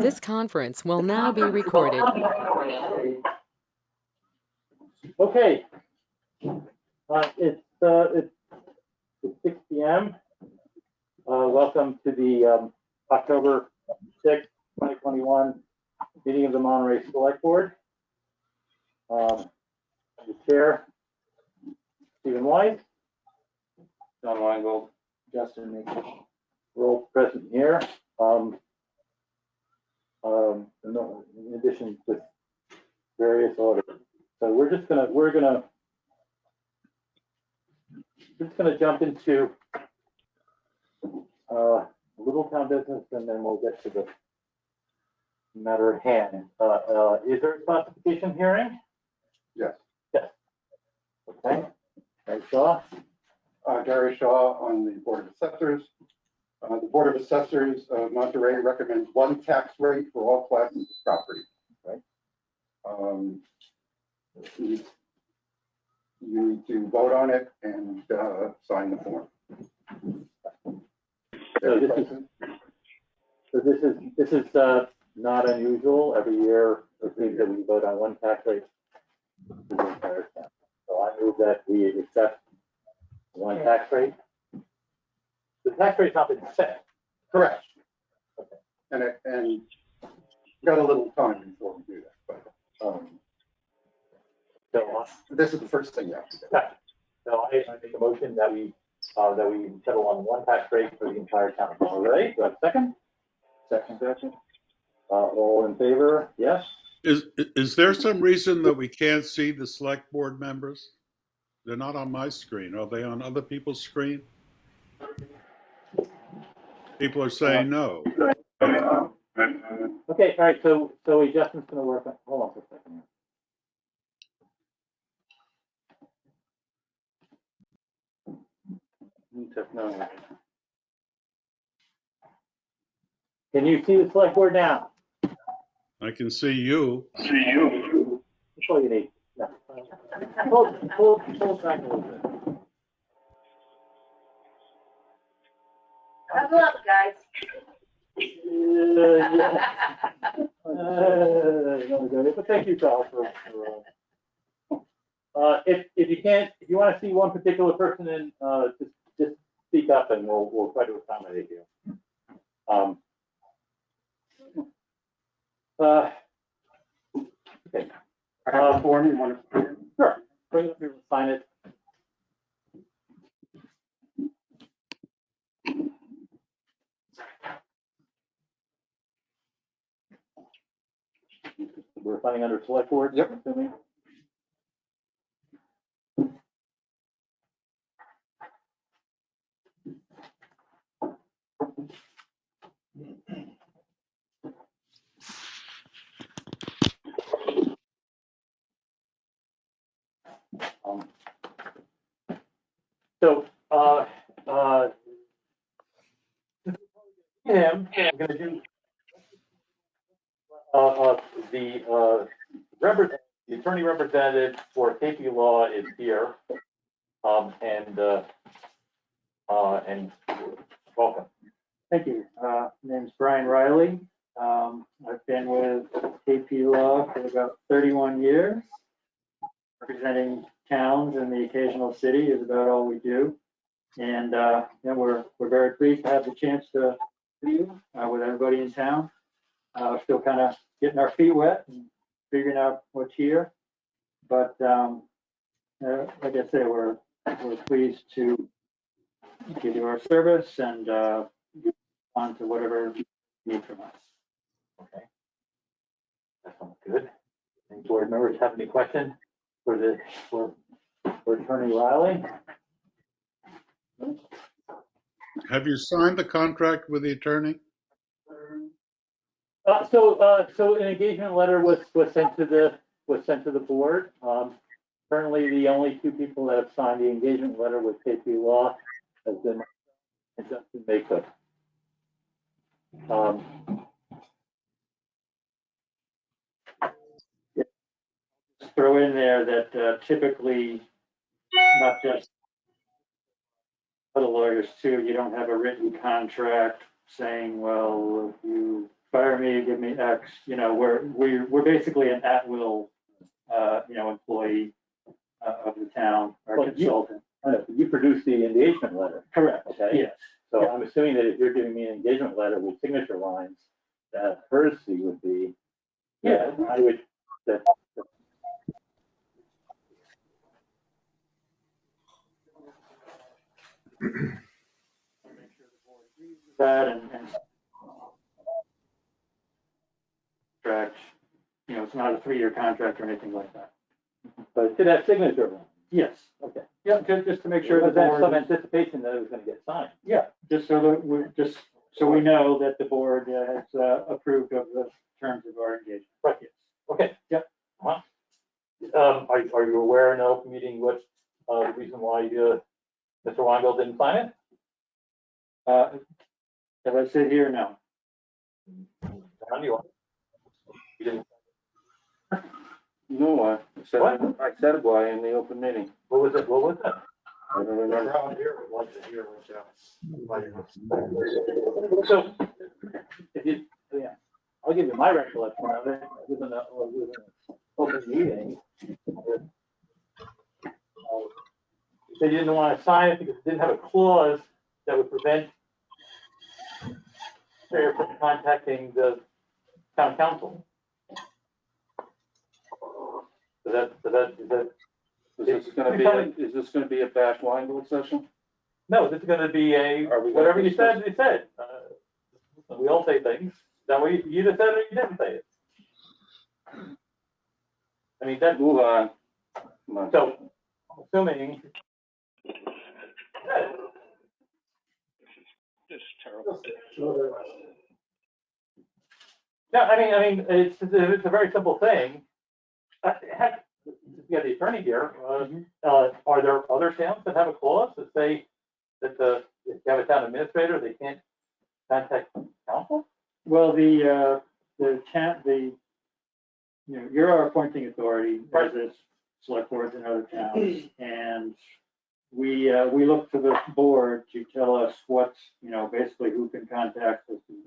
This conference will now be recorded. Okay, it's 6 p.m. Welcome to the October 6th, 2021 meeting of the Monterey Select Board. The chair, Stephen Weiss, John Weingold, Justin Nichols, we're all present here. In addition to various orders. So we're gonna jump into little town business, and then we'll get to the matter at hand. Is there a classification hearing? Yes. Yes. Okay. Gary Shaw. Gary Shaw on the Board of Assessors. The Board of Assessors of Monterey recommends one tax rate for all classes of property. Right. You need to vote on it and sign the form. So this is not unusual. Every year it seems that we vote on one tax rate for the entire town. So I move that we accept one tax rate. The tax rate's not been set. Correct. Okay. And got a little time before we do that, but So this is the first thing you have to do. So I make a motion that we settle on one tax rate for the entire town. All right. Do I have a second? Second. All in favor? Yes. Is there some reason that we can't see the select board members? They're not on my screen. Are they on other people's screen? People are saying no. Okay. All right. So Justin's going to work on. Hold on for a second. Technology. Can you see the select board now? I can see you. That's all you need. No. Pull back a little bit. Level up, guys. But thank you, Charles, for if you want to see one particular person, in just speak up, and we'll try to accommodate you. Okay. I have a form you want to. Sure. Bring it up here and sign it. We're signing under select board. Yep. Assuming. So, we're going to do the attorney representative for KP Law is here, and welcome. Thank you. My name's Brian Riley. I've been with KP Law for about 31 years. Representing towns and the occasional city is about all we do. And we're very pleased to have the chance to be with everybody in town. Still kind of getting our feet wet and figuring out what's here. But like I say, we're pleased to give you our service and on to whatever you need from us. Okay. That sounds good. Any board members have any questions for Attorney Riley? Have you signed the contract with the attorney? So an engagement letter was sent to the board. Currently, the only two people that have signed the engagement letter with KP Law has been Justin Maycook. Throw in there that typically, not just other lawyers too, you don't have a written contract saying, well, if you fire me, give me X, we're basically an at-will, employee of the town or Well, you- consultant. I know, you produce the engagement letter, Correct, okay? yes. So I'm assuming that if you're giving me an engagement letter with signature lines, that courtesy would be, Yeah. I would, that, That and contract, it's not a 3-year contract or anything like that. but to that signature line. Yes. Okay. Yeah, just to make sure Sure, the there's some board, anticipation that it was gonna get signed. yeah, just so we know that the board has approved of the terms of our engagement. Right. Yes. Okay. Yep. Are you aware in the open meeting what, the reason why, Mr. Weingold didn't sign it? As I sit here, no. John, you didn't, No, I said, What? I said why in the open meeting. what was it, what was it? I don't remember. So, if you, yeah, I'll give you my recollection of it, within an open meeting. You said you didn't want to sign it because it didn't have a clause that would prevent Chair from contacting the town council. Is that, Is this gonna be a Bash Weingold session? no, this is gonna be Are we gonna whatever you discuss- said, you said. We all say things, that way you either said it or you didn't say it. I mean, that's, Move on. Come on. so, assuming. This is terrible. Yeah, I mean, it's a very simple thing. Heck, you got the attorney here, are there other towns that have a clause that say that if you have a town administrator, they can't contact council? Well, you're our appointing authority, as is select boards in other towns, and we look to the board to tell us what's, basically who can contact us and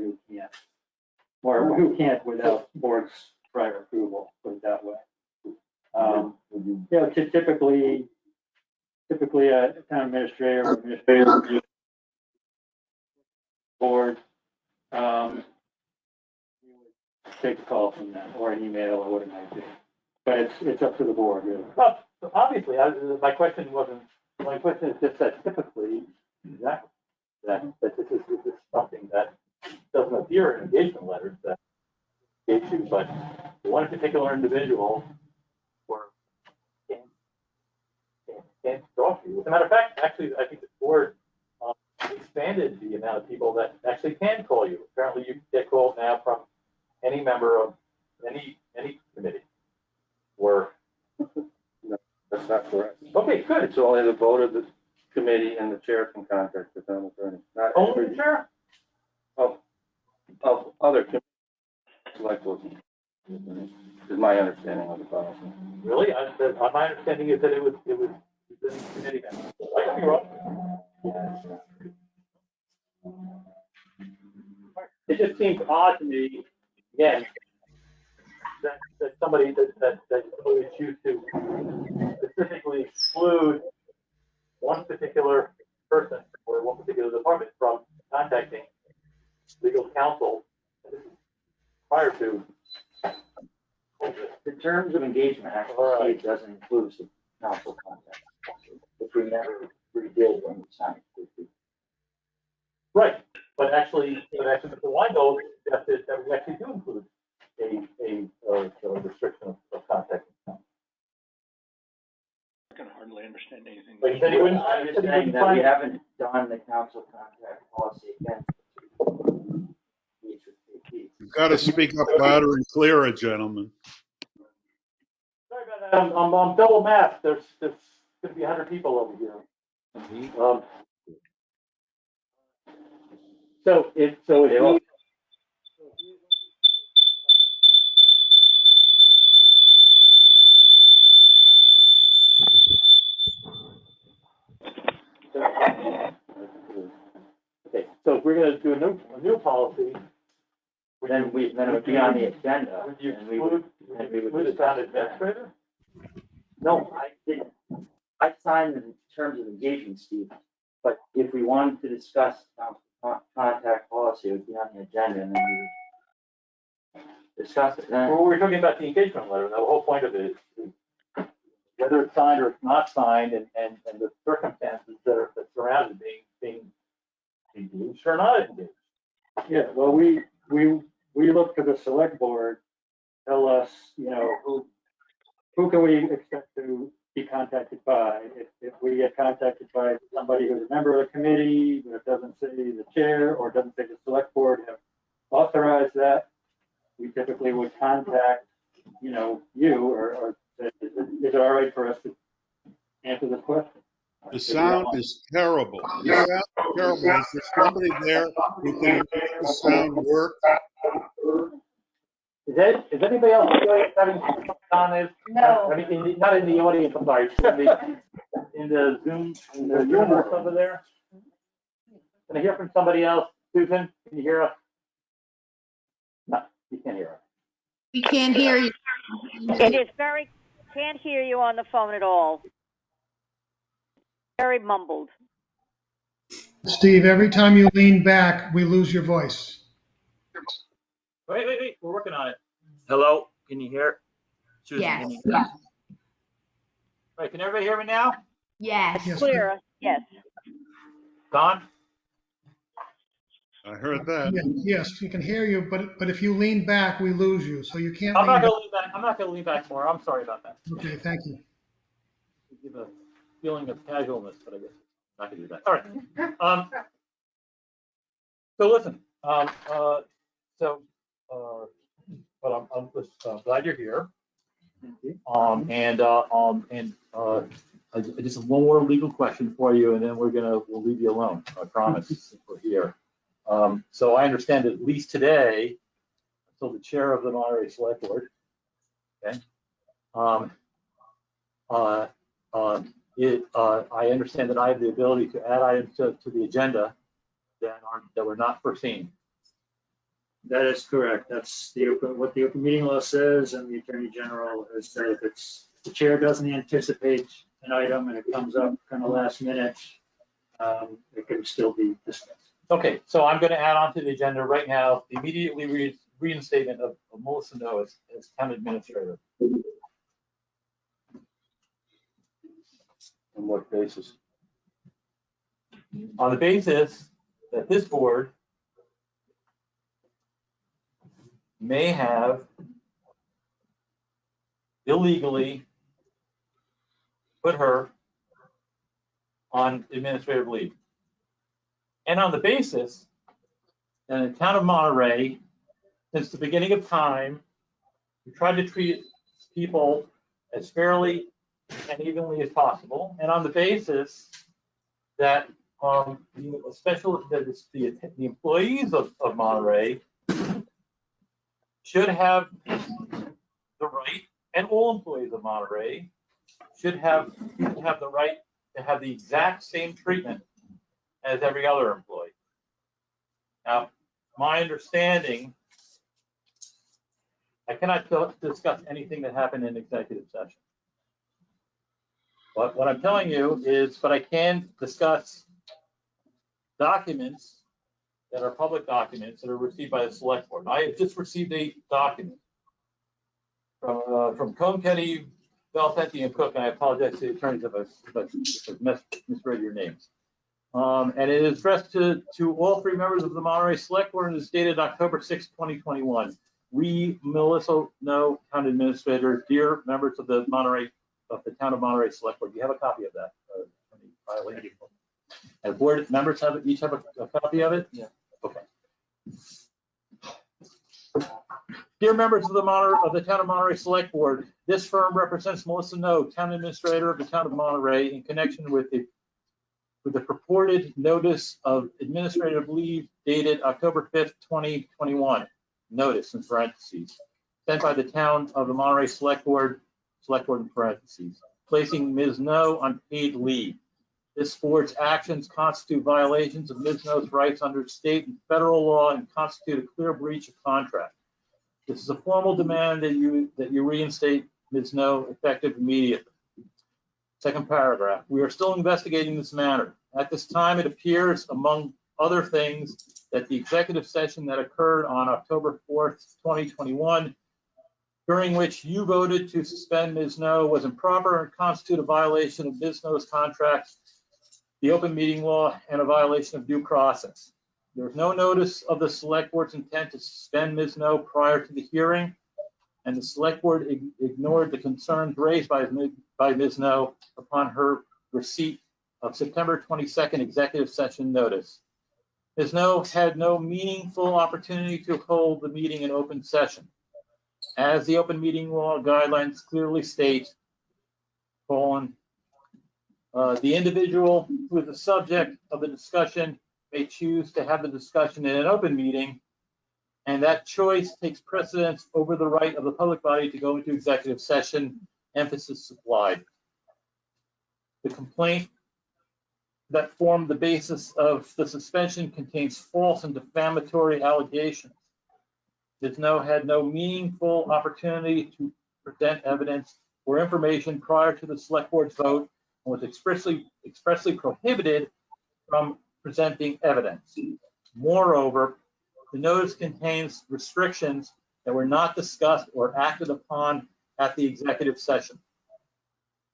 who can't. Or who can't without board's prior approval, put it that way. Typically a town administrator or administrator board, take a call from them or an email or what it might be. But it's up to the board, really. Well, obviously, my question is just that typically, exactly, that this is something that doesn't appear in engagement letters that issue, but one particular individual or can't talk to you. As a matter of fact, actually, I think the board expanded the amount of people that actually can call you. Apparently, you can get called now from any member of any committee. Or, That's not correct. okay, good. It's only the vote of the committee and the chair can contact the town attorney. Not Only every- the chair? Of other committees, like those. Is my understanding of the policy. Really? My understanding is that it was the committee members. I could be wrong. It just seems odd to me, again, that somebody would choose to specifically exclude one particular person or one particular department from contacting legal counsel prior to. The terms of engagement actually it doesn't include the council contact, which we never revealed when we signed. Right, but actually, Mr. Weingold suggested that we actually do include a restriction of contact. I can hardly understand anything. But he said he wouldn't. I'm just saying that we haven't done the council contact policy again. You've got to speak up louder and clearer, gentlemen. Sorry about that. I'm double masked. There's going to be 100 people over here. So if you. Okay, so if we're going to do a new policy, then it would be on the agenda. Would you and we would- and we would include the town administrator? No, I didn't. I signed the terms of engagement, Steve. But if we wanted to discuss contact policy, it would be on the agenda and then we would discuss it then. Well, we're talking about the engagement letter, and the whole point of it is whether it's signed or it's not signed, and the circumstances that surround it being engaged or not engaged. Yeah, well, we look to the select board, tell us, you know, who can we expect to be contacted by? If we get contacted by somebody who's a member of the committee, but it doesn't say the chair or doesn't say the select board have authorized that, we typically would contact, you know, you or say, is it all right for us to answer this question? The sound is terrible. The sound is terrible. Is there somebody there who can make the sound work? Is anybody else having on this? No. I mean, not in the audience, I'm sorry, in the Zoom universe over there? Can I hear from somebody else? Susan, can you hear us? No, you can't hear us. We can't hear you. It is very, can't hear you on the phone at all. Very mumbled. Steve, every time you lean back, we lose your voice. Wait, we're working on it. Hello, can you hear? Susan, Yes. can you hear? Right, can everybody hear me now? Yes. Yes, Clear, yes. Don? I heard that. Yes, we can hear you, but if you lean back, we lose you, so you can't I'm lean not back. gonna lean back, I'm not gonna lean back more, I'm sorry about that. Okay, thank you. Give a feeling of casualness, but I guess I'm not gonna do that. All right. So listen, but I'm glad you're here. I just have one more legal question for you, and then we'll leave you alone. I promise. We're here. So I understand that at least today, until the chair of the Monterey Select Board, okay, I understand that I have the ability to add items to the agenda that were not foreseen. That is correct. That's what the open meeting law says, and the Attorney General has said if the chair doesn't anticipate an item and it comes up kind of last minute, it can still be discussed. Okay, so I'm going to add on to the agenda right now the immediately reinstatement of Melissa No as town administrator. On what basis? On the basis that this board may have illegally put her on administrative leave. And on the basis that in the town of Monterey, since the beginning of time, we tried to treat people as fairly and evenly as possible. And on the basis that the employees of Monterey should have the right, and all employees of Monterey should have the right to have the exact same treatment as every other employee. Now, my understanding, I cannot discuss anything that happened in executive session. But what I'm telling you is, but I can discuss documents that are public documents that are received by the select board. I have just received a document from Combe, Kenny, Valsenti, and Cook, and I apologize to the attorneys if I've misread your names. And it is addressed to all three members of the Monterey Select Board and is dated October 6, 2021. We, Melissa No, Town Administrator, dear members of the Town of Monterey Select Board. Do you have a copy of that? And board members each have a copy of it? Yeah. Okay. Dear members of the Town of Monterey Select Board, this firm represents Melissa No, Town Administrator of the Town of Monterey, in connection with the purported notice of administrative leave dated October 5th, 2021. Notice in parentheses, sent by the Town of the Monterey Select Board in parentheses, placing Ms. No on paid leave. This board's actions constitute violations of Ms. No's rights under state and federal law and constitute a clear breach of contract. This is a formal demand that you reinstate Ms. No effective immediately. Second paragraph, we are still investigating this matter. At this time, it appears, among other things, that the executive session that occurred on October 4th, 2021, during which you voted to suspend Ms. No, was improper and constitute a violation of Ms. No's contract, the open meeting law, and a violation of due process. There was no notice of the select board's intent to suspend Ms. No prior to the hearing, and the select board ignored the concerns raised by Ms. No upon her receipt of September 22nd executive session notice. Ms. No had no meaningful opportunity to hold the meeting in open session. As the open meeting law guidelines clearly state, the individual who is the subject of the discussion may choose to have the discussion in an open meeting, and that choice takes precedence over the right of the public body to go into executive session, emphasis supplied. The complaint that formed the basis of the suspension contains false and defamatory allegations. Ms. No had no meaningful opportunity to present evidence or information prior to the select board's vote and was expressly prohibited from presenting evidence. Moreover, the notice contains restrictions that were not discussed or acted upon at the executive session.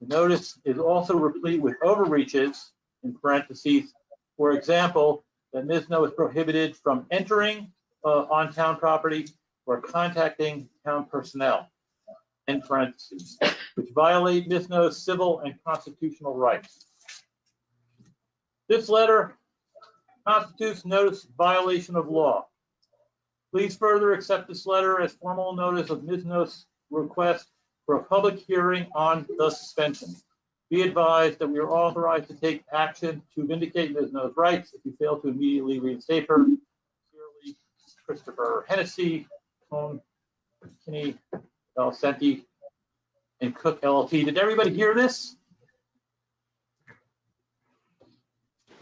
The notice is also replete with overreaches, in parentheses, for example, that Ms. No is prohibited from entering on town property or contacting town personnel, in parentheses, which violate Ms. No's civil and constitutional rights. This letter constitutes notice violation of law. Please further accept this letter as formal notice of Ms. No's request for a public hearing on the suspension. Be advised that we are authorized to take action to vindicate Ms. No's rights if you fail to immediately reinstate her. Sincerely, Christopher Hennessy, Cone, Kinney, Valcenti, and Cook LLP. Did everybody hear this?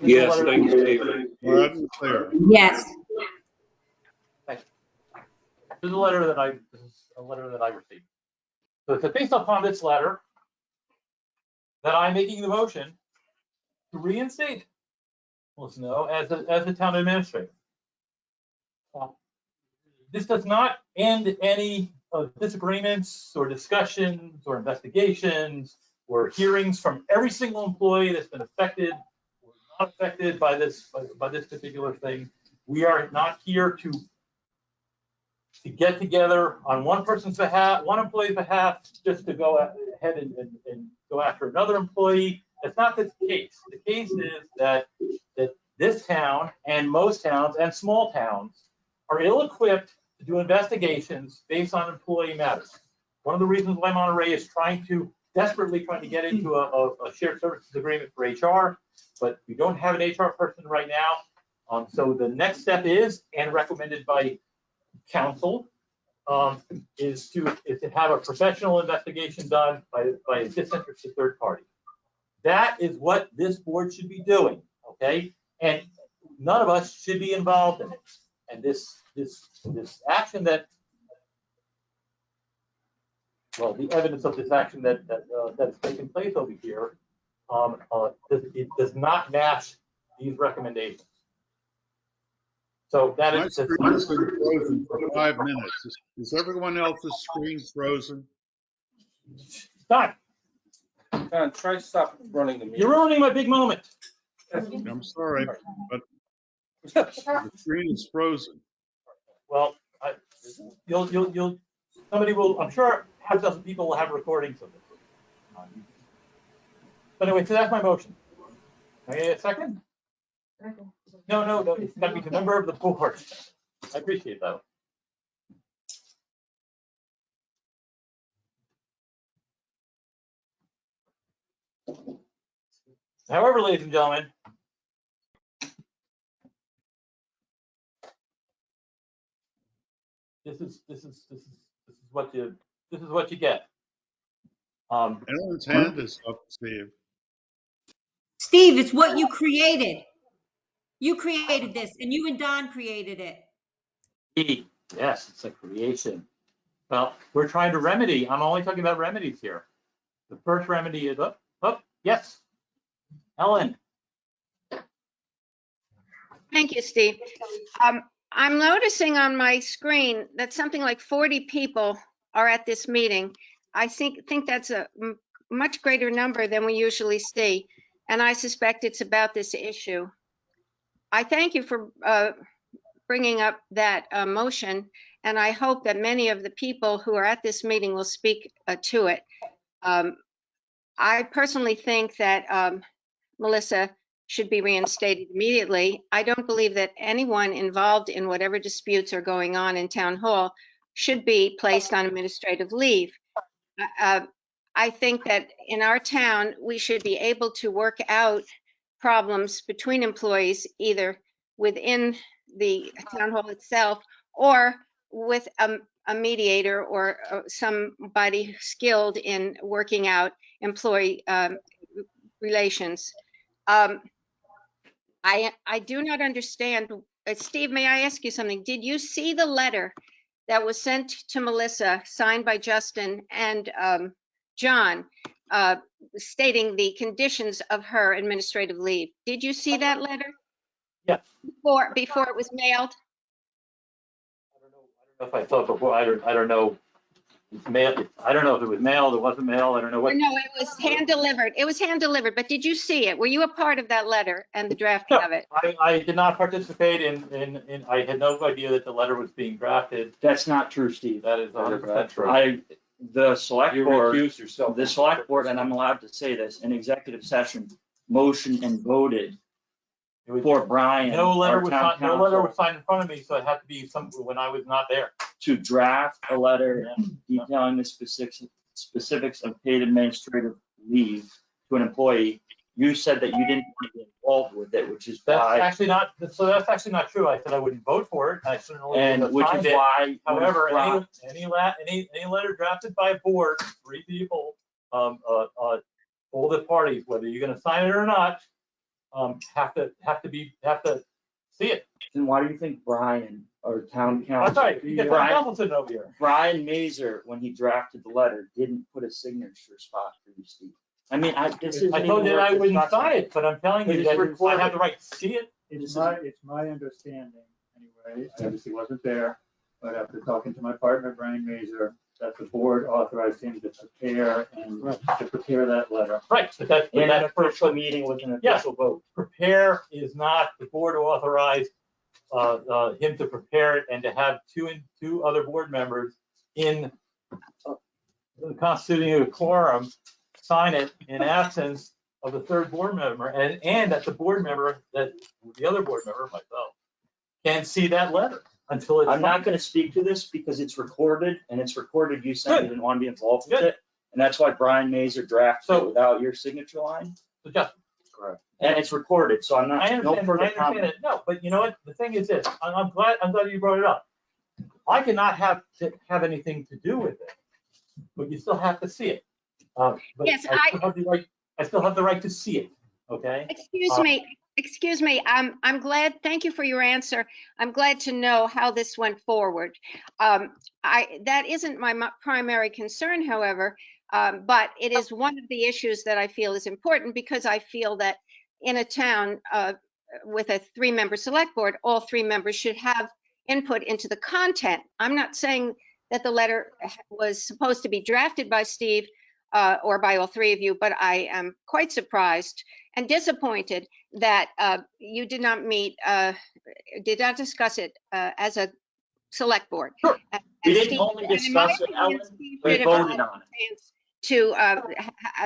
Yes, thank you, Steve. Loud and clear. Yes. This is a letter that I received. So it's based upon this letter that I'm making the motion to reinstate Ms. No as the town administrator. This does not end any disagreements or discussions or investigations or hearings from every single employee that's been affected or not affected by this particular thing. We are not here to get together on one person's behalf, one employee's behalf, just to go ahead and go after another employee. That's not the case. The case is that this town and most towns and small towns are ill-equipped to do investigations based on employee matters. One of the reasons why Monterey is desperately trying to get into a shared services agreement for HR, but we don't have an HR person right now. So the next step is, and recommended by council, is to have a professional investigation done by a disinterested third party. That is what this board should be doing, okay? And none of us should be involved in it. And this action the evidence of this action that's taken place over here, it does not match these recommendations. So that My is screen's been frozen for 5 minutes. Is everyone else's screen frozen? done. John, try to stop running the meeting. You're ruining my big moment. I'm sorry, but the screen is frozen. Well, somebody will, I'm sure half a dozen people will have recordings of it. But anyway, so that's my motion. Can I get a second? No, it's got to be the member of the board. I appreciate that. However, ladies and gentlemen, this is what you get. Alan's hand is up, Steve. Steve, it's what you created. You created this, and you and Don created it. Yes, it's a creation. Well, we're trying to remedy. I'm only talking about remedies here. The first remedy is yes. Ellen. Thank you, Steve. I'm noticing on my screen that something like 40 people are at this meeting. I think that's a much greater number than we usually see, and I suspect it's about this issue. I thank you for bringing up that motion, and I hope that many of the people who are at this meeting will speak to it. I personally think that Melissa should be reinstated immediately. I don't believe that anyone involved in whatever disputes are going on in Town Hall should be placed on administrative leave. I think that in our town, we should be able to work out problems between employees, either within the Town Hall itself or with a mediator or somebody skilled in working out employee relations. I do not understand. Steve, may I ask you something? Did you see the letter that was sent to Melissa, signed by Justin and John, stating the conditions of her administrative leave? Did you see that letter? Yeah. Before it was mailed? I don't know if I saw it before. I don't know. It's mailed. I don't know if it was mailed. It wasn't mailed. I don't know what. No, it was hand delivered. It was hand delivered. But did you see it? Were you a part of that letter and the drafting of it? I did not participate in. I had no idea that the letter was being drafted. That's not true, Steve. That is 100% true. The select You board, recused yourself. the select board, and I'm allowed to say this, in executive session, motioned and voted It was, for Brian, no letter our was town signed, no letter was council, signed in front of me, so it had to be some when I was not there. to draft a letter detailing the specifics of paid administrative leave to an employee. You said that you didn't want to be involved with it, which is That's why, actually not. So that's actually not true. I said I wouldn't vote for it. I certainly and wouldn't which have is signed it. why. However, when any letter drafted by a board, 3 people, all the parties, whether you're going to sign it or not, have to see it. Then why do you think Brian, our town I'm council, sorry, you get Brian Hamilton over here. Brian Mazer, when he drafted the letter, didn't put a signature spot for you, Steve? I mean, this isn't I told you even that I worth wouldn't discussing. sign it, but I'm telling But you it's that I recorded. have the right to see it. It's my understanding, anyway, I obviously wasn't there, but after talking to my partner, Brian Mazer, that the board authorized him to prepare that letter. Right, but that's In an official meeting with an official vote. prepare is not the board authorized him to prepare it and to have two other board members in constituting a quorum sign it in absence of the third board member and that the board member, that the other board member, myself, can't see that letter until it's. I'm not gonna speak to this because it's recorded, and it's recorded, you said you didn't want to be involved with Good. it. And that's why Brian Mazer drafted So- it without your signature line, Yeah, correct. And it's recorded, so I'm I not, no understand, further I understand comment. it. No, but you know what? The thing is this, I'm glad you brought it up. I cannot have anything to do with it, but you still have to see it. But Yes, I still have the right to see it, okay? Excuse me, I'm glad, thank you for your answer. I'm glad to know how this went forward. That isn't my primary concern, however, but it is one of the issues that I feel is important because I feel that in a town with a 3-member select board, all 3 members should have input into the content. I'm not saying that the letter was supposed to be drafted by Steve or by all 3 of you, but I am quite surprised and disappointed that you did not discuss it as a select board. Sure. And We didn't Steve- only and in my discuss it, opinion, Ellen, Steve we should have voted had on it. a chance to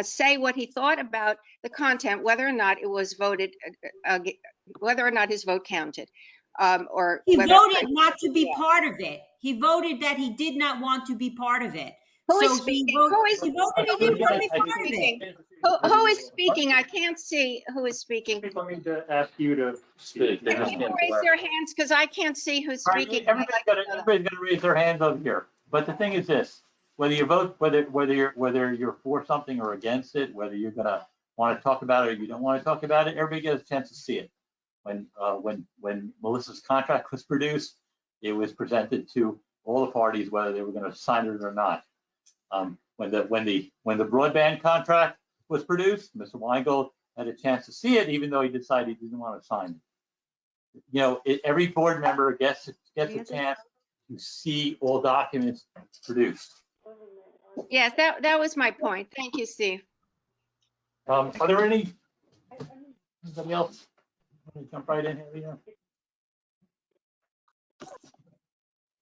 say what he thought about the content, whether or not it was voted, whether or not his vote counted. Or He whether- voted not to be part of it. He voted that he did not want to be part of it. Who is So speaking? he voted, Who is he voted he didn't want to be part of it. Who is speaking? I can't see who is speaking. People need to ask you to Speak. Can people raise their hands? Because I can't see who's All right, speaking. everybody's gonna raise their hands over here. But the thing is this, whether you vote, whether you're for something or against it, whether you're gonna want to talk about it or you don't want to talk about it, everybody gets a chance to see it. When Melissa's contract was produced, it was presented to all the parties, whether they were going to sign it or not. When the broadband contract was produced, Mr. Weingold had a chance to see it, even though he decided he didn't want to sign it. You know, every board member gets a chance to see all documents produced. Yes, that was my point. Thank you, Steve. Are there anybody else? Let me jump right in here.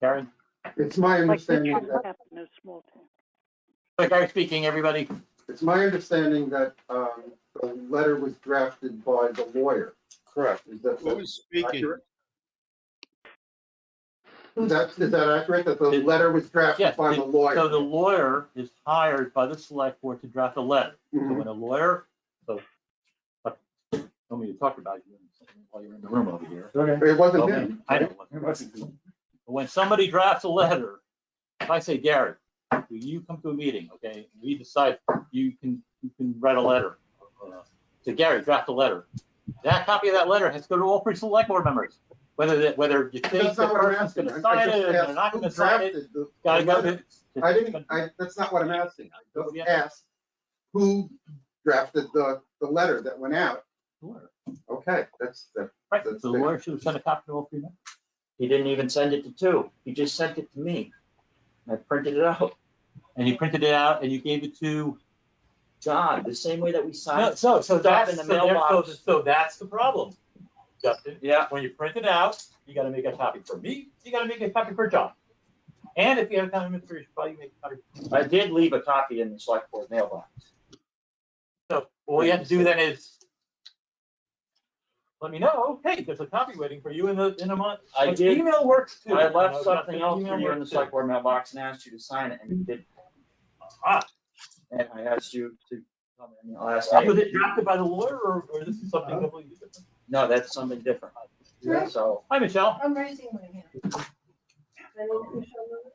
Karen? It's my understanding that, Gary speaking, everybody. it's my understanding that the letter was drafted by the lawyer. Correct. Is that Who is speaking? accurate? Is that accurate, that the letter was drafted Yes, by the lawyer? So the lawyer is hired by the select board to draft a letter. So when a lawyer, told me to talk about you while you're in the room over here. It wasn't him. I know it wasn't. But when somebody drafts a letter, if I say, Gary, will you come to a meeting, okay? We decide you can write a letter. So Gary, draft a letter. That copy of that letter has to go to all three select board members. Whether you think That's the not what I'm person's asking. gonna I sign just it or asked they're not who gonna sign it, drafted the gotta go letter. to. That's not what I'm asking. I just asked who drafted the letter that went out. Okay, that's Right, so the lawyer should have sent a copy to all three members. He didn't even send it to two. He just sent it to me. I printed it out. And you printed it out and you gave it to. John, the same way that we No, signed so stuff that's in the so there- mailbox. so that's the problem, Justin. Yeah. When you print it out, you got to make a copy for me. You got to make a copy for John. And if you have time, Mr. Probably make a copy. I did leave a copy in the select board mailbox. So all you have to do then is let me know. Hey, there's a copy waiting for you in a month. I But did. Email works too. I you left know, something Justin, else email for you in the works select too. board mailbox and asked you to sign it, and you did. And I asked you to come in last night. Was it drafted by the lawyer or this is something completely different? No, that's something different. Right. So. Hi, Michelle. I'm raising my hand. My name is Michelle Miller.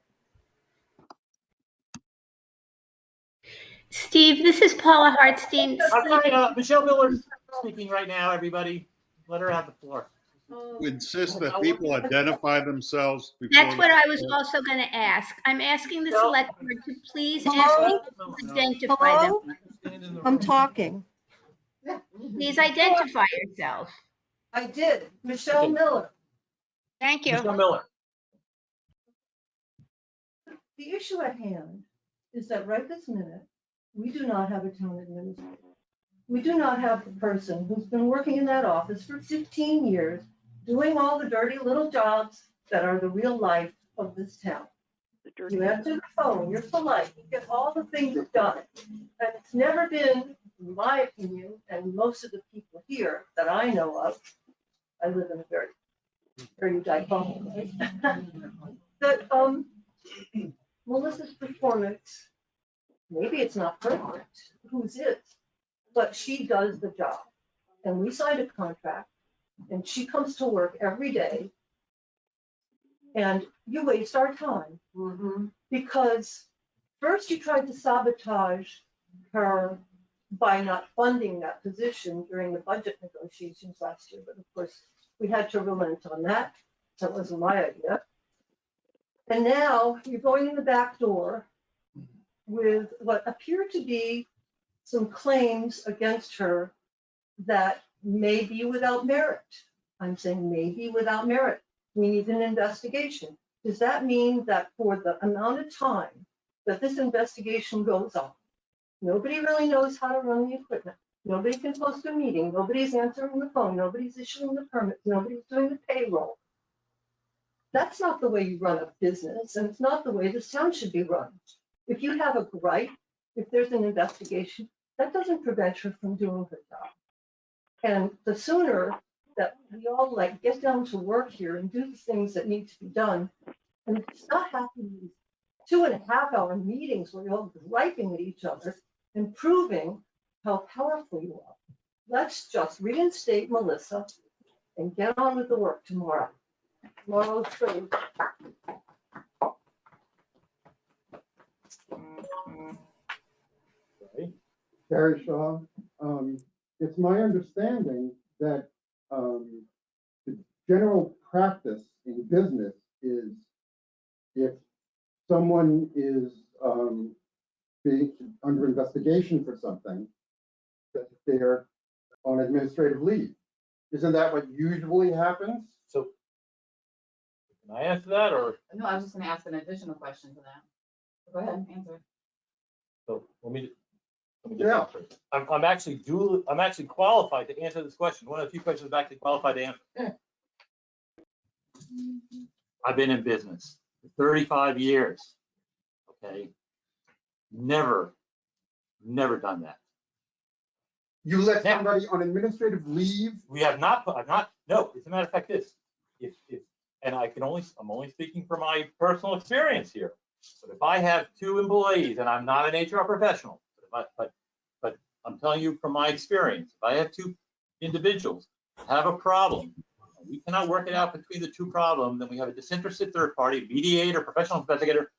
Steve, this is Paula Hartstein. I'm sorry, Michelle Miller's speaking right now, everybody. Let her have the floor. We insist that people identify themselves before. That's what I was also going to ask. I'm asking the select board to please ask me to identify them. Hello? I'm talking. Please identify yourself. I did. Michelle Miller. Thank you. Michelle Miller. The issue at hand is that right this minute, we do not have a town administrator. We do not have the person who's been working in that office for 15 years, doing all the dirty little jobs that are the real life of this town. You answer the phone, you're polite, you get all the things done. And it's never been, in my opinion, and most of the people here that I know of, I live in a very tight bubble, right? That Melissa's performance, maybe it's not perfect, whose is, but she does the job. And we signed a contract, and she comes to work every day. And you waste our time. Because first you tried to sabotage her by not funding that position during the budget negotiations last year. But of course, we had to relent on that. That wasn't my idea. And now you're going in the back door with what appear to be some claims against her that may be without merit. I'm saying maybe without merit. We need an investigation. Does that mean that for the amount of time that this investigation goes on, nobody really knows how to run the equipment? Nobody can post a meeting. Nobody's answering the phone. Nobody's issuing the permits. Nobody's doing the payroll. That's not the way you run a business, and it's not the way this town should be run. If you have a gripe, if there's an investigation, that doesn't prevent her from doing her job. And the sooner that we all get down to work here and do the things that need to be done, and it's not happening 2.5-hour meetings where you're all griping at each other and proving how powerful you are. Let's just reinstate Melissa and get on with the work tomorrow. Tomorrow's free. Gary Shaw, it's my understanding that the general practice in business is if someone is being under investigation for something, that they're on administrative leave. Isn't that what usually happens? So can I answer that, or? No, I was just gonna ask an additional question to that. Go ahead, answer. So let me just answer it. I'm actually qualified to answer this question. One of the few questions I'm actually qualified to answer. I've been in business for 35 years. Okay. Never done that. You let somebody on administrative leave? We have not, no, as a matter of fact, and I'm only speaking from my personal experience here. But if I have 2 employees, and I'm not an HR professional, but I'm telling you from my experience, if I have 2 individuals have a problem, we cannot work it out between the 2 problems, then we have a disinterested third party, mediator, professional investigator,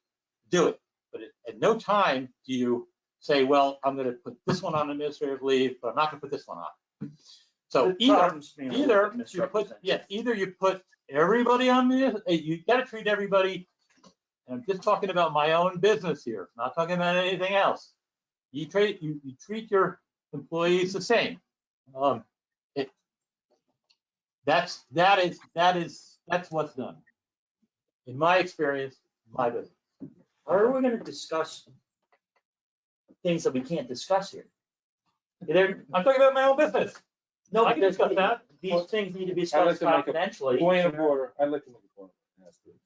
do it. But at no time do you say, well, I'm going to put this one on administrative leave, but I'm not going to put this one on. So either you put everybody on this, you got to treat everybody. And I'm just talking about my own business here, not talking about anything else. You treat your employees the same. That's what's done. In my experience, my business. How are we gonna discuss things that we can't discuss here? I'm talking about my own business. No, I can discuss that. These things need to be discussed confidentially. Point of order. I'd like to make a point.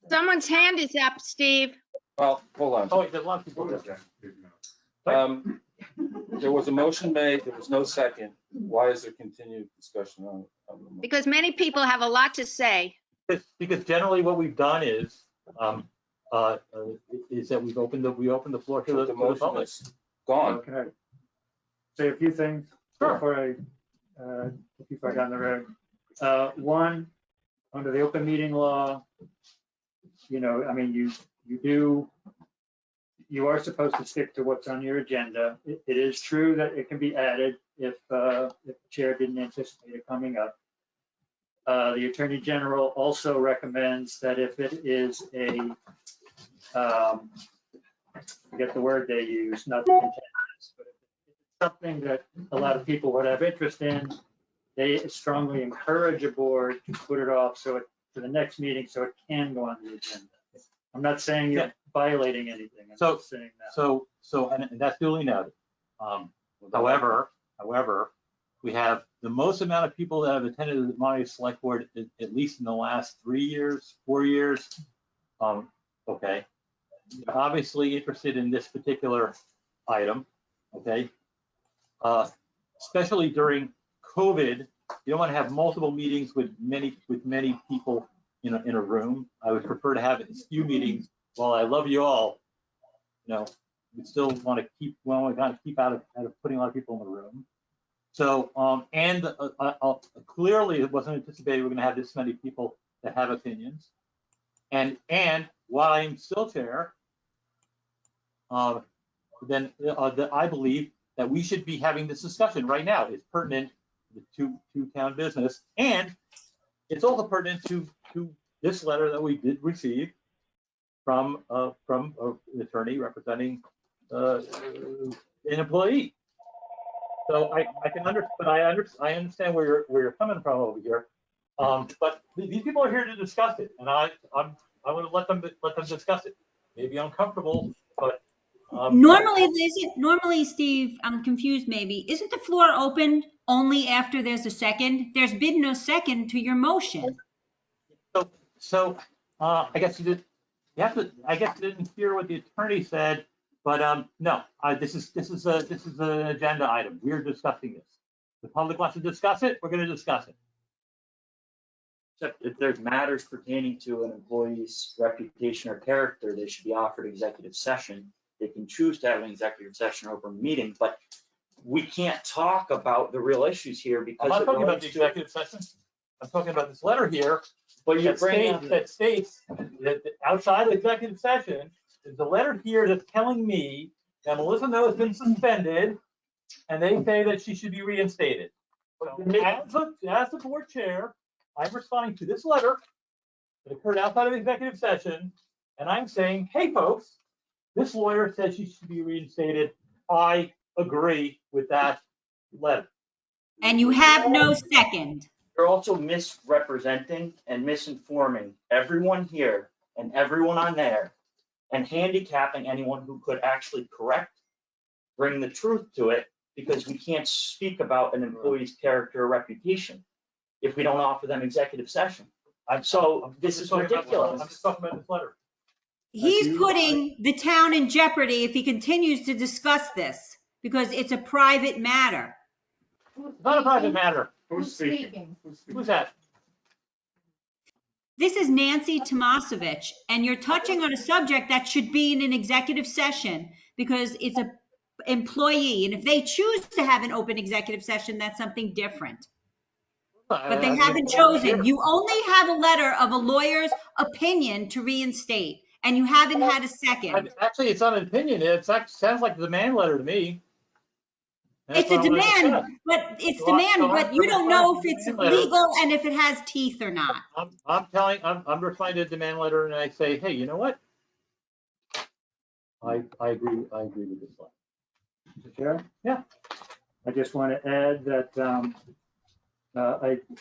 Someone's hand is up, Steve. Well, hold on. Oh, there's a lot of people. There was a motion made, there was no second. Why is there continued discussion on the motion? Because many people have a lot to say. Because generally what we've done is that we opened the floor to the public. Gone. Can I say a few things before I get on the road? One, under the open meeting law, I mean, you are supposed to stick to what's on your agenda. It is true that it can be added if the chair didn't anticipate it coming up. The Attorney General also recommends that if it is I forget the word they use, not the contentious, but if it's something that a lot of people would have interest in, they strongly encourage a board to put it off to the next meeting so it can go on the agenda. I'm not saying you're violating anything. I'm just saying that. So, and that's duly noted. However, we have the most amount of people that have attended the Monterey Select Board, at least in the last 3 years, 4 years. Okay. You're obviously interested in this particular item. Okay. Especially during COVID, you don't want to have multiple meetings with many people in a room. I would prefer to have few meetings. While I love you all, we still want to keep out of putting a lot of people in the room. So, clearly it wasn't anticipated we're going to have this many people that have opinions. And while I'm still chair, then I believe that we should be having this discussion right now. It's pertinent to town business, and it's also pertinent to this letter that we did receive from an attorney representing an employee. So I understand where you're coming from over here, but these people are here to discuss it, and I want to let them discuss it. Maybe uncomfortable, but Normally, Steve, I'm confused. Maybe isn't the floor open only after there's a second? There's been no second to your motion. So I guess you did. I guess you didn't hear what the attorney said. But no, this is an agenda item. We're discussing this. The public wants to discuss it. We're going to discuss it. Except if there's matters pertaining to an employee's reputation or character, they should be offered executive session. They can choose to have an executive session or open meeting, but we can't talk about the real issues here because I'm not talking about the executive session. I'm talking about this letter here. But that states that outside of executive session, there's a letter here that's telling me that Melissa No has been suspended and they say that she should be reinstated. So as the board chair, I'm responding to this letter that occurred outside of executive session, and I'm saying, hey, folks, this lawyer says she should be reinstated. I agree with that letter. And you have no second. You're also misrepresenting and misinforming everyone here and everyone on there, and handicapping anyone who could actually correct, bring the truth to it, because we can't speak about an employee's character or reputation if we don't offer them executive session. So this is ridiculous. I'm just talking about this letter. He's putting the town in jeopardy if he continues to discuss this, because it's a private matter. It's not a private matter. Who's speaking? Who's that? This is Nancy Tomasovich, and you're touching on a subject that should be in an executive session because it's a employee. And if they choose to have an open executive session, that's something different. But they haven't chosen. You only have a letter of a lawyer's opinion to reinstate, and you haven't had a second. Actually, it's not an opinion. It sounds like a demand letter to me. It's a demand, but you don't know if it's legal and if it has teeth or not. I'm replying to a demand letter, and I say, hey, you know what? I agree with this letter. Mr. Chair? Yeah. I just want to add that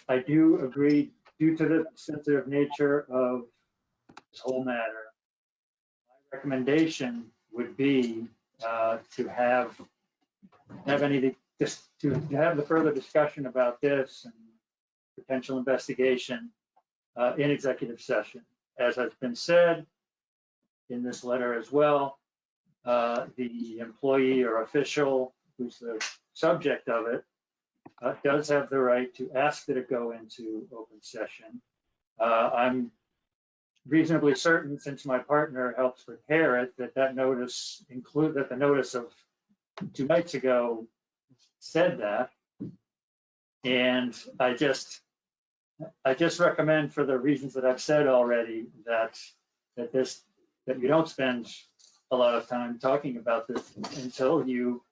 I do agree, due to the sensitive nature of this whole matter, my recommendation would be to have the further discussion about this and potential investigation in executive session. As has been said in this letter as well, the employee or official who's the subject of it does have the right to ask that it go into open session. I'm reasonably certain, since my partner helps prepare it, that the notice of 2 nights ago said that. And I just recommend, for the reasons that I've said already, that you don't spend a lot of time talking about this until you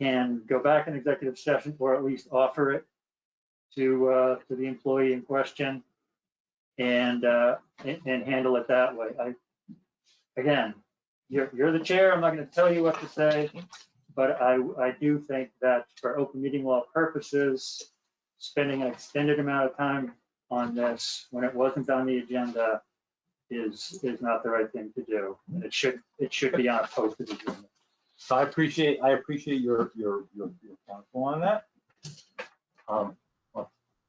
can go back in executive session, or at least offer it to the employee in question, and handle it that way. Again, you're the chair. I'm not going to tell you what to say, but I do think that for open meeting law purposes, spending an extended amount of time on this when it wasn't on the agenda is not the right thing to do, and it should be on a posted agenda. So I appreciate your counsel on that.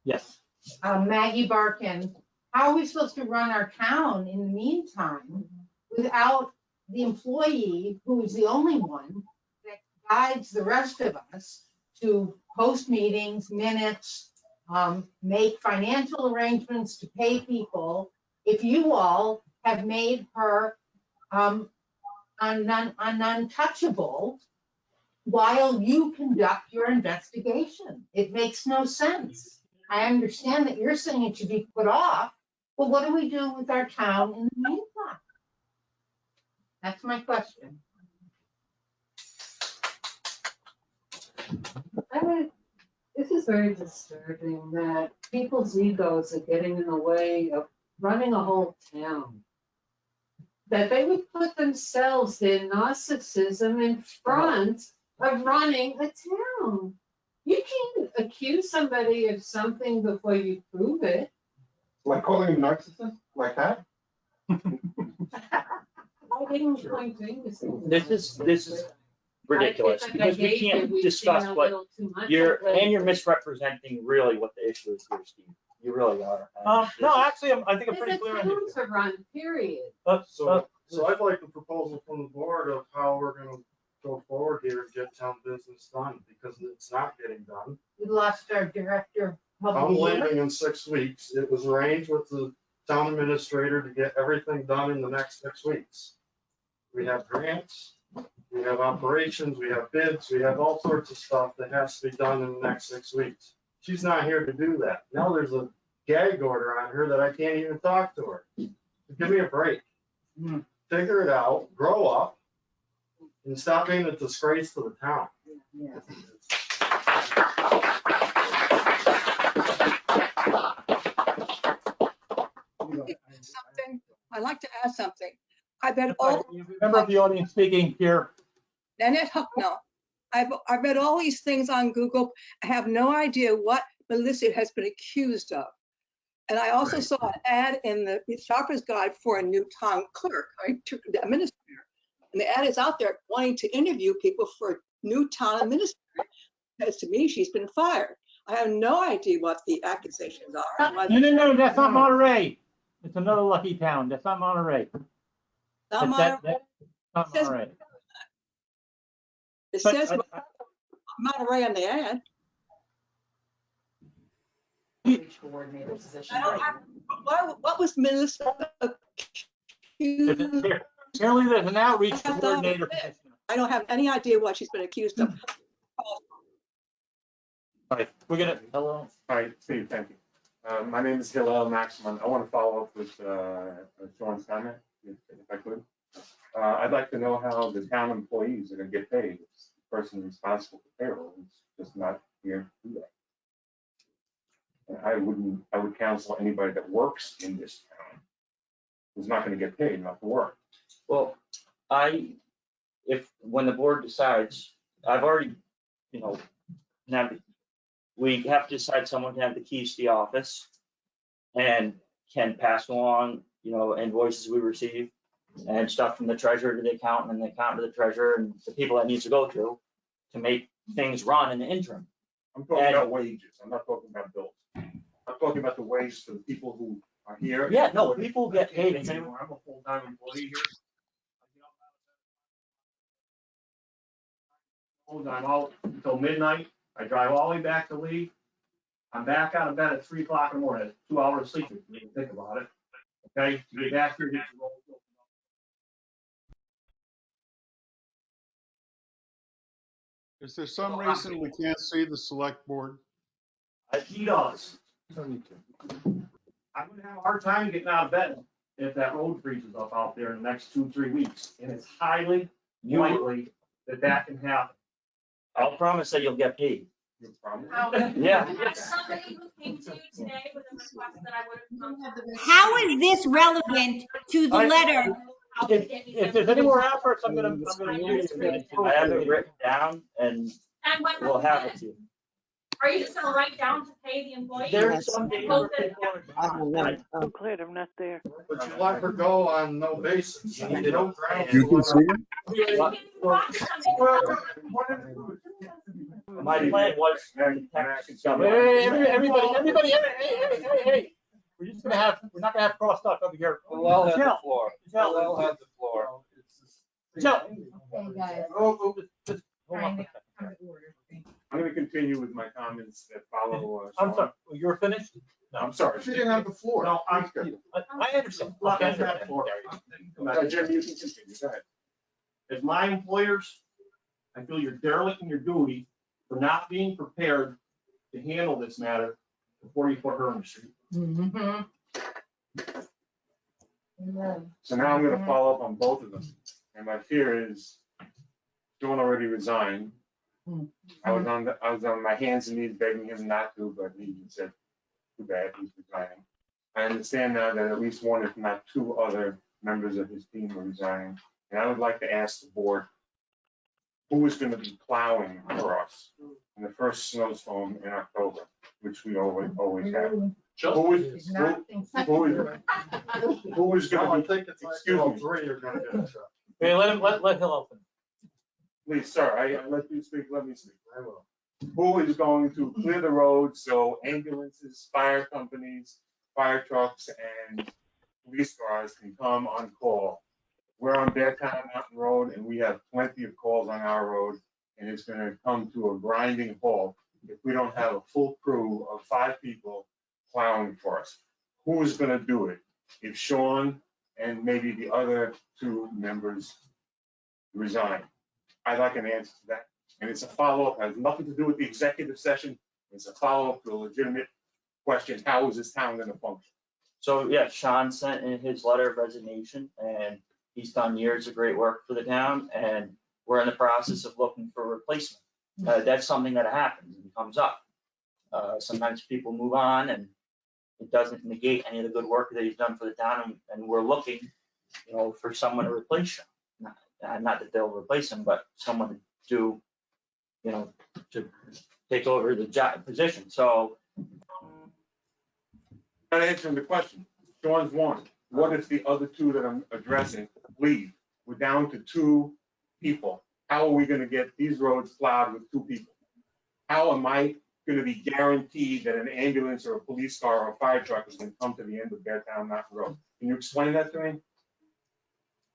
Yes. Maggie Barkin, how are we supposed to run our town in the meantime without the employee, who is the only one that guides the rest of us to post meetings, minutes, make financial arrangements to pay people, if you all have made her untouchable while you conduct your investigation? It makes no sense. I understand that you're saying it should be put off, but what do we do with our town in the meantime? That's my question. This is very disturbing that people's egos are getting in the way of running a whole town. That they would put themselves, their narcissism, in front of running a town. You can't accuse somebody of something before you prove it. Like calling him narcissist, like that? I didn't point fingers. This is ridiculous, because we can't discuss what you're misrepresenting really what the issue is here, Steve. You really are. No, actually, I think I'm pretty clear on It's a town to run, period. So I'd like a proposal from the board of how we're gonna go forward here and get town business done, because it's not getting done. We lost our director of I'm public leaving in 6 weeks. It was arranged with the town administrator to get everything done in the next 6 weeks. We have grants, we have operations, we have bids, we have all sorts of stuff that has to be done in the next 6 weeks. She's not here to do that. Now there's a gag order on her that I can't even talk to her. Give me a break. Figure it out, grow up, and stop being a disgrace to the town. Something, I'd like to add something. I bet all, Member of the audience speaking here. Nanette Hucknall, I've read all these things on Google. I have no idea what Melissa has been accused of. And I also saw an ad in the Shopper's Guide for a new town clerk, the administrator. And the ad is out there wanting to interview people for new town administrator. Because to me, she's been fired. I have no idea what the accusations are. No, that's not Monterey. It's another lucky town. That's not Monterey. Not Monterey. Not Monterey. It says Monterey on the ad. Coordinator position. What was Melissa accused of? Apparently there's an outreach coordinator position. I don't have any idea what she's been accused of. All right, we're gonna, hello. Hi, Steve, thank you. My name is Hillel Maximum. I want to follow up with Sean's comment, if I could. I'd like to know how the town employees are going to get paid. The person responsible for payroll is just not here to do that. I would counsel anybody that works in this town who's not going to get paid not to work. Well, when the board decides, I've already, now we have to decide someone can have the keys to the office and can pass along, invoices we receive and stuff from the treasurer to the accountant and the accountant to the treasurer and the people that needs to go through to make things run in the interim. I'm talking about wages. I'm not talking about bills. I'm talking about the wages for the people who are here. Yeah, no, people get paid. I'm a full-time employee here. I'm out until midnight. I drive all the way back to Lee. I'm back out of bed at 3 o'clock in the morning. 2 hours of sleep if you even think about it. Okay, to get back here, get your roll. Is there some reason we can't see the select board? He does. I'm gonna have a hard time getting out of bed if that road freezes up out there in the next 2-3 weeks. And it's highly likely that can happen. I'll promise that you'll get paid. You promise? Yeah. Somebody who came to you today with a request that I would have come to. How is this relevant to the letter? If there's any more efforts, I'm gonna use it. I have it written down and And when we'll have it to you. Are you just gonna write down to pay the employee? There's some days where I'm glad I'm not there. But you let her go on no basis. You don't ground. You can see it? My plan was. Everybody, hey. We're not gonna have crosstalk over here. Hillel has the Michelle, floor. Michelle. Hillel has the floor. Michelle. Hey, guys. Just hold Trying on. to come to order. I'm gonna continue with my comments that follow. I'm sorry, you're finished? No, I'm sorry. She didn't have the floor. No, I understand. Let Okay, me have the floor. Jim, you can continue. Go ahead. As my employers, I feel you're derelict in your duty for not being prepared to handle this matter before you put her in the street. Mm-hmm. So now I'm gonna follow up on both of them. And my fear is, Dawn already resigned. I was on my hands and knees begging him not to, but he said, too bad, he's resigning. I understand now that at least one, if not two other members of his team are resigning. And I would like to ask the board, who is gonna be plowing for us in the first snowstorm in October, which we always have? Who is gonna be, excuse me. Three are gonna get a truck. Okay, let Hillel finish. Please, sir, I let you speak, let me speak. I will. Who is going to clear the road so ambulances, fire companies, fire trucks, and police cars can come on call? We're on Beartown Mountain Road, and we have plenty of calls on our road, and it's gonna come to a grinding halt if we don't have a full crew of 5 people plowing for us. Who is gonna do it? If Sean and maybe the other 2 members resign? I'd like an answer to that. And it's a follow-up, has nothing to do with the executive session. It's a follow-up to a legitimate question. How is this town gonna function? So, yeah, Sean sent in his letter of resignation and he's done years of great work for the town and we're in the process of looking for a replacement. That's something that happens and comes up. Sometimes people move on and it doesn't negate any of the good work that he's done for the town, and we're looking, for someone to replace him. Not that they'll replace him, but someone to to take over the job position. So. Not answering the question. Sean's one. What if the other two that I'm addressing leave? We're down to 2 people. How are we gonna get these roads plowed with 2 people? How am I gonna be guaranteed that an ambulance or a police car or a fire truck is gonna come to the end of Beartown Mountain Road? Can you explain that to me?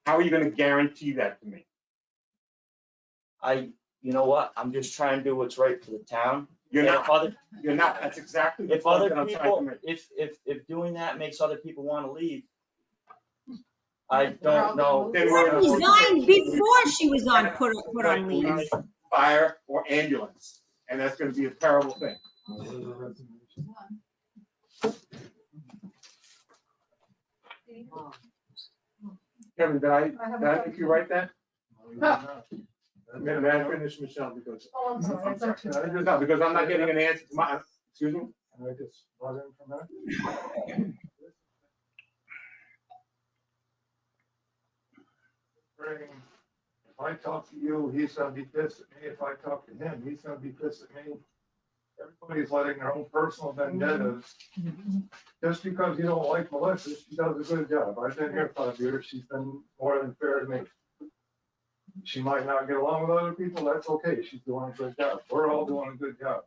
How are you gonna guarantee that to me? You know what? I'm just trying to do what's right for the town. You're And not. if You're not. That's exactly the If point other that I'm trying to people, make. if doing that makes other people want to leave, I don't know. Then She we're- resigned before she was put on leave. Police, fire, or ambulance, and that's gonna be a terrible thing. Kevin, did I make you write that? May I finish, Michelle, because. Oh, I'm sorry. No, because I'm not getting an answer to my, excuse me? Can I just butt in for a minute? If I talk to you, he's gonna be pissed at me. If I talk to him, he's gonna be pissed at me. Everybody's letting their own personal vendettas. Just because you don't like Melissa, she does a good job. I've been here 5 years. She's been more than fair to me. She might not get along with other people. That's okay. She's doing a good job. We're all doing a good job.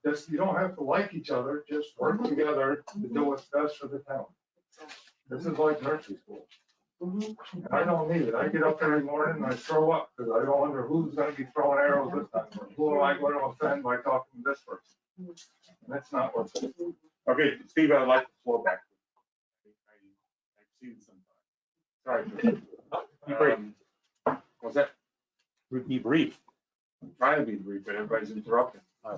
Just, you don't have to like each other. Just work together to do what's best for the town. This is like nursery school. And I don't need it. I get up every morning and I throw up because I don't wonder who's gonna be throwing arrows this time. Or who am I going to offend by talking to this person? And that's not what's. Okay, Steve, I'd like the floor back. I've seen it sometimes. Sorry. What's that? Be brief. I'm trying to be brief, but everybody's interrupting. I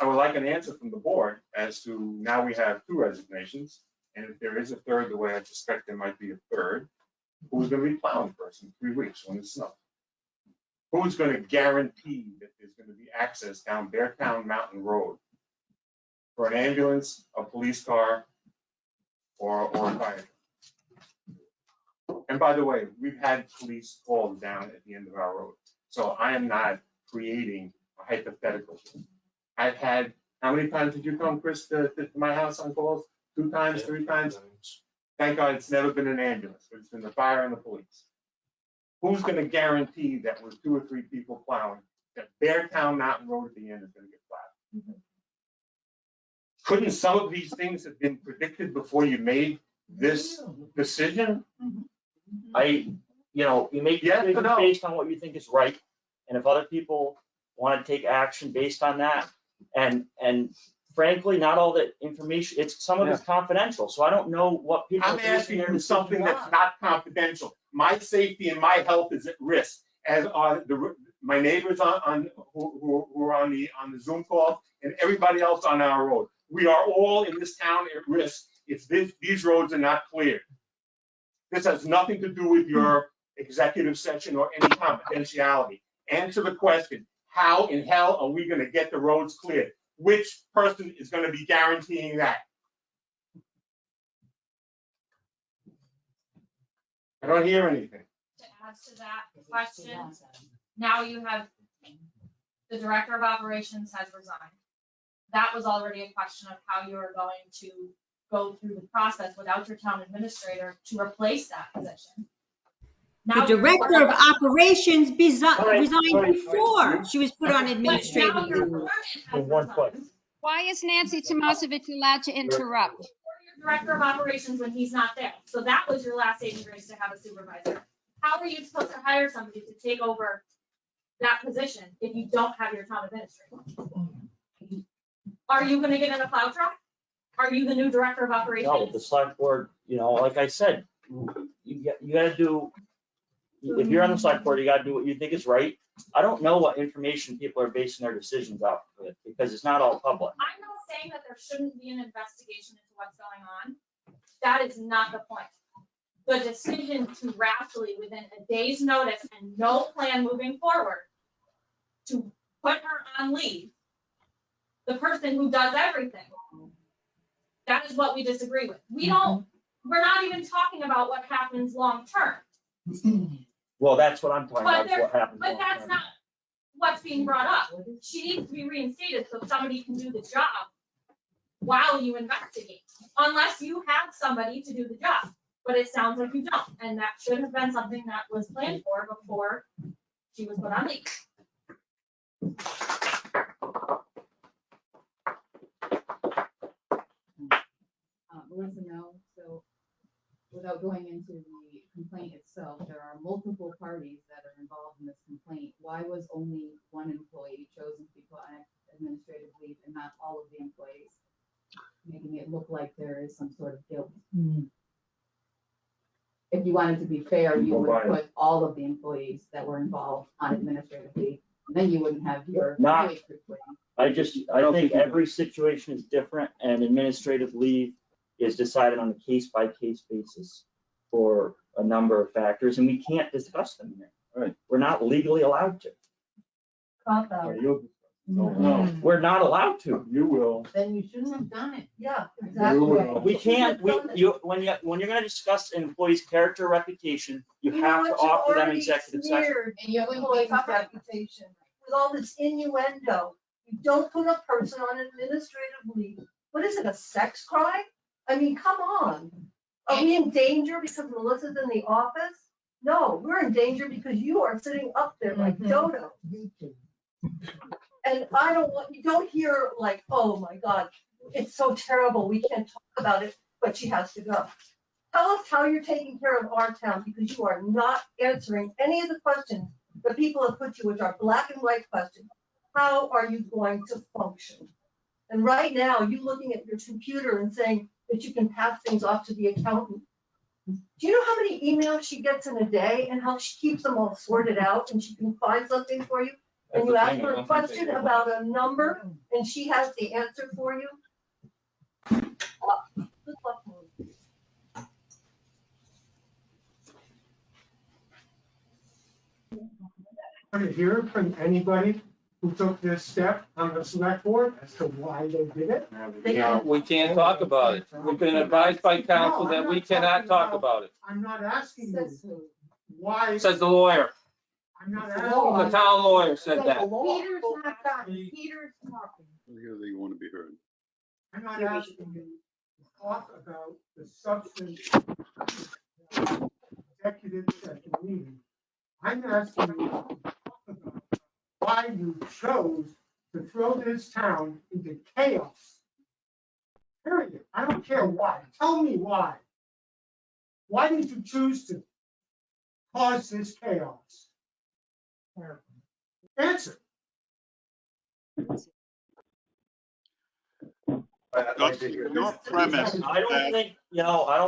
would like an answer from the board as to, now we have 2 resignations, and if there is a third, the way I suspect there might be a third, who's gonna be plowing first in 3 weeks when it's snows? Who's gonna guarantee that there's gonna be access down Beartown Mountain Road for an ambulance, a police car, or a fire? And by the way, we've had police calls down at the end of our road, so I am not creating a hypothetical. I've had, how many times did you come, Chris, to my house on calls? 2 times, 3 times? Thank God it's never been an ambulance, but it's been the fire and the police. Who's gonna guarantee that with 2 or 3 people plowing, that Beartown Mountain Road at the end is gonna get plowed? Couldn't some of these things have been predicted before you made this decision? You make decisions based on what you think is right, and if other people want to take action based on that, and frankly, not all the information, some of it's confidential, so I don't know what people. I'm asking you something that's not confidential. My safety and my health is at risk, as are my neighbors who are on the Zoom call, and everybody else on our road. We are all in this town at risk if these roads are not cleared. This has nothing to do with your executive session or any confidentiality. Answer the question, how in hell are we gonna get the roads cleared? Which person is gonna be guaranteeing that? I don't hear anything. To add to that question, now you have, the director of operations has resigned. That was already a question of how you are going to go through the process without your town administrator to replace that position. The director of operations resigned before she was put on administrative leave. Why is Nancy Tomasovich allowed to interrupt? Your director of operations when he's not there. So that was your last saving grace to have a supervisor. How are you supposed to hire somebody to take over that position if you don't have your town administrator? Are you gonna get in a plow truck? Are you the new director of operations? No, the select board, like I said, you gotta do, if you're on the select board, you gotta do what you think is right. I don't know what information people are basing their decisions off of, because it's not all public. I'm not saying that there shouldn't be an investigation into what's going on. That is not the point. the decision to rashly, within a day's notice and no plan moving forward, to put her on leave, the person who does everything, that is what we disagree with. We're not even talking about what happens long-term. Well, that's what I'm talking about, But is what happens. But that's long-term. not what's being brought up. She needs to be reinstated so somebody can do the job while you investigate, unless you have somebody to do the job. But it sounds like you don't, and that should have been something that was planned for before she was put on leave. Melissa, no. So without going into the complaint itself, there are multiple parties that are involved in this complaint. Why was only one employee chosen to be put on administrative leave and not all of the employees? Making it look like there is some sort of guilt. If you wanted to be fair, you would put all of the employees that were involved on administrative leave. Then you wouldn't have your Not- employees reporting. I think every situation is different, and administrative leave is decided on a case-by-case basis for a number of factors, and we can't discuss them here. Right. We're not legally allowed to. No, We're not allowed to. you will. Then you shouldn't have done it. Yeah, You exactly. will. We can't, when you're gonna discuss an employee's character or reputation, you have to offer them executive session. And you employee's reputation with all this innuendo. You don't put a person on administrative leave. What is it, a sex crime? I mean, come on. Are we in danger because Melissa's in the office? No, we're in danger because you are sitting up there like Dodo. And you don't hear like, oh my God, it's so terrible, we can't talk about it, but she has to go. Tell us how you're taking care of our town, because you are not answering any of the questions that people have put to you, which are black and white questions. How are you going to function? And right now, you looking at your computer and saying that you can pass things off to the accountant. Do you know how many emails she gets in a day and how she keeps them all sorted out and she can find something for you? And you ask her a question about a number and she has the answer for you? Good luck, Melissa. Want to hear from anybody who took this step on the select board as to why they did it? We can't talk about it. We've been advised by council that we cannot talk about it. I'm not asking you why. Says the lawyer. I'm not The asking. town lawyer said that. Peter's not done. Peter's talking. Here they want to be heard. I'm not asking you to talk about the substance of executive session meeting. I'm asking you to talk about why you chose to throw this town into chaos. Period. I don't care why. Tell me why. Why did you choose to cause this chaos? Answer. Your premise. I don't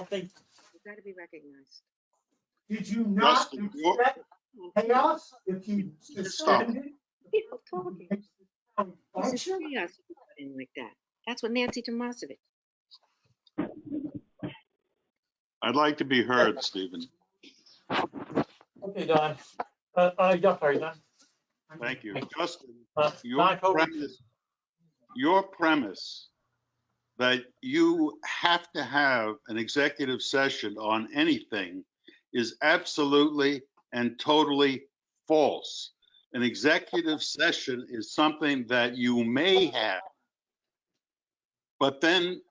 think. You've got to be recognized. Did you not Justin, your- expect chaos if you Stop. suspended? People talking. This is chaos like that. That's what Nancy Tomasovich. I'd like to be heard, Stephen. Okay, Don. Yeah, sorry, Don. Thank you. Justin, Don Coburn. your premise that you have to have an executive session on anything is absolutely and totally false. An executive session is something that you may have, but then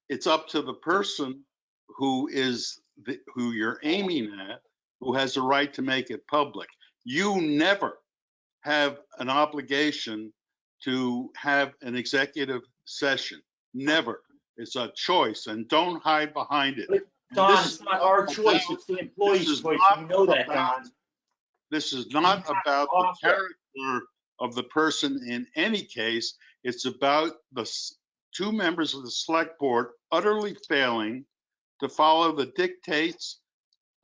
it's up to the person who you're aiming at, who has the right to make it public. You never have an obligation to have an executive session. Never. It's a choice, and don't hide behind it. Don, This it's is not our choice, it's the employee's this is choice. not You know that, about- Don. This is not about the character of the person in any case. It's about the two members of the select board utterly failing to follow the dictates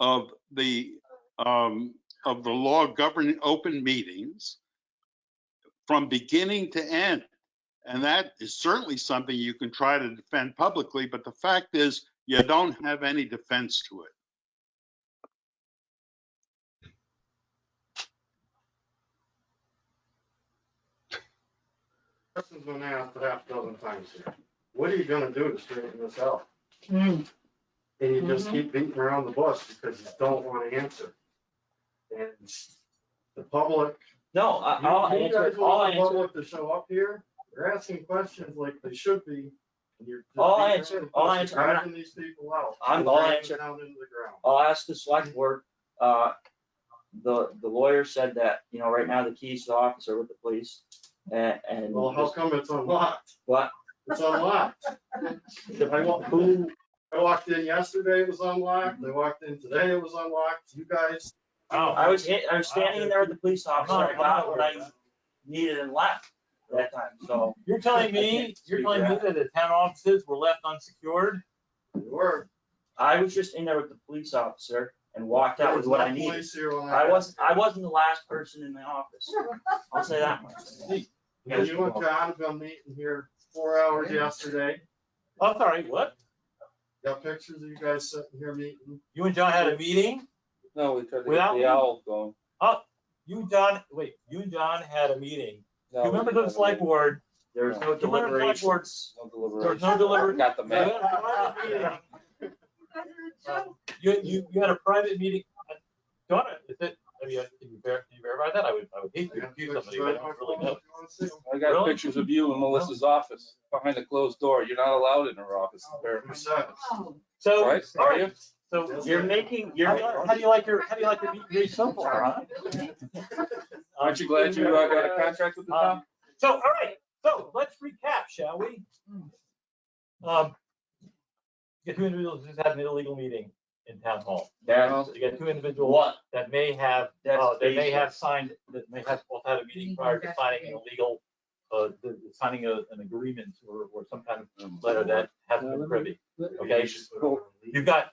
of the law governing open meetings from beginning to end. And that is certainly something you can try to defend publicly, but the fact is you don't have any defense to it. has been asked a half dozen times here. What are you gonna do to straighten this out? Mm. And you just keep beating around the bush because you don't want to answer. And the public, No, I'll you answer, guys all want the answer, public to show up here, you're asking questions like they should be. And you're just I'll beating answer, around the I'll bush. answer. You're I'm not- dragging these people out. I'll You're dragging answer. them down into the ground. I'll ask the select board, the lawyer said that, you know, right now the keys to the office are with the police. And. Well, how come it's unlocked? What? It's unlocked. I walked in yesterday, it was unlocked. I walked in today, it was unlocked. You guys. I was standing in there with the police officer, I got what I needed and left that time, so. You're telling me that the town offices were left unsecured? They were. I was just in there with the police officer and walked out with what I needed. I wasn't the last person in the office. I'll say that much. And you and John have been meeting here 4 hours yesterday. Oh, sorry, what? Got pictures of you guys sitting here meeting. You and John had a meeting? No, we tried to get Without the me? owl going. Oh, you and John had a meeting. No, You remember we the select board? There was no You remember the select board? deliberations. No There was deliberation. no deliberation. Got the map. You had a private meeting. Donna, is it, can you verify that? I would hate to accuse somebody, but I don't really know. I got Really? pictures of you in Melissa's office, behind a closed door. You're not allowed in her office, apparently. So, Right? all Are right. you? So You're how do you like your meeting so far, huh? Aren't you glad you got a contract with the town? So, all right, so let's recap, shall we? You get two individuals who had an illegal meeting in town hall. That's- You get two individuals What? that may have, That's that may have basic. signed, that may have both had a meeting prior to signing an illegal, signing an agreement or some kind of letter that hasn't been privy. Okay, you've got.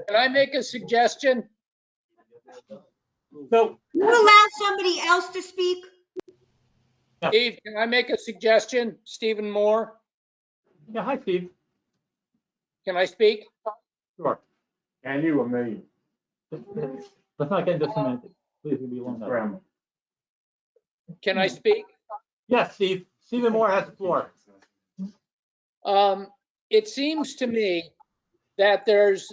Can I make a suggestion? So. You allow somebody else to speak? Steve, can I make a suggestion? Stephen Moore, Yeah, hi, Steve. can I speak? Sure. And you were me. Let's not get into semantics. Please be alone now. Can I speak? Yes, Steve. Stephen Moore has the floor. It seems to me that there's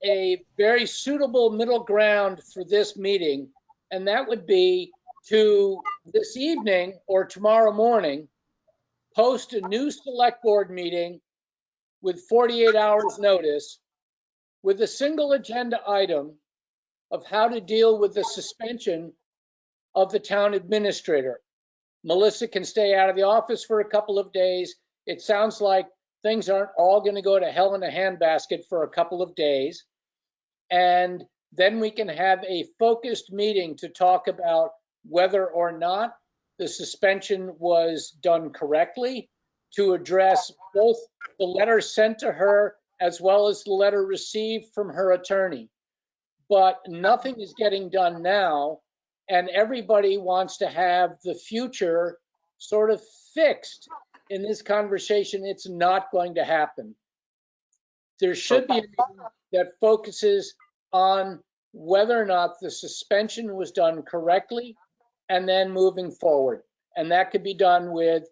a very suitable middle ground for this meeting, and that would be to this evening or tomorrow morning, post a new select board meeting with 48 hours notice with a single agenda item of how to deal with the suspension of the town administrator. Melissa can stay out of the office for a couple of days. It sounds like things aren't all going to go to hell in a handbasket for a couple of days. And then we can have a focused meeting to talk about whether or not the suspension was done correctly, to address both the letter sent to her as well as the letter received from her attorney. But nothing is getting done now, and everybody wants to have the future sort of fixed. In this conversation, it's not going to happen. There should be a meeting that focuses on whether or not the suspension was done correctly and then moving forward. And that could be done with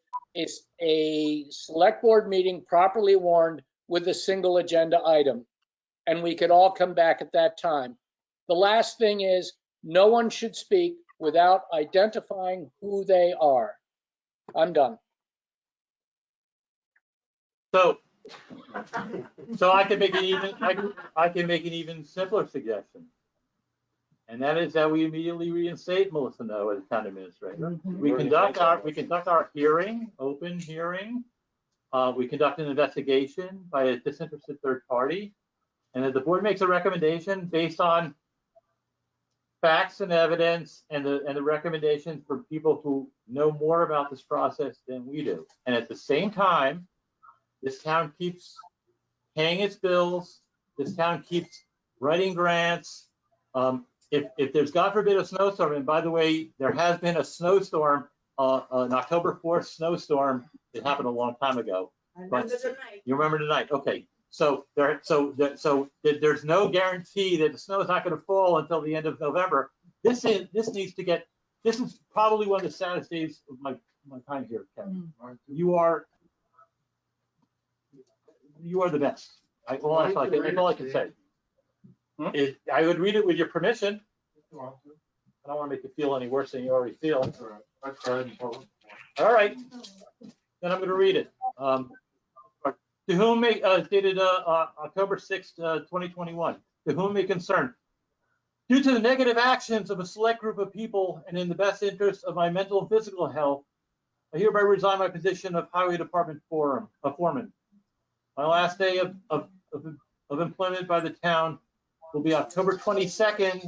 a select board meeting properly warned with a single agenda item. And we could all come back at that time. The last thing is, no one should speak without identifying who they are. I'm done. So I can make an even simpler suggestion. And that is that we immediately reinstate Melissa No as town administrator. We conduct our hearing, open hearing. We conduct an investigation by a disinterested third party. And if the board makes a recommendation based on facts and evidence and the recommendations from people who know more about this process than we do. And at the same time, this town keeps paying its bills. This town keeps writing grants. If there's, God forbid, a snowstorm, and by the way, there has been a snowstorm, an October 4th snowstorm. It happened a long time ago. But you remember tonight? Okay. there's no guarantee that the snow is not going to fall until the end of November. This is probably one of the saddest days of my time here, Kevin. You are the best. That's all I can say. I would read it with your permission. I don't want to make you feel any worse than you already feel. All right, then I'm going to read it. To whom dated October 6th, 2021. To whom may concern. Due to the negative actions of a select group of people and in the best interest of my mental and physical health, I hereby resign my position of Highway Department foreman. My last day of employment by the town will be October 22nd,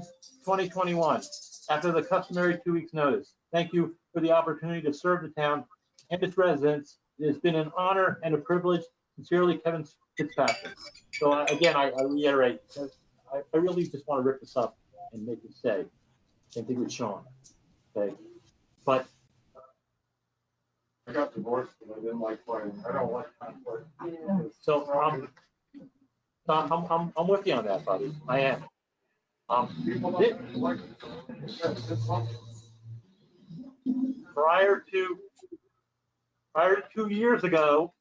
2021, after the customary 2 weeks notice. Thank you for the opportunity to serve the town and its residents. It has been an honor and a privilege. Sincerely, Kevin Fitzpatrick. So again, I reiterate, I really just want to rip this up and make it stay. Same thing with Sean. Okay, but I got divorced and I didn't like fighting. I don't like conflict. so I'm with you on that, buddy. I am. Prior to 2 years ago,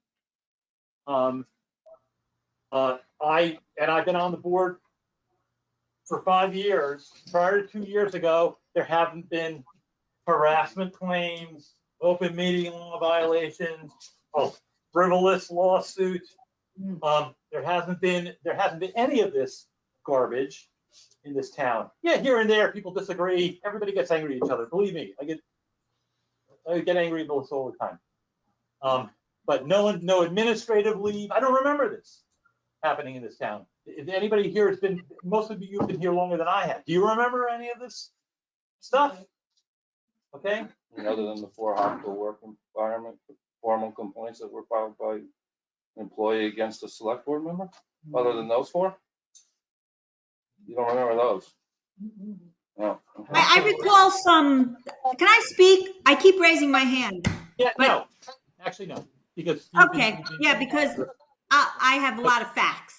I've been on the board for 5 years. Prior to 2 years ago, there haven't been harassment claims, open meeting law violations, frivolous lawsuits. There hasn't been any of this garbage in this town. Yeah, here and there people disagree. Everybody gets angry at each other. Believe me, I get angry at this all the time. But no administrative leave. I don't remember this happening in this town. If anybody here has been, most of you have been here longer than I have. Do you remember any of this stuff? Okay. Other than the 4 hostile work environment, formal complaints that were filed by an employee against a select board member, other than those 4? You don't remember those? No. I recall some, can I speak? I keep raising my hand. Yeah, no, actually no, because. Okay, yeah, because I have a lot of facts.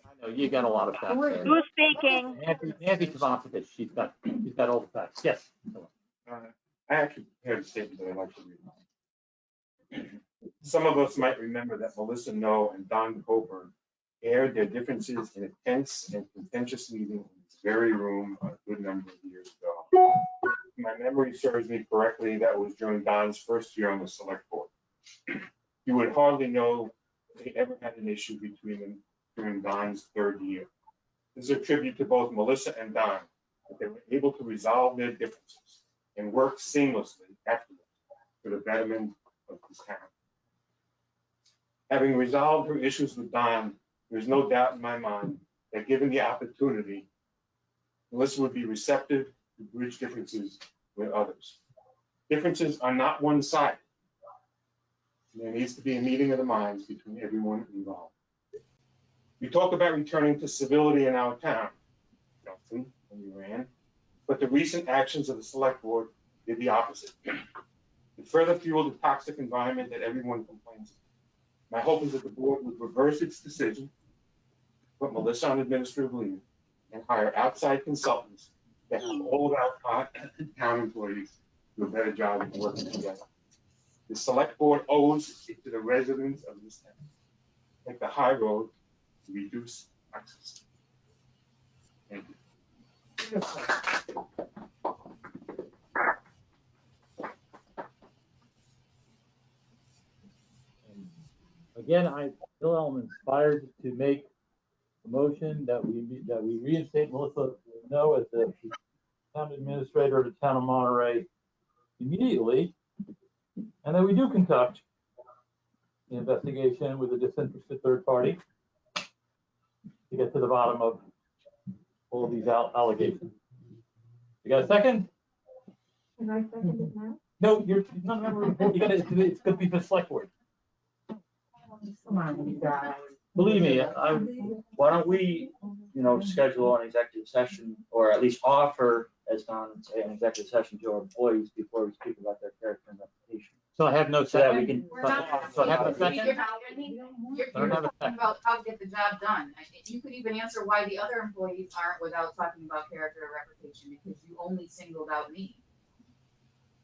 I know, you got a lot of facts. Who's speaking? Nancy Kavanovich, she's got all the facts. Yes. I actually prepared a statement that I'd like to read. Some of us might remember that Melissa No and Don Coburn aired their differences in a tense and contentious meeting in this very room a good number of years ago. If my memory serves me correctly, that was during Don's first year on the select board. You would hardly know they ever had an issue between them during Don's 3rd year. This is a tribute to both Melissa and Don, that they were able to resolve their differences and work seamlessly afterwards for the betterment of this town. Having resolved her issues with Don, there's no doubt in my mind that given the opportunity, Melissa would be receptive to bridge differences with others. Differences are not one-sided. There needs to be a meeting of the minds between everyone involved. We talk about returning to civility in our town, Justin, when you ran, but the recent actions of the select board did the opposite. It further fueled the toxic environment that everyone complains of. My hope is that the board would reverse its decision, put Melissa on administrative leave, and hire outside consultants that will hold our town employees to a better job of working together. The select board owes it to the residents of this town. Take the high road to reduce taxes. Thank you. Again, Bill, I'm inspired to make a motion that we reinstate Melissa No as the town administrator of the town of Monterey immediately, and that we do conduct the investigation with a disinterested third party to get to the bottom of all of these allegations. You got a second? Can I second it now? No, you're not a member of the board. It's going to be the select board. Come on, you guys. Believe me, Why don't we, schedule an executive session, or at least offer, as Don would say, an executive session to our employees before we speak about their character and reputation. So I have no So that we second. can. We're not So I have a asking you, second? you're I don't have a talking about how to get the job done. You could even answer why the other employees aren't without talking about character or reputation, because you only singled out me.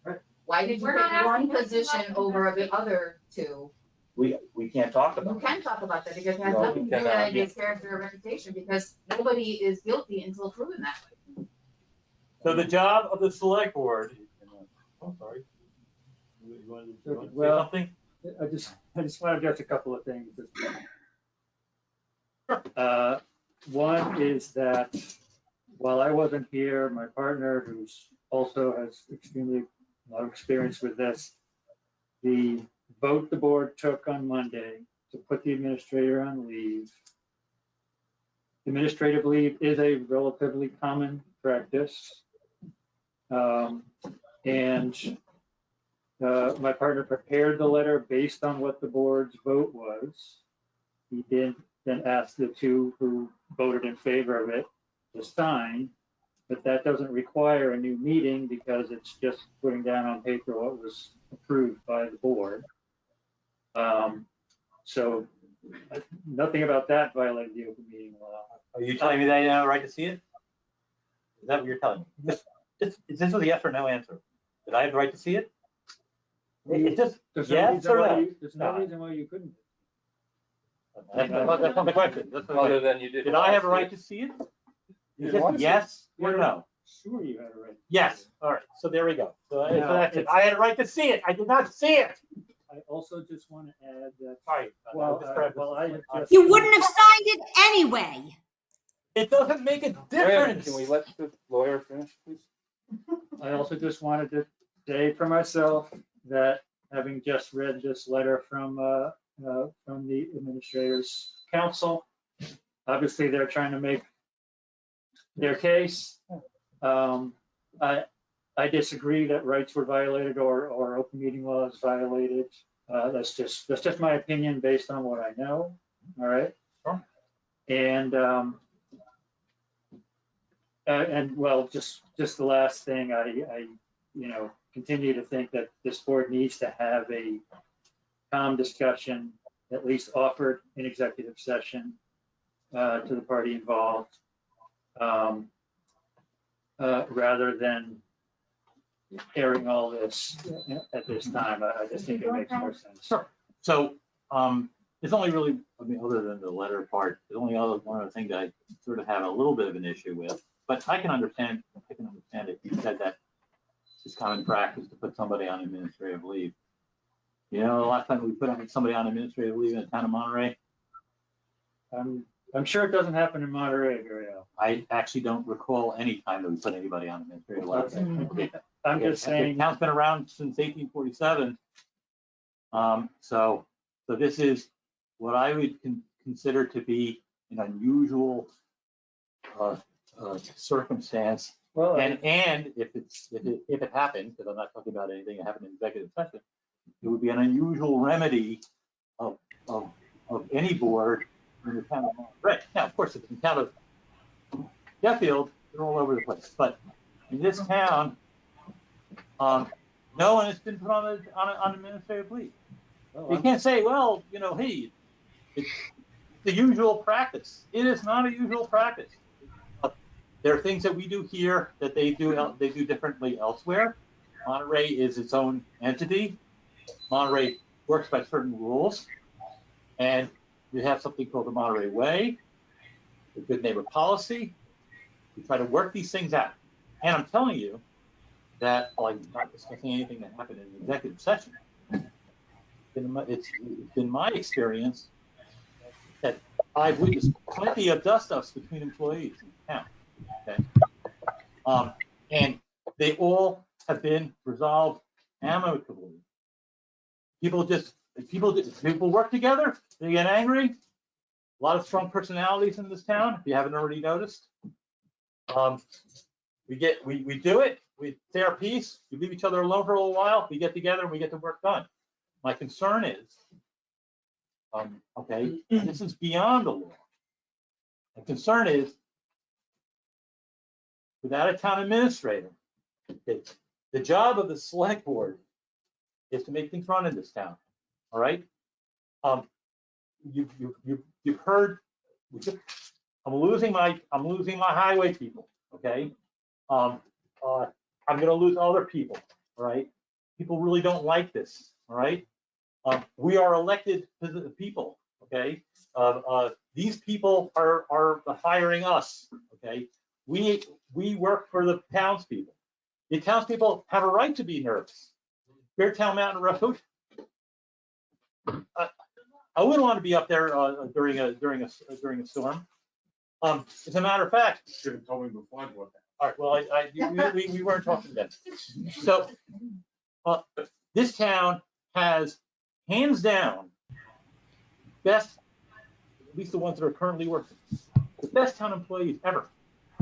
Right. Why did you We're not pick one asking you to position talk over about the other two? We can't talk You about it. can talk about that because it has No, we nothing to do with cannot. anybody's character or reputation, because nobody is guilty until proven that way. So the job of the select board. I'm sorry. You wanted to say Well, something? I just want to address a couple of things. One is that while I wasn't here, my partner, who's also has extremely a lot of experience with this, the vote the board took on Monday to put the administrator on leave. Administrative leave is a relatively common practice. And my partner prepared the letter based on what the board's vote was. He did then ask the two who voted in favor of it to sign, but that doesn't require a new meeting because it's just putting down on paper what was approved by the board. So nothing about that violated the open meeting law. Are you telling me that I didn't have a right to see it? Is that what you're telling me? Is this a yes or no answer? Did I have the right to see it? It's just yes or no? There's no reason why you couldn't. That's not the question. Other than you did. Did I have a right to see it? Is it yes or no? Sure you had a right. Yes. All right. So there we go. So that's it. I had a right to see it. I did not see it. I also just want to add that. Sorry. You wouldn't have signed it anyway. It doesn't make a difference. Can we let the lawyer finish, please? I also just wanted to say for myself that having just read this letter from the administrators council, obviously they're trying to make their case. I disagree that rights were violated or open meeting law is violated. That's just my opinion based on what I know. All right. Sure. And well, just the last thing, I continue to think that this board needs to have a calm discussion, at least offered in executive session to the party involved, rather than airing all this at this time. I just think it makes more sense. Sure. So there's only really, I mean, other than the letter part, there's only one other thing that I sort of have a little bit of an issue with, but I can understand it. You said that it's common practice to put somebody on administrative leave. You know, the last time we put somebody on administrative leave in the town of Monterey? I'm sure it doesn't happen in Monterey very often. I actually don't recall any time that we put anybody on administrative leave. Okay. I'm just saying. The town's been around since 1847. So this is what I would consider to be an unusual circumstance. Well, and if it happened, because I'm not talking about anything that happened in executive session, it would be an unusual remedy of any board in the town of Monterey. Now, of course, if it's in the town of Sheffield, they're all over the place. But in this town, no one has been put on administrative leave. You can't say, well, you know, hey, it's the usual practice. It is not a usual practice. There are things that we do here that they do differently elsewhere. Monterey is its own entity. Monterey works by certain rules, and we have something called the Monterey Way, the good neighbor policy. We try to work these things out. And I'm telling you that, like, not discussing anything that happened in the executive session, it's been my experience that I've witnessed plenty of dust-ups between employees in town. Okay? And they all have been resolved amicably. People work together, they get angry. A lot of strong personalities in this town, if you haven't already noticed. We do it, we say our piece, we leave each other alone for a little while, we get together and we get the work done. My concern is, okay, this is beyond the law. My concern is, without a town administrator, the job of the select board is to make things run in this town, all right? You've heard, I'm losing my highway people, okay? I'm gonna lose other people, all right? People really don't like this, all right? We are elected people, okay? These people are hiring us, okay? We work for the townspeople. The townspeople have a right to be nervous. Beartown Mountain Road. I wouldn't want to be up there during a storm. As a matter of fact, Should have told me before I brought that. all right, well, we weren't talking then. So this town has hands down best, at least the ones that are currently working, the best town employees ever.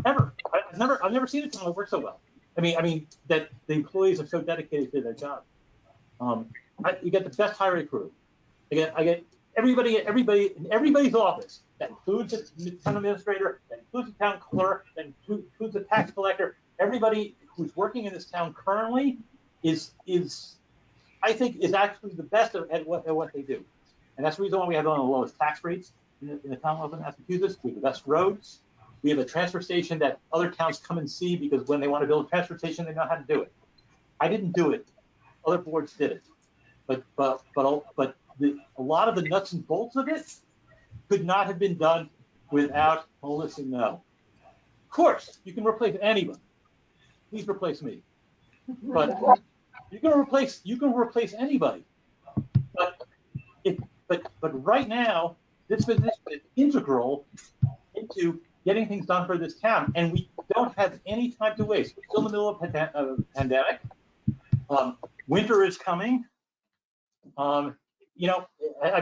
I've never seen a town that works so well. I mean that the employees are so dedicated to their job. You get the best hiring crew. I get everybody in everybody's office. That includes the town administrator, that includes the town clerk, that includes the tax collector. Everybody who's working in this town currently is I think is actually the best at what they do. And that's the reason why we have one of the lowest tax rates in the Commonwealth of Massachusetts. We have the best roads. We have a transport station that other towns come and see because when they want to build a transport station, they know how to do it. I didn't do it. Other boards did it. But a lot of the nuts and bolts of it could not have been done without Melissa No. Of course, you can replace anybody. Please replace me. But you can replace anybody. But right now, this position is integral into getting things done for this town, and we don't have any time to waste. We're still in the middle of a pandemic. Winter is coming. I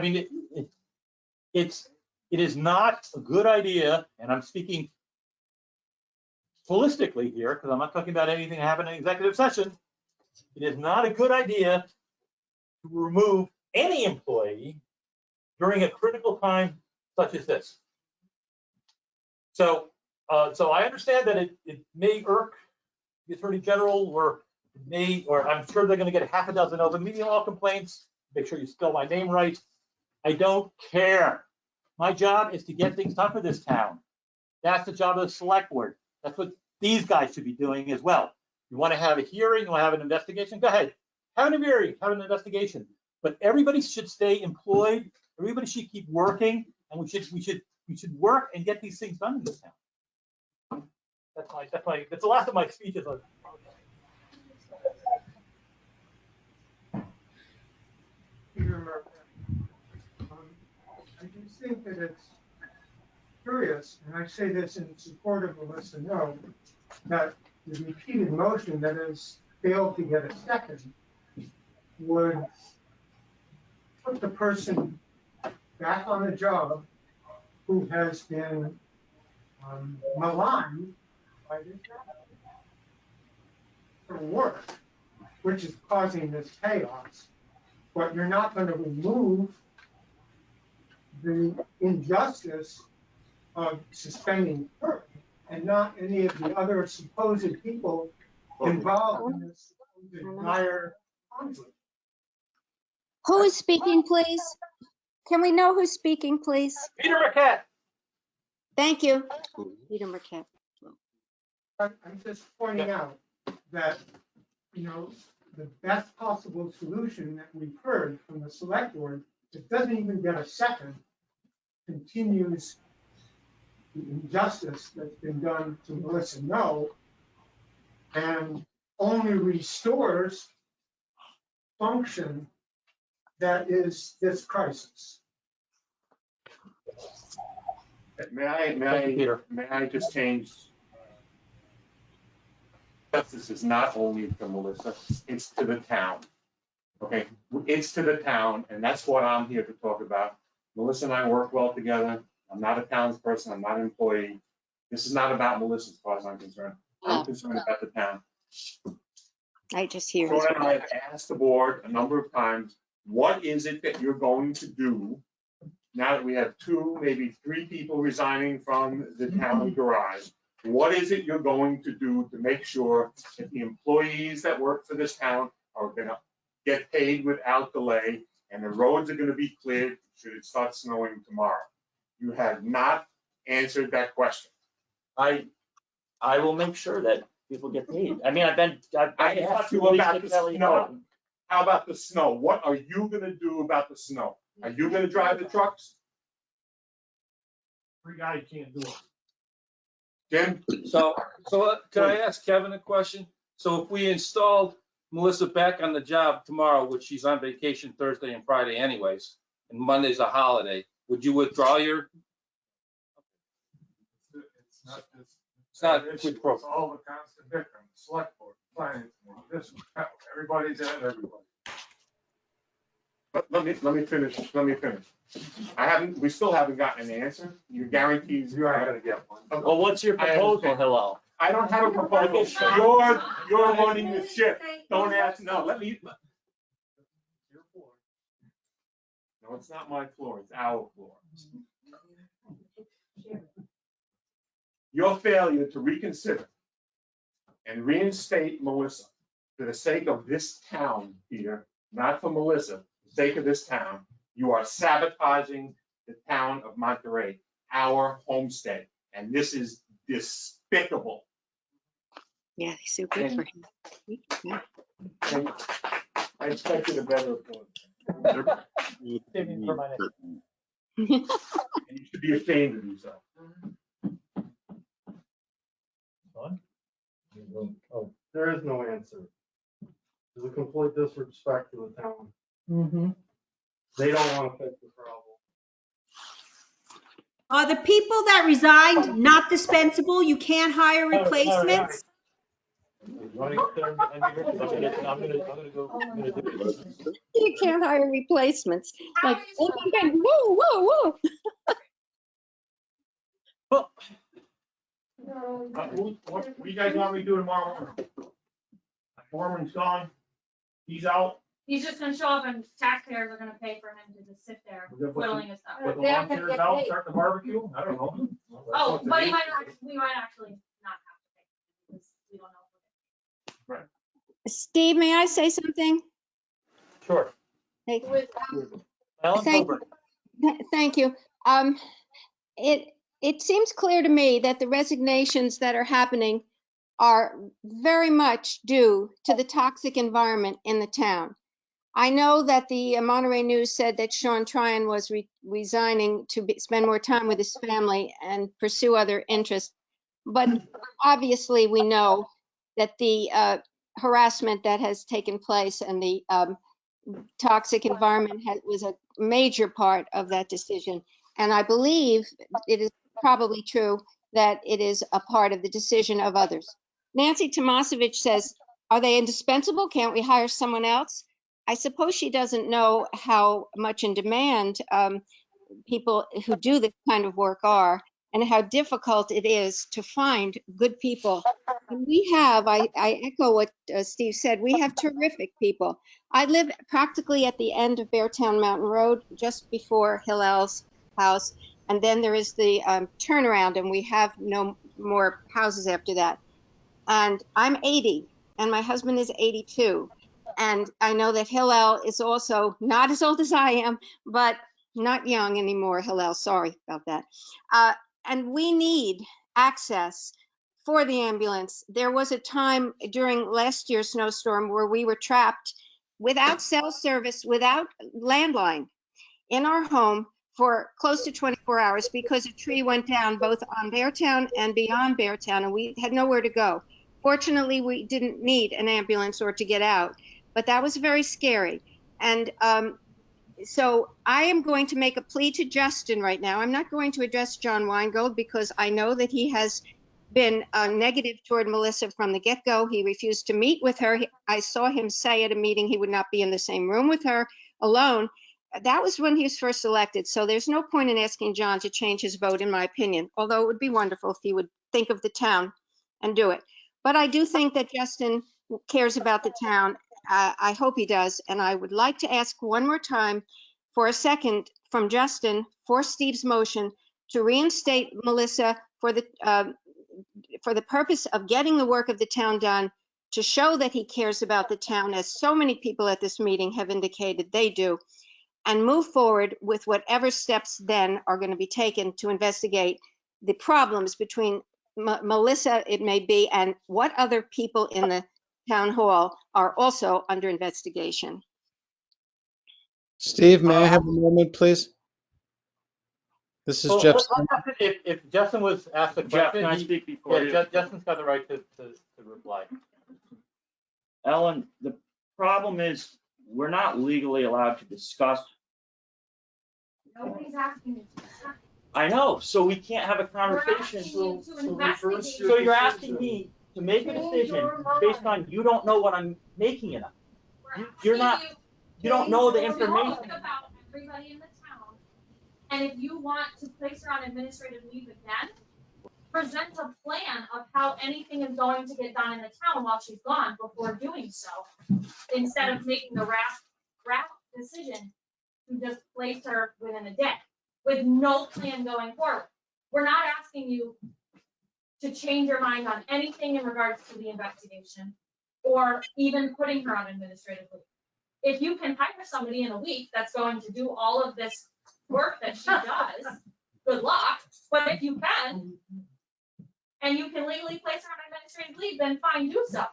mean, it is not a good idea, and I'm speaking holistically here because I'm not talking about anything that happened in executive session. It is not a good idea to remove any employee during a critical time such as this. So I understand that it may irk the Attorney General, or I'm sure they're going to get half a dozen open meeting law complaints. Make sure you spell my name right. I don't care. My job is to get things done for this town. That's the job of the select board. That's what these guys should be doing as well. You want to have a hearing, you want to have an investigation, go ahead. Have an hearing, have an investigation. But everybody should stay employed. Everybody should keep working, and we should work and get these things done in this town. That's the last of my speeches. Peter Murphy. I do think that it's curious, and I say this in support of Melissa No, that the repeated motion that has failed to get a second would put the person back on the job who has been maligned by this for work, which is causing this chaos. But you're not going to remove the injustice of suspending her and not any of the other supposed people involved in this dire conflict. Who is speaking, please? Can we know who's speaking, please? Peter Marquette. Thank you. Peter Marquette. I'm just pointing out that, the best possible solution that we've heard from the select board, it doesn't even get a second, continues the injustice that's been done to Melissa No, and only restores function that is this crisis. May I just change? Justice is not only for Melissa, it's to the town. Okay, it's to the town, and that's what I'm here to talk about. Melissa and I work well together. I'm not a townsperson, I'm not an employee. This is not about Melissa as far as I'm concerned. I'm concerned about the town. I just hear. Sean and I have asked the board a number of times, what is it that you're going to do now that we have 2, maybe 3 people resigning from the town garage? What is it you're going to do to make sure that the employees that work for this town are going to get paid without delay, and the roads are gonna be cleared should it start snowing tomorrow. You have not answered that question. I will make sure that people get paid. I mean, I've I asked asked you about Lisa the Kelly. snow. How about the snow? What are you gonna do about the snow? Are you gonna drive the trucks? Free guy can't do it. Jim? So can I ask Kevin a question? So if we installed Melissa back on the job tomorrow, which she's on vacation Thursday and Friday anyways, and Monday's a holiday, would you withdraw your? It's not just. It's not It's quid pro- all the constant bickering, select board, finance, board, this, that, everybody's at everybody. Let me finish. We still haven't gotten an answer. You guarantees you are gonna get one. Well, what's your proposal, Hillel? I don't have a proposal. You're running the ship. Don't ask, no, let me. Your floor. No, it's not my floor, it's our floor. Your failure to reconsider and reinstate Melissa for the sake of this town, Peter, not for Melissa, for the sake of this town, you are sabotaging the town of Monterey, our homestead, and this is despicable. Yeah, so good for him. Yeah. And I expected a better approach. Saving for my next. And you should be ashamed of yourself. Oh, there is no answer. There's a complete disrespect to the town. Mm-hmm. They don't want to fix the problem. Are the people that resigned not dispensable? You can't hire replacements? You can't hire replacements. Like, whoa, whoa, whoa. What do you guys want me to do tomorrow morning? Foreman's gone, he's out. He's just gonna show up and taxpayers are gonna pay for him to just sit there We're gonna put twiddling his thumbs. Put the lawn chairs out, start the barbecue, I don't know. Oh, but we might actually not have to pay because we don't know. Right. Steve, may I say something? Sure. Hey. Alan Thank, Colbert. thank you. It seems clear to me that the resignations that are happening are very much due to the toxic environment in the town. I know that the Monterey News said that Sean Tryon was resigning to spend more time with his family and pursue other interests. But obviously, we know that the harassment that has taken place and the toxic environment was a major part of that decision. And I believe it is probably true that it is a part of the decision of others. Nancy Tomasevich says, are they indispensable? Can't we hire someone else? I suppose she doesn't know how much in demand people who do this kind of work are and how difficult it is to find good people. And we have, I echo what Steve said, we have terrific people. I live practically at the end of Beartown Mountain Road, just before Hillel's house. And then there is the turnaround, and we have no more houses after that. And I'm 80, and my husband is 82. And I know that Hillel is also not as old as I am, but not young anymore, Hillel, sorry about that. And we need access for the ambulance. There was a time during last year's snowstorm where we were trapped without cell service, without landline in our home for close to 24 hours because a tree went down both on Beartown and beyond Beartown, and we had nowhere to go. Fortunately, we didn't need an ambulance or to get out, but that was very scary. And so I am going to make a plea to Justin right now. I'm not going to address John Weingold because I know that he has been negative toward Melissa from the get-go. He refused to meet with her. I saw him say at a meeting he would not be in the same room with her alone. That was when he was first elected. So there's no point in asking John to change his vote, in my opinion, although it would be wonderful if he would think of the town and do it. But I do think that Justin cares about the town. I hope he does. And I would like to ask one more time for a second from Justin for Steve's motion to reinstate Melissa for the purpose of getting the work of the town done to show that he cares about the town, as so many people at this meeting have indicated they do, and move forward with whatever steps then are going to be taken to investigate the problems between Melissa, it may be, and what other people in the town hall are also under investigation. Steve, may I have a moment, please? This is Well, Jeff. if Justin was asked a Jeff, question, can I speak before you? Justin's got the right to reply. Ellen, the problem is, we're not legally allowed to discuss. Nobody's asking you to. I know, so we can't have a conversation. So you're asking me to make a decision based on you don't know what I'm making it on. You're not, you don't know the information. About everybody in the town, and if you want to place her on administrative leave again, present a plan of how anything is going to get done in the town while she's gone before doing so, instead of making the rash decision to just place her within a day with no plan going forward. We're not asking you to change your mind on anything in regards to the investigation or even putting her on administrative leave. If you can hire somebody in a week that's going to do all of this work that she does, good luck. But if you can, and you can legally place her on administrative leave, then fine, do so.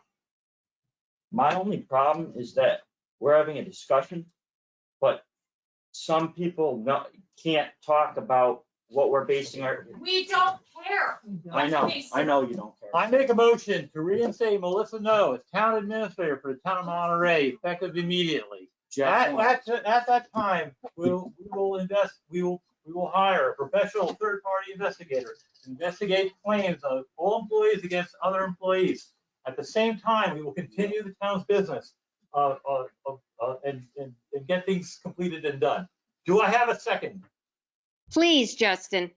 My only problem is that we're having a discussion, but some people can't talk about what we're basing our. We don't care. I know you don't care. I make a motion to reinstate Melissa No as town administrator for the town of Monterey, effective immediately. At that time, we will hire a professional third-party investigator to investigate claims of all employees against other employees. At the same time, we will continue the town's business and get things completed and done. Do I have a second? Please, Justin.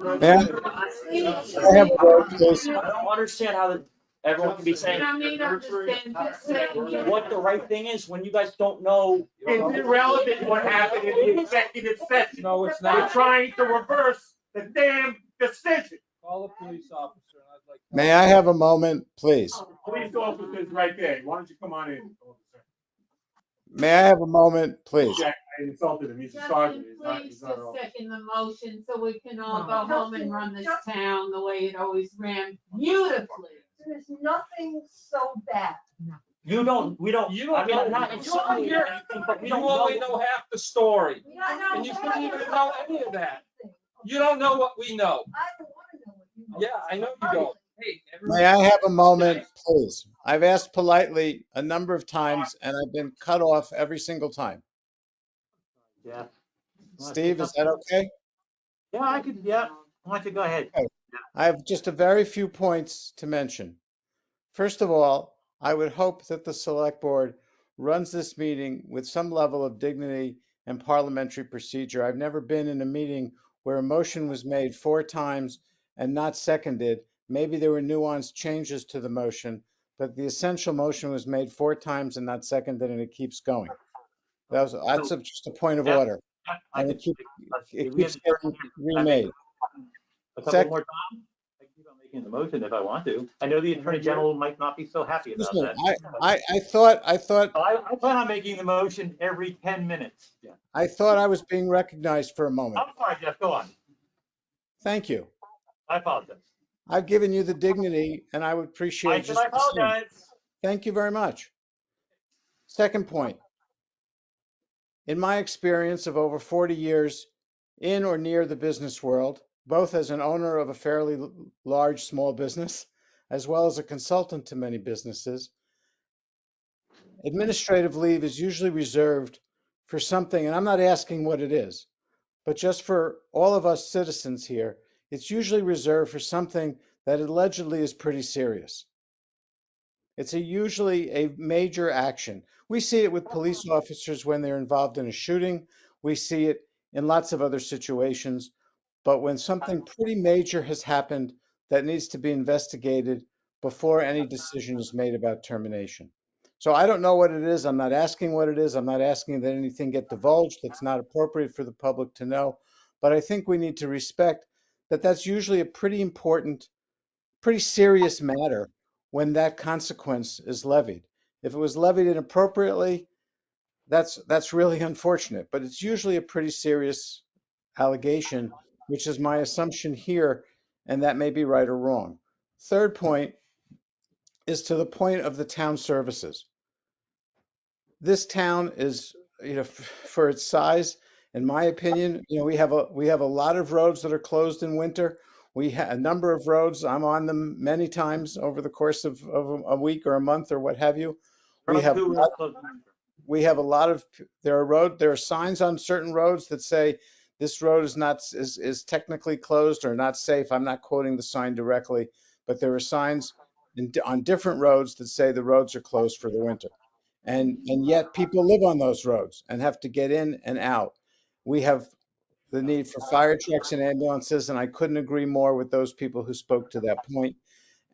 May I have a vote, please? I don't understand how everyone can be saying what the right thing is when you guys don't know. It's irrelevant what happened in the executive session. No, it's not. We're trying to reverse the damn decision. Call the police officer. May I have a moment, please? Police officer's right there. Why don't you come on in? May I have a moment, please? Jack, I insulted him. He's a sergeant. Please He's just not all. second the motion so we can all go home and run this town the way it always ran beautifully. There's nothing so bad. We don't, I mean, I'm not insulting you or anything, but we don't know. half the story. I And you shouldn't even know any of that. You don't know what we know. I don't want to know what you know. Yeah, I know you don't. Hey, May I have a moment, please? I've asked politely a number of times and I've been cut off every single time. Yeah. Steve, is that okay? Yeah, I could, yeah. Why don't you go ahead? Okay. I have just a very few points to mention. First of all, I would hope that the select board runs this meeting with some level of dignity and parliamentary procedure. I've never been in a meeting where a motion was made 4 times and not seconded. Maybe there were nuanced changes to the motion, but the essential motion was made 4 times and not seconded, and it keeps going. That's just a point of order. And it keeps getting remade. A couple more times? I can keep on making the motion if I want to. I know the Attorney General might not be so happy about that. I thought. I plan on making the motion every 10 minutes. Yeah. I thought I was being recognized for a moment. I'm sorry, Jeff, go on. Thank you. I apologize. I've given you the dignity and I would appreciate I apologize. Thank you very much. Second point. In my experience of over 40 years in or near the business world, both as an owner of a fairly large small business, as well as a consultant to many businesses, administrative leave is usually reserved for something, and I'm not asking what it is, but just for all of us citizens here, it's usually reserved for something that allegedly is pretty serious. It's usually a major action. We see it with police officers when they're involved in a shooting. We see it in lots of other situations. But when something pretty major has happened that needs to be investigated before any decision is made about termination. So I don't know what it is. I'm not asking what it is. I'm not asking that anything get divulged that's not appropriate for the public to know. But I think we need to respect that that's usually a pretty important, pretty serious matter when that consequence is levied. If it was levied inappropriately, that's really unfortunate, but it's usually a pretty serious allegation, which is my assumption here, and that may be right or wrong. Third point is to the point of the town services. This town is, for its size, in my opinion, we have a lot of roads that are closed in winter. We have a number of roads. I'm on them many times over the course of a week or a month or what have you. We have a lot of, there are signs on certain roads that say this road is technically closed or not safe. I'm not quoting the sign directly, but there are signs on different roads that say the roads are closed for the winter. And yet people live on those roads and have to get in and out. We have the need for fire trucks and ambulances, and I couldn't agree more with those people who spoke to that point.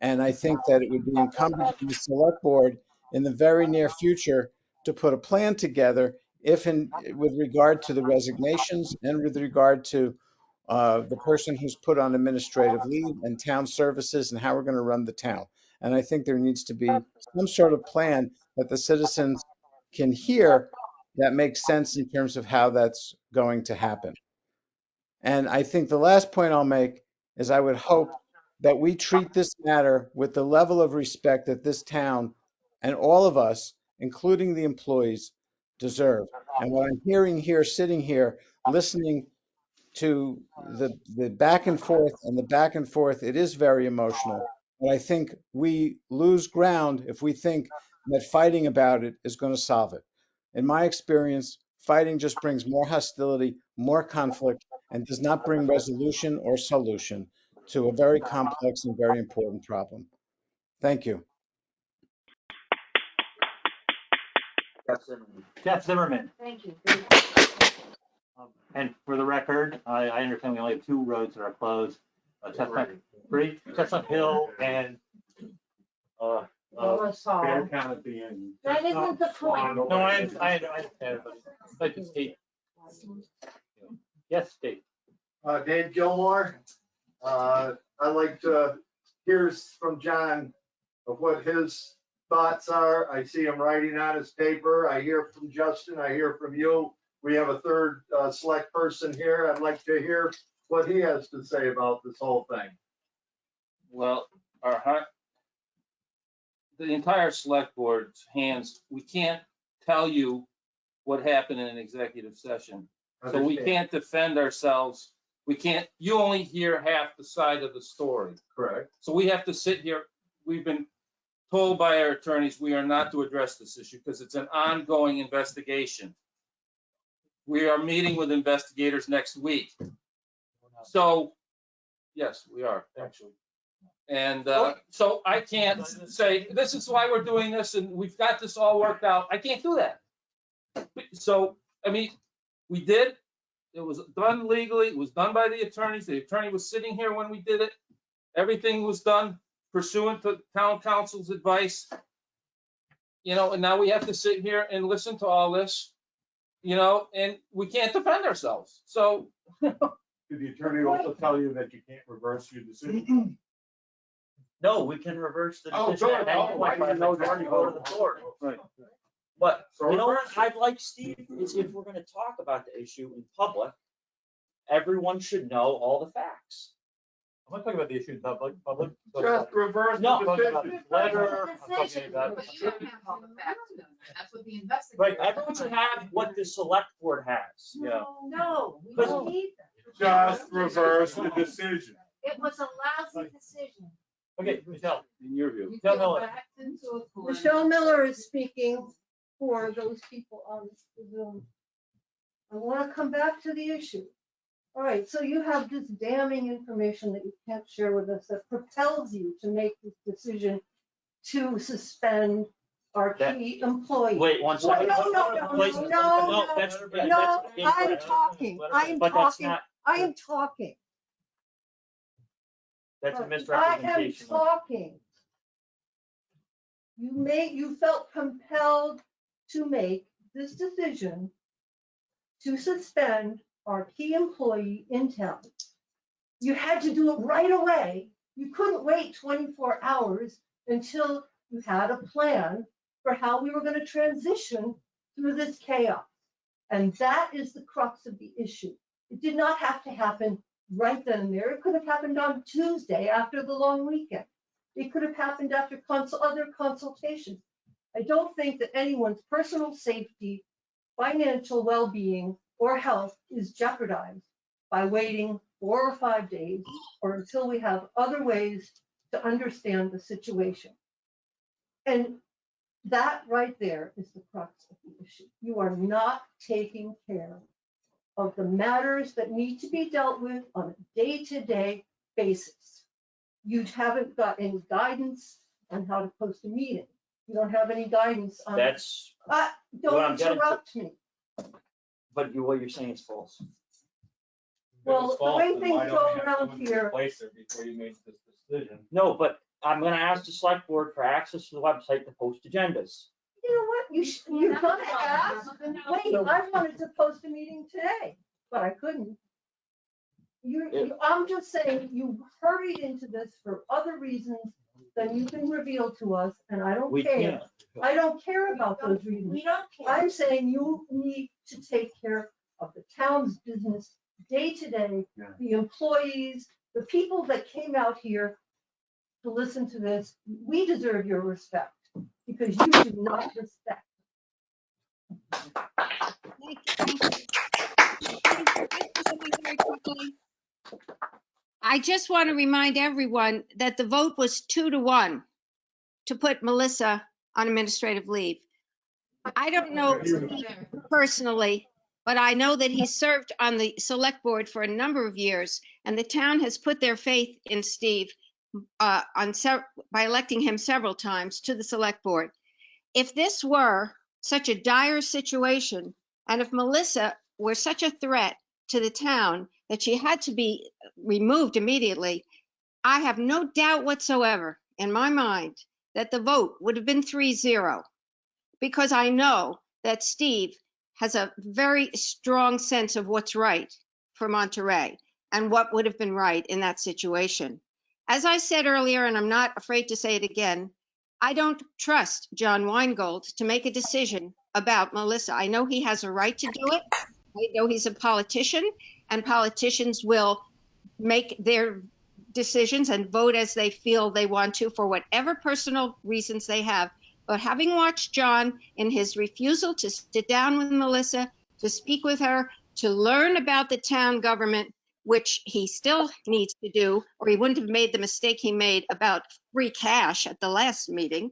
And I think that it would be incumbent on the select board in the very near future to put a plan together with regard to the resignations and with regard to the person who's put on administrative leave and town services and how we're going to run the town. And I think there needs to be some sort of plan that the citizens can hear that makes sense in terms of how that's going to happen. And I think the last point I'll make is I would hope that we treat this matter with the level of respect that this town and all of us, including the employees, deserve. And what I'm hearing here, sitting here, listening to the back and forth, it is very emotional. But I think we lose ground if we think that fighting about it is going to solve it. In my experience, fighting just brings more hostility, more conflict, and does not bring resolution or solution to a very complex and very important problem. Thank you. Jeff Zimmerman. Thank you. And for the record, I understand we only have 2 roads that are closed. Chestnut Hill and Bear Canopy and. That isn't the point. No, I understand, but like to state. Yes, Dave. Dave Gilmore. I'd like to hear from John of what his thoughts are. I see him writing on his paper. I hear from Justin. I hear from you. We have a third select person here. I'd like to hear what he has to say about this whole thing. Well, the entire select board's hands, we can't tell you what happened in an executive session. So we can't defend ourselves. You only hear half the side of the story. Correct. So we have to sit here. We've been told by our attorneys we are not to address this issue because it's an ongoing investigation. We are meeting with investigators next week. So, yes, we are actually. And so I can't say, this is why we're doing this and we've got this all worked out. I can't do that. So, I mean, we did. It was done legally. It was done by the attorneys. The attorney was sitting here when we did it. Everything was done pursuant to town council's advice. And now we have to sit here and listen to all this, and we can't defend ourselves. So. Did the attorney also tell you that you can't reverse your decision? No, we can reverse the Oh, decision. good. Oh, I didn't know that. Go to the board. Right. But So you know what reverse it. I'd like, Steve, is if we're gonna talk about the issue in public, everyone should know all the facts. I'm not talking about the issue in public. Just reverse No. the I'm talking about decision. the letter. I'm talking about. But you don't have all the facts, though. That's what the investigator. Right, everyone should have what the select board has, No, we don't need that. Just reverse the decision. It was a lousy decision. Okay, Michelle, In your view. You Tell get Miller. backed into a corner. Michelle Miller is speaking for those people on Zoom. I want to come back to the issue. All right, so you have this damning information that you can't share with us that propels you to make this decision to suspend our key employee. Wait, one second. No, I'm talking. But that's not, I am talking. that's a I am misrepresentation. talking. You felt compelled to make this decision to suspend our key employee in town. You had to do it right away. You couldn't wait 24 hours until you had a plan for how we were going to transition through this chaos. And that is the crux of the issue. It did not have to happen right then and there. It could have happened on Tuesday after the long weekend. It could have happened after other consultations. I don't think that anyone's personal safety, financial well-being, or health is jeopardized by waiting 4 or 5 days or until we have other ways to understand the situation. And that right there is the crux of the issue. You are not taking care of the matters that need to be dealt with on a day-to-day basis. You haven't got any guidance on how to post a meeting. You don't have any guidance on. That's what Don't I'm getting to. interrupt me. But what you're saying is false. Well, the way things go around here. Place it before you made this decision. No, but I'm gonna ask the select board for access to the website to post agendas. You know what? You're gonna ask. Wait, I wanted to post a meeting today, but I couldn't. I'm just saying you hurried into this for other reasons than you can reveal to us, and I don't We care. can't. I don't care about those reasons. We don't care. I'm saying you need to take care of the town's business day to day, the employees, the people that came out here to listen to this. We deserve your respect because you do not respect. I just want to remind everyone that the vote was 2-1 to put Melissa on administrative leave. I don't know Steve personally, but I know that he served on the select board for a number of years, and the town has put their faith in Steve by electing him several times to the select board. If this were such a dire situation, and if Melissa were such a threat to the town that she had to be removed immediately, I have no doubt whatsoever in my mind that the vote would have been 3-0, because I know that Steve has a very strong sense of what's right for Monterey and what would have been right in that situation. As I said earlier, and I'm not afraid to say it again, I don't trust John Weingold to make a decision about Melissa. I know he has a right to do it. I know he's a politician, and politicians will make their decisions and vote as they feel they want to for whatever personal reasons they have. But having watched John in his refusal to sit down with Melissa, to speak with her, to learn about the town government, which he still needs to do, or he wouldn't have made the mistake he made about free cash at the last meeting.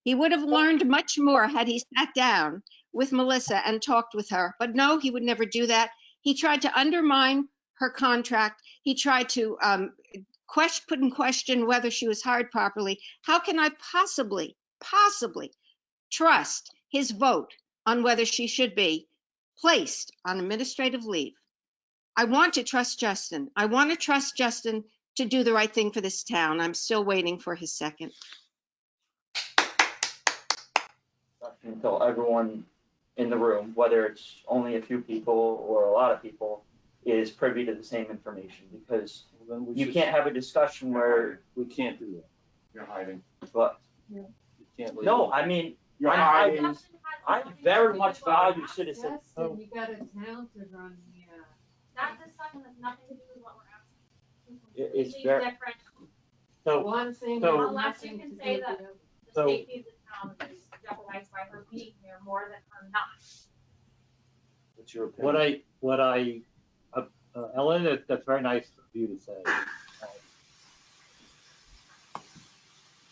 He would have learned much more had he sat down with Melissa and talked with her. But no, he would never do that. He tried to undermine her contract. He tried to put in question whether she was hired properly. How can I possibly trust his vote on whether she should be placed on administrative leave? I want to trust Justin. I want to trust Justin to do the right thing for this town. I'm still waiting for his second. Until everyone in the room, whether it's only a few people or a lot of people, is privy to the same information, because you can't have a discussion where we can't do that. You're hiding. But you can't leave. no, I mean, You're I hiding. very much value citizens. Justin, you got a town to run here. That discussion has nothing to do with what we're asking. It's Completely very. different. So, One thing. so- has Unless you nothing can to say do that with the So- safety of the town is jeopardized by her being here more than her not. What's your opinion? Ellen, that's very nice of you to say.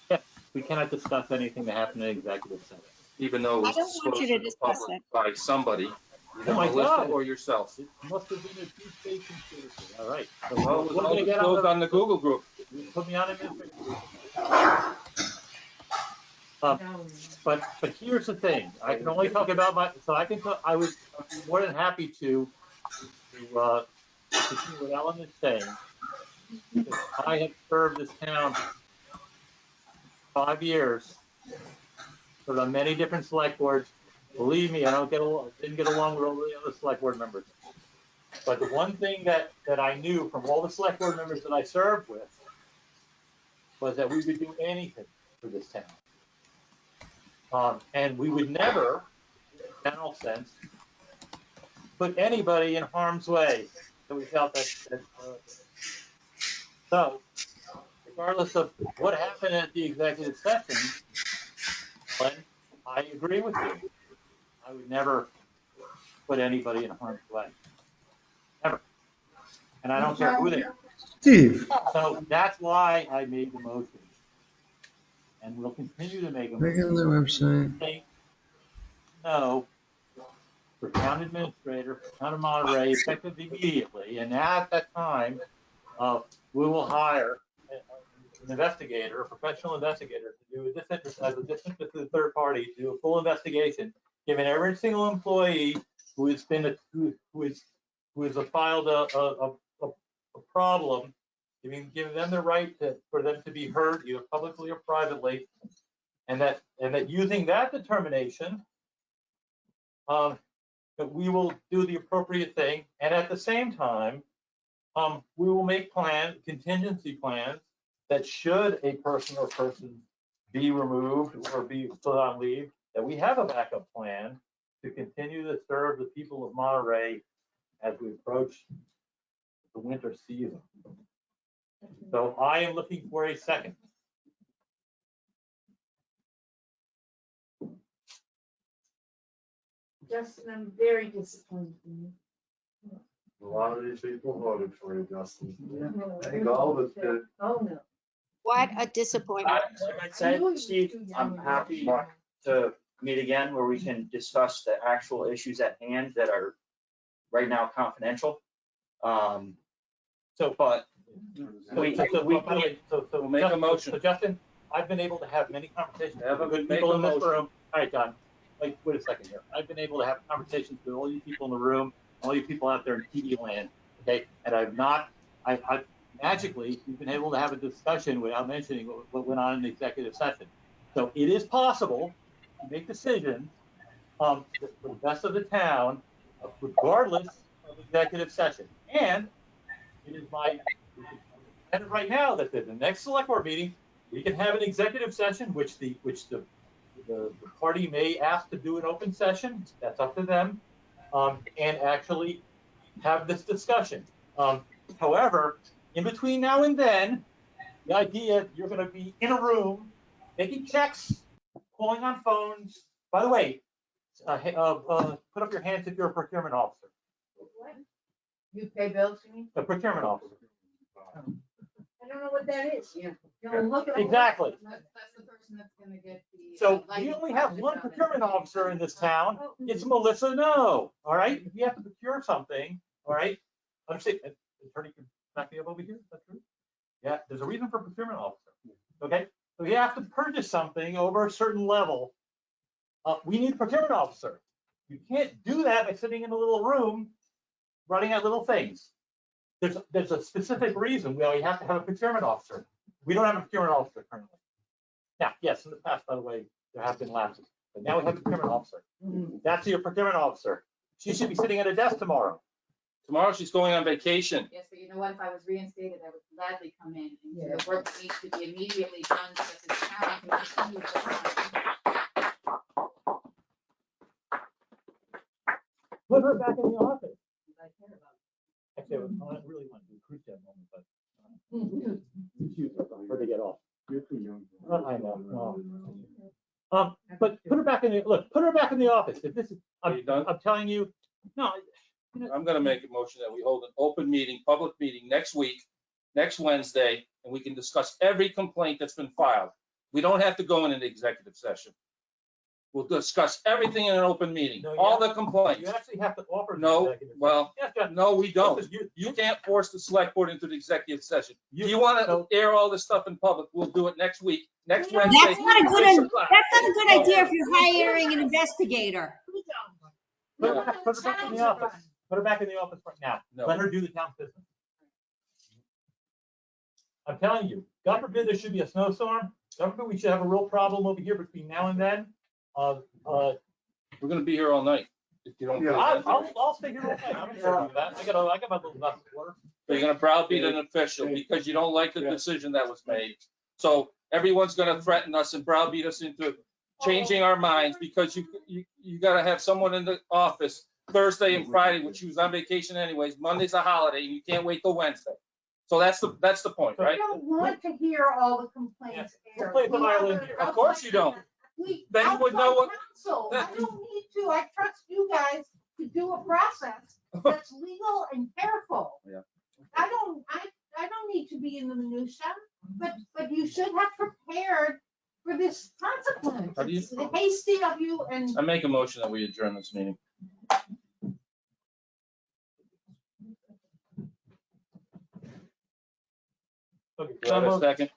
Yeah, we cannot discuss anything that happened in executive session. Even though it I was don't want disclosed you to to the discuss public it. by somebody, either Oh my Melissa God. or yourself. It must have been a deep state conspiracy. All right. So Well, it was what all did I get disclosed out on the Google group. of- Put me on administrative. But here's the thing, I can only talk about I would be more than happy to continue what Ellen is saying. Because I have served this town 5 years, served on many different select boards. Believe me, I didn't get along with all the other select board members. But the one thing that I knew from all the select board members that I served with was that we would do anything for this town. And we would never, in a general sense, put anybody in harm's way. So we felt that so regardless of what happened at the executive session, Ellen, I agree with you. I would never put anybody in harm's way. Never. And I don't care who they are. Steve. So that's why I made the motion. And we'll continue to make a Look motion. on the website. No, for town administrator, for town of Monterey, effective immediately. And at that time, we will hire an investigator, a professional investigator, to do as a disinterested third party, to do a full investigation, given every single employee who has been who has filed a problem, giving them the right for them to be heard either publicly or privately, and that using that determination, that we will do the appropriate thing, and at the same time, we will make contingency plans that should a person or persons be removed or be put on leave, that we have a backup plan to continue to serve the people of Monterey as we approach the winter season. So I am looking for a second. Justin, I'm very disappointed in you. A lot of these people voted for you, Justin. I think all of us did. Oh, no. What a disappointment. Like I said, Steve, I'm happy to meet again where we can discuss the actual issues at hand that are right now confidential. We'll make a motion. So Justin, I've been able to have many conversations with people in this room. All right, Don, wait a second here. I've been able to have conversations with all you people in the room, all you people out there in TV land, okay? And I've magically, we've been able to have a discussion without mentioning what went on in the executive session. So it is possible to make decisions for the best of the town, regardless of executive session. And it is and right now that the next select board meeting, we can have an executive session, which the party may ask to do an open session. That's up to them, and actually have this discussion. However, in between now and then, the idea you're going to be in a room making checks, calling on phones. By the way, put up your hands if you're a procurement officer. What? You pay bills for me? A procurement officer. I don't know what that is. Yeah. Look at Exactly. That's the person that's gonna get the. So we only have one procurement officer in this town. It's Melissa No. All right. If you have to procure something, all right. Understand? Attorney can back me up over here. That's true. Yeah. There's a reason for procurement officer. Okay. So you have to purchase something over a certain level. We need a procurement officer. You can't do that by sitting in a little room, running out little things. There's a specific reason we have to have a procurement officer. We don't have a procurement officer currently. Now, yes, in the past, by the way, there have been lapses, but now we have a procurement officer. That's your procurement officer. She should be sitting at a desk tomorrow. Tomorrow she's going on vacation. Yes, but you know what, if I was reinstated, I would gladly come in and do the work that needs to be immediately done so that the town can continue to run. Put her back in the office. I care about it. Actually, I really want to do a cruise that moment, but her to get off. You're too young. I know. But put her back in the office. If this is, I'm telling you, no. I'm gonna make a motion that we hold an open meeting, public meeting next week, next Wednesday, and we can discuss every complaint that's been filed. We don't have to go in an executive session. We'll discuss everything in an open meeting, all the complaints. You actually have to offer. No, well, yes, no, we don't. You can't force the select board into the executive session. Do you want to air all this stuff in public? We'll do it next week, next Wednesday. That's not a good idea if you're hiring an investigator. Put her back in the office. Put her back in the office right now. No. Let her do the town's business. I'm telling you, God forbid there should be a snowstorm. God forbid we should have a real problem over here between now and then. We're gonna be here all night. If you don't. I'll stay here all night. I'm sure do that. I got my little glass of water. So you're gonna browbeat an official because you don't like the decision that was made. So everyone's gonna threaten us and browbeat us into changing our minds because you gotta have someone in the office Thursday and Friday, which she was on vacation anyways. Monday's a holiday, and you can't wait till Wednesday. So that's the point, I right? don't want to hear all the complaints aired. Complaint from We have Eileen. an Of course you don't. Then you would know what. counsel. I don't need to. I trust you guys to do a process that's legal and careful. Yeah. I don't need to be in the minutia, but you should have prepared for this consequence. How do you- It's hasty of you and. I make a motion that we adjourn this meeting. Okay, Do I have a second?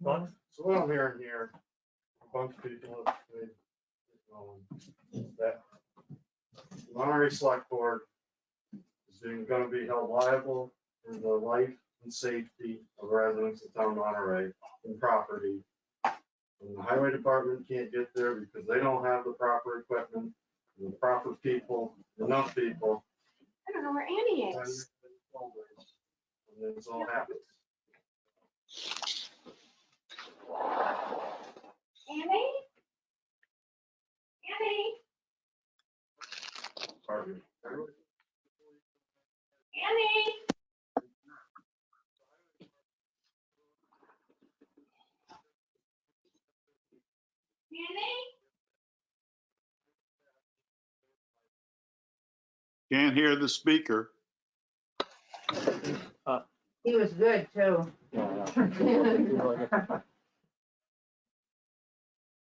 Don? So what I'm hearing here, a bunch of people have made, that the Monterey Select Board is gonna be held liable for the life and safety of residents of town of Monterey and property. And the highway department can't get there because they don't have the proper equipment, the proper people, enough people. I don't know where Annie And is. this all happens. Annie? Annie? Pardon me. Annie? Annie? Can't hear the speaker. He was good too.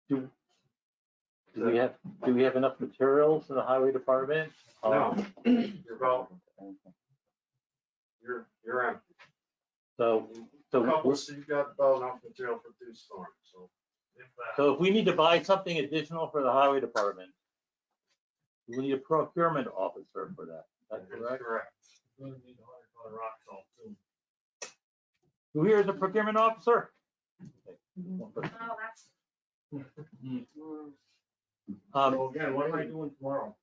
Do we have enough materials in the highway department? No, you're about, you're empty. So You've got about enough material for 2 storms, so. if we need to buy something additional for the highway department, we need a procurement officer for that. That's correct? Correct. Who here is a procurement officer? Oh, that's. So again, what am I doing tomorrow?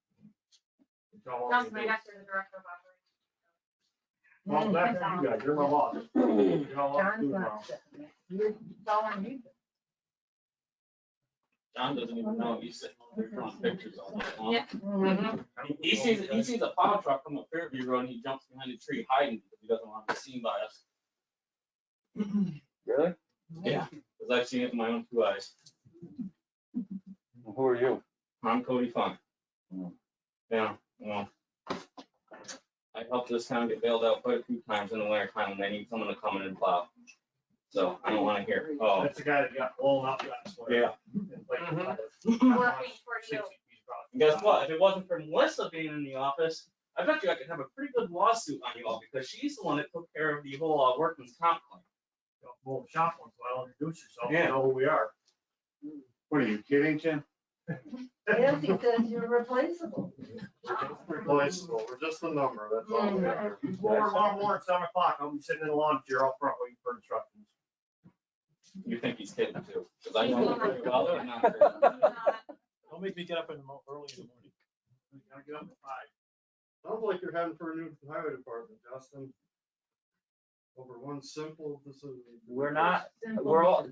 That's my next to the director of operations. Well, that's on you guys, you're my boss. You know what to do tomorrow. You're telling me. John doesn't even know, he's sitting over there drawing pictures all day long. Yeah. He sees a plow truck from a Fairview Road and he jumps behind a tree hiding because he doesn't want to be seen by us. Really? Yeah, because I've seen it with my own 2 eyes. Who are you? I'm Cody Funk. Yeah, well, I helped this town get bailed out quite a few times in the winter time when they need someone to come in and plow. So I don't want to hear, oh, that's the guy that got blown up last winter. yeah. Working for you. And guess what? If it wasn't for Melissa being in the office, I bet you I could have a pretty good lawsuit on you all because she's the one that took care of the whole workman's comp claim. Well, shop one, so I'll introduce yourself, Yeah. you know who we are. What are you kidding, Jim? Yes, he says you're replaceable. Replaceable, we're just a number, that's all we are. Tomorrow morning, 7:00, I'll be sitting in the lawn chair out front waiting for instructions. You think he's kidding too? Because I know him pretty well. He's not kidding. Don't make me get up early in the morning. I gotta get up at 5. Sounds like you're heading for a new highway department, Justin. Over one simple decision. We're not, we're all,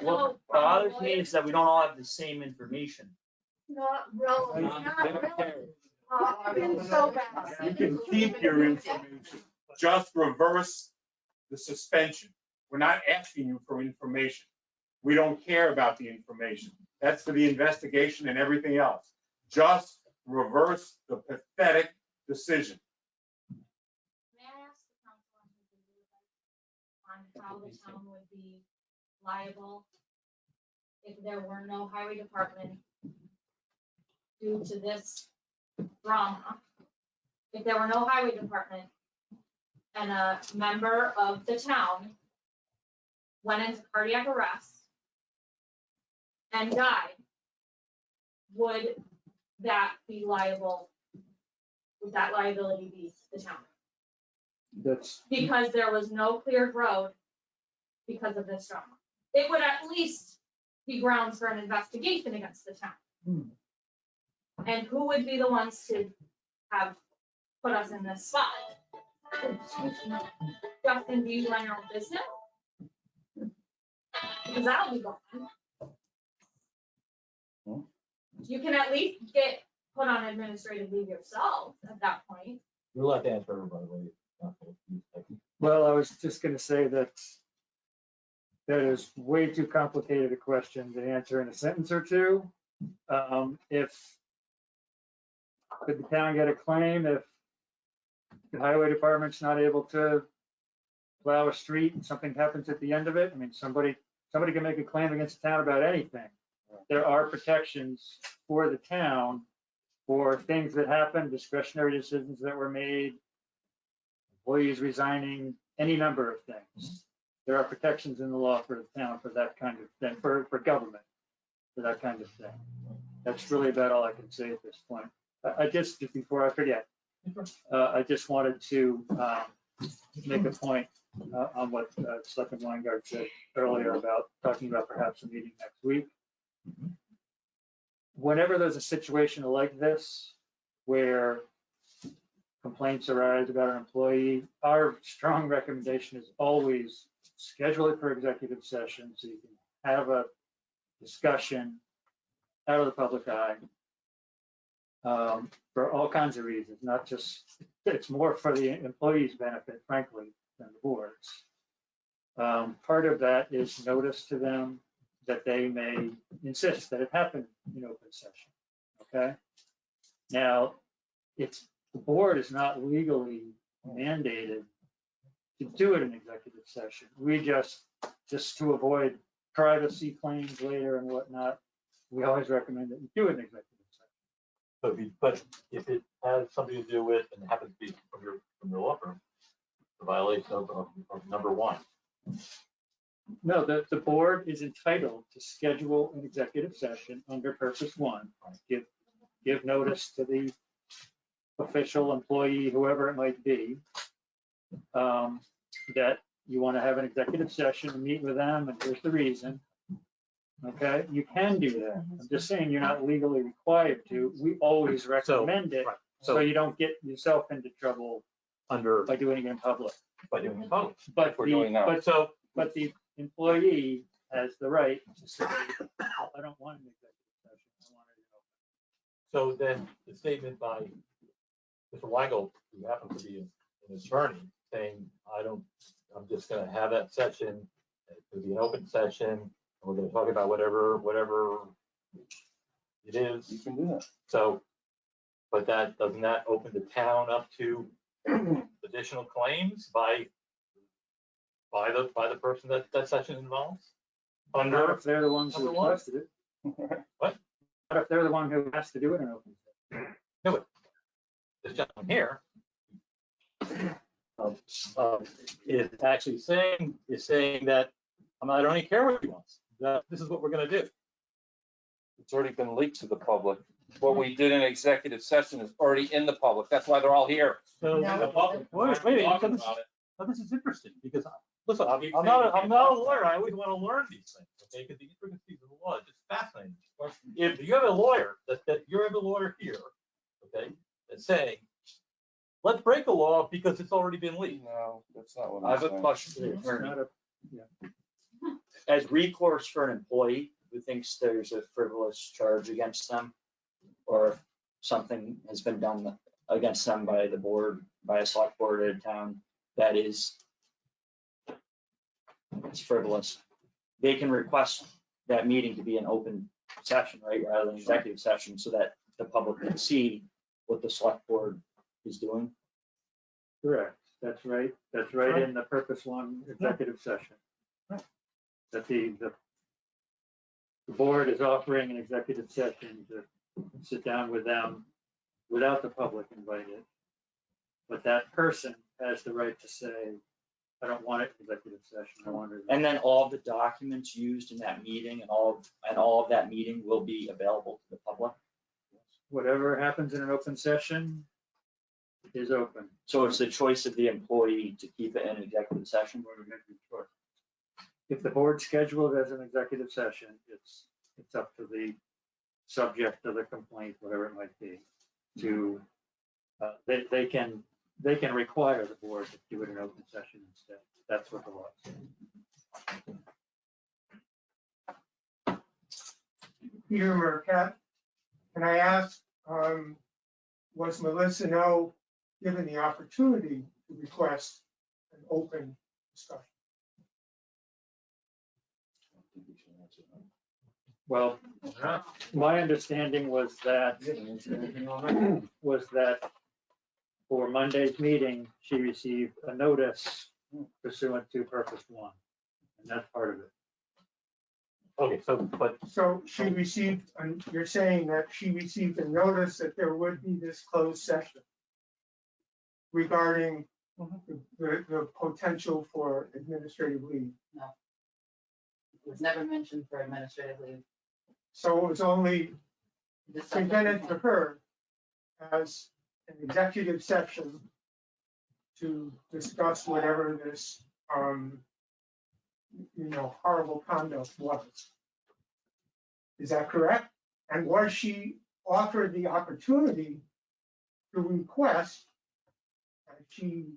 what bothers me is that we don't all have the same information. Not relevant, not relevant. I've been so bad. You can keep your information. Just reverse the suspension. We're not asking you for information. We don't care about the information. That's for the investigation and everything else. Just reverse the pathetic decision. May I ask the council on how the town would be liable if there were no highway department due to this drama? If there were no highway department and a member of the town went into cardiac arrest and died, would that be liable? Would that liability be the town? That's. Because there was no cleared road because of this drama. It would at least be grounds for an investigation against the town. And who would be the ones to have put us in this spot? Justin, do you run your own business? Because that'll be gone. Hmm? You can at least get put on administrative leave yourself at that point. You're allowed to answer everybody. Not to use technique. Well, I was just gonna say that that is way too complicated a question to answer in a sentence or two. If, could the town get a claim if the highway department's not able to plow a street and something happens at the end of it? I mean, somebody can make a claim against the town about anything. There are protections for the town for things that happen, discretionary decisions that were made, employees resigning, any number of things. There are protections in the law for the town for that kind of thing, for government, for that kind of thing. That's really about all I can say at this point. I just before I forget, I just wanted to make a point on what Selectman Weingart said earlier about talking about perhaps a meeting next week. Whenever there's a situation like this where complaints arise about an employee, our strong recommendation is always schedule it for executive session so you can have a discussion out of the public eye for all kinds of reasons, not just, it's more for the employee's benefit, frankly, than the board's. Part of that is notice to them that they may insist that it happen in open session, okay? Now, the board is not legally mandated to do it in executive session. We just to avoid privacy claims later and whatnot, we always recommend that you do it in executive session. But if it has something to do with, and it happens to be from your law firm, the violation of number one. No, the board is entitled to schedule an executive session under purpose one. Give notice to the official employee, whoever it might be, that you want to have an executive session and meet with them, and here's the reason. Okay, you can do that. I'm just saying you're not legally required to. We always recommend it, so you don't get yourself into trouble by doing it in public. By doing it in public. But We're doing now. but the employee has the right to say, I don't want an executive session. I want it in open. So then the statement by Mr. Weigel, who happens to be an attorney, saying, I'm just gonna have that session, it'll be an open session, and we're gonna talk about whatever it is. You can do that. So, but doesn't that open the town up to additional claims by the person that session involves? Not if they're the ones who requested it. What? Not if they're the one who has to do it in open session. No, but this gentleman here is actually saying that I don't even care what he wants. That this is what we're going to do. It's already been leaked to the public. What we did in executive session is already in the public. That's why they're all here. So wait, now this is interesting because listen, I'm not a lawyer. I always want to learn these things, okay? Because the intricacies of the law is just fascinating. If you have a lawyer you have a lawyer here, okay, that's saying, let's break a law because it's already been leaked. No, that's not what I I'm have a saying. question for the It's attorney. not a- As recourse for an employee who thinks there's a frivolous charge against them, or something has been done against them by the board, by a select board at a town that is it's frivolous, they can request that meeting to be an open session, right, rather than executive session, so that the public can see what the select board is doing. Correct. That's right. That's right in the purpose one executive session. That the board is offering an executive session to sit down with them without the public invited. But that person has the right to say, I don't want it in executive session. I want it. And then all of the documents used in that meeting and all of that meeting will be available to the public. Whatever happens in an open session is open. So it's the choice of the employee to keep it in executive session. If the board scheduled it as an executive session, it's up to the subject of the complaint, whatever it might be, to, they can require the board to do it in open session instead. That's what the law says. Peter Marquette. And I asked, was Melissa No given the opportunity to request an open discussion? Well, my understanding was that for Monday's meeting, she received a notice pursuant to Purpose 1, and that's part of it. Okay, So she received, you're saying that she received a notice that there would be this closed session regarding the potential for administrative leave. No. It was never mentioned for administrative leave. So it was only The subject presented to complaint. her as an executive session to discuss whatever this, horrible conduct was. Is that correct? And was she offered the opportunity to request, and she,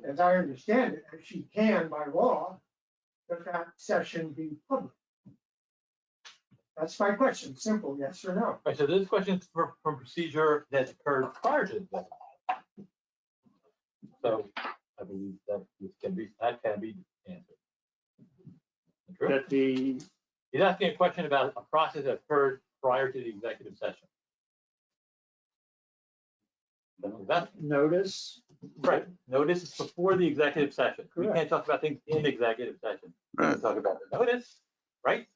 as I understand it, as she can by law, that session be public? That's my question, simple, yes or no? Right, so this question is from procedure that occurred prior to the. So I believe that can be answered. True? That the, He's asking a question about a process that occurred prior to the executive session. That's notice, right. Notice is before the executive session. We Correct. can't talk about things in executive session. We can talk about the notice, right?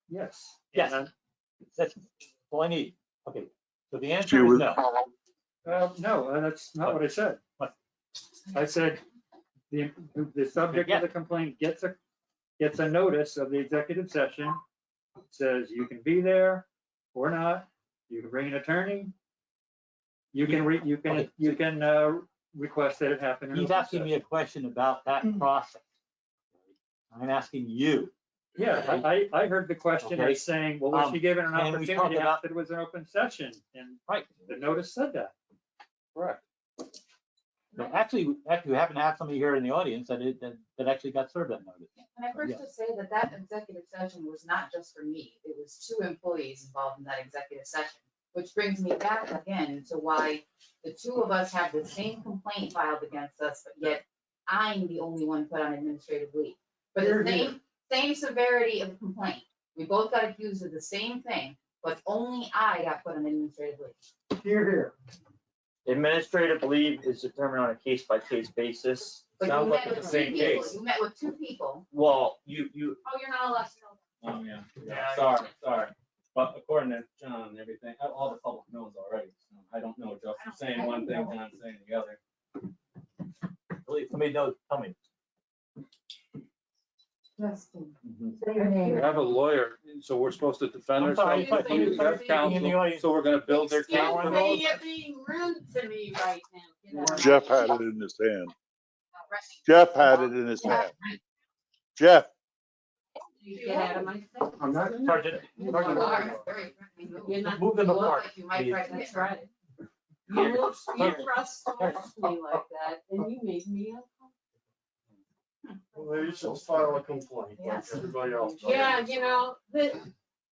yes. Yes. That's all I need. Okay, so the answer is no. No, that's not what I said. What? I said the subject of the complaint gets a notice of the executive session. It says you can be there or not. You can bring an attorney. You can request that it happen. in He's open asking me a question about that process. I'm asking you. Yeah, I heard the question Okay. as saying, well, was she given an Can we talk opportunity about- after it was an open session? And Right. the notice said that. Correct. So actually, we happen to have somebody here in the audience that actually got served that notice. Can I first Yeah. just say that executive session was not just for me, it was 2 employees involved in that executive session. Which brings me back again to why the 2 of us have the same complaint filed against us, but yet I'm the only one put on administrative leave. For the same severity of complaint. We both got accused of the same thing, but only I got put on administrative leave. Here, here. Administrative leave is determined on a case-by-case basis. But you Sounds like met it's with the 2 same people, case. you met with 2 people. Well, Oh, you're not allowed to know. Oh, yeah. Sorry. But according to John and everything, all the public knows already. So I don't know, Justin saying one thing, John saying the other. Really, if somebody knows, tell me. Justin. We have a lawyer, so we're supposed to defend I'm sorry, ourselves. but you- We have counsel, so we're gonna build their case. Excuse me, you're being rude to me right now. Get out of Jeff my had face. it in his hand. Jeff had it in his hand. Jeff, Get out of my face. I'm not. Sergeant, You Sergeant, are very friendly. You're not- move them You look apart. like you might please. try to That's get right. You thrust me like that and you made me uncomfortable. Well, you should file a complaint like Yes. everybody else. does. Yeah,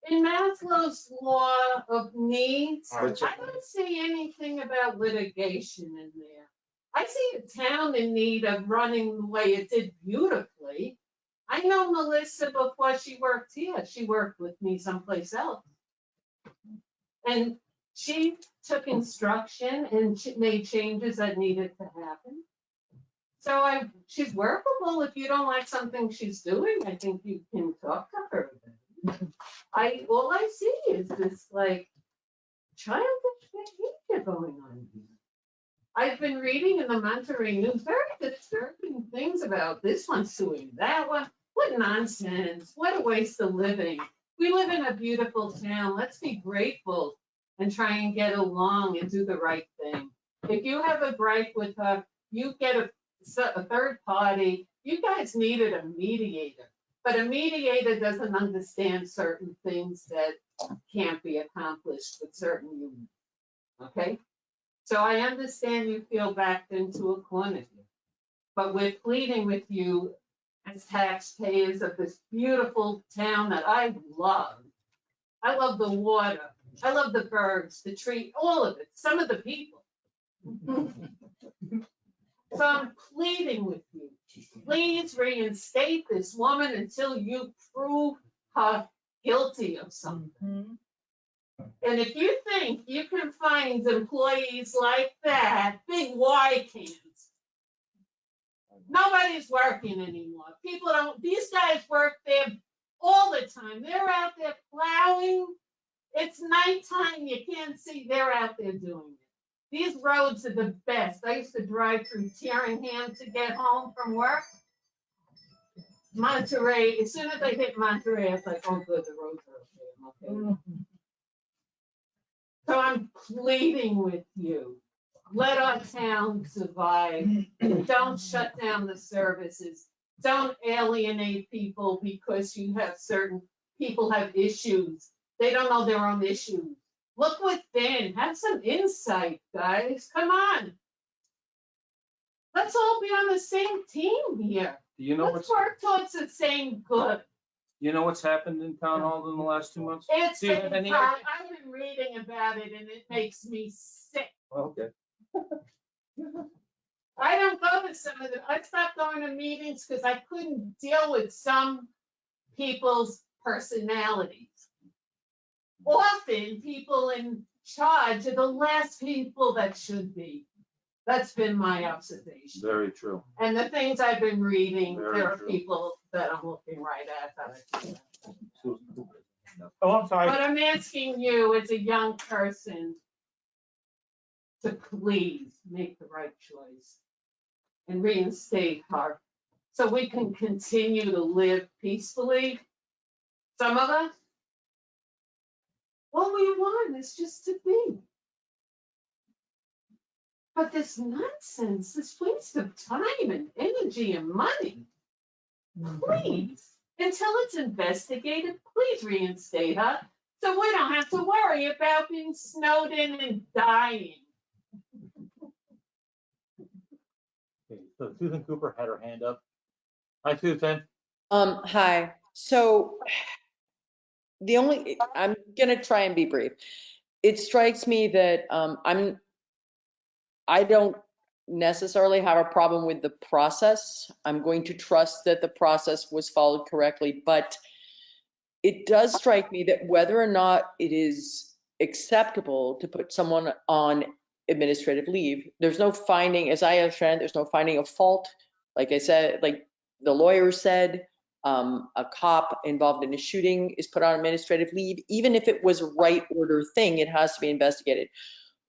in Maslow's law of needs, I don't see anything about litigation in there. I see a town in need of running the way it did beautifully. I know Melissa before she worked here. She worked with me someplace else. And she took instruction and she made changes that needed to happen. So she's workable. If you don't like something she's doing, I think you can talk to her. All I see is this like childish behavior going on here. I've been reading in the Monterey News very disturbing things about this one suing that one. What nonsense. What a waste of living. We live in a beautiful town. Let's be grateful and try and get along and do the right thing. If you have a gripe with her, you get a third party. You guys needed a mediator. But a mediator doesn't understand certain things that can't be accomplished with certain units. Okay? So I understand you feel backed into a corner here. But we're pleading with you as taxpayers of this beautiful town that I love. I love the water. I love the birds, the tree, all of it, some of the people. So I'm pleading with you, please reinstate this woman until you prove her guilty of something. And if you think you can find employees like that, big Y cans, nobody's working anymore. People don't, these guys work there all the time. They're out there plowing. It's nighttime, you can't see, they're out there doing it. These roads are the best. I used to drive through Terringham to get home from work. Monterey, as soon as I hit Monterey, I was like, oh good, the roads are okay, I'm okay. So I'm pleading with you, let our town survive. Don't shut down the services. Don't alienate people because you have certain people have issues. They don't know their own issues. Look within, have some insight, guys, come on. Let's all be on the same team here. Do you know Let's what's, work towards the same good. you know what's happened in town hall in the last 2 months? It's Do you been, have any I've idea? been reading about it and it makes me sick. Okay. I don't go to some of the, I stopped going to meetings because I couldn't deal with some people's personalities. Often people in charge are the last people that should be. That's been my observation. Very true. And the things I've been reading, Very there are true. people that I'm looking right at. Oh, I'm sorry. But I'm asking you as a young person to please make the right choice and reinstate her so we can continue to live peacefully. Some of us, all we want is just to be. But this nonsense, this waste of time and energy and money, please, until it's investigated, please reinstate her so we don't have to worry about being snowed in and dying. Okay, so Susan Cooper had her hand up. Hi, Susan. Hi. So I'm gonna try and be brief. It strikes me that I don't necessarily have a problem with the process. I'm going to trust that the process was followed correctly, but it does strike me that whether or not it is acceptable to put someone on administrative leave, there's no finding, as I understand, there's no finding of fault. Like I said, like the lawyer said, a cop involved in a shooting is put on administrative leave. Even if it was a right order thing, it has to be investigated.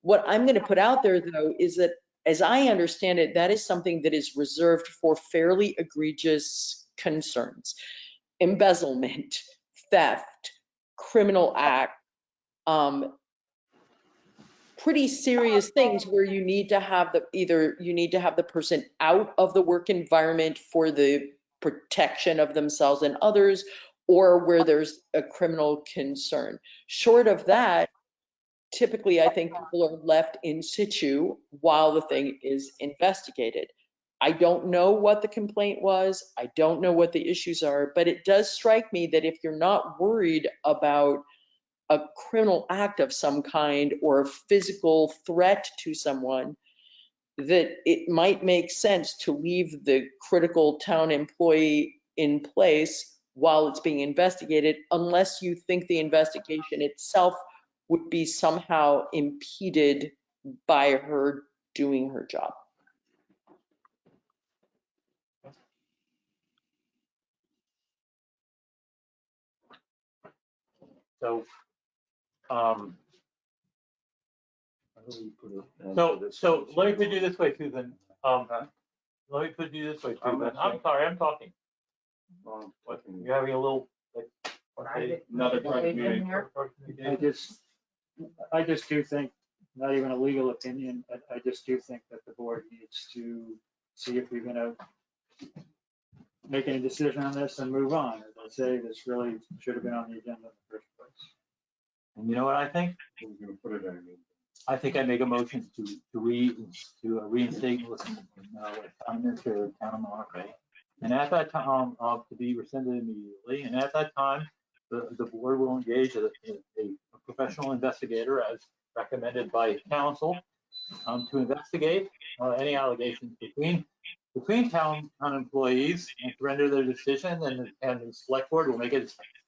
What I'm going to put out there, though, is that as I understand it, that is something that is reserved for fairly egregious concerns. Embezzlement, theft, criminal act, pretty serious things where you need to have the person out of the work environment for the protection of themselves and others, or where there's a criminal concern. Short of that, typically I think people are left in situ while the thing is investigated. I don't know what the complaint was. I don't know what the issues are, but it does strike me that if you're not worried about a criminal act of some kind or a physical threat to someone, that it might make sense to leave the critical town employee in place while it's being investigated, unless you think the investigation itself would be somehow impeded by her doing her job. So, so let me put you this way, Susan. Let me put you this way, Susan. I'm sorry, I'm talking. You're having a little, like, Another private meeting. I just do think, not even a legal opinion, I just do think that the board needs to see if we're gonna make any decision on this and move on. As I say, this really should have been on the agenda in the first place. and you know what I think? I think I make a motion to reinstate town administrator of town of Monterey. And at that time, to be rescinded immediately. And at that time, the board will engage a professional investigator as recommended by council to investigate any allegations between town employees and to render their decision, and the select board will make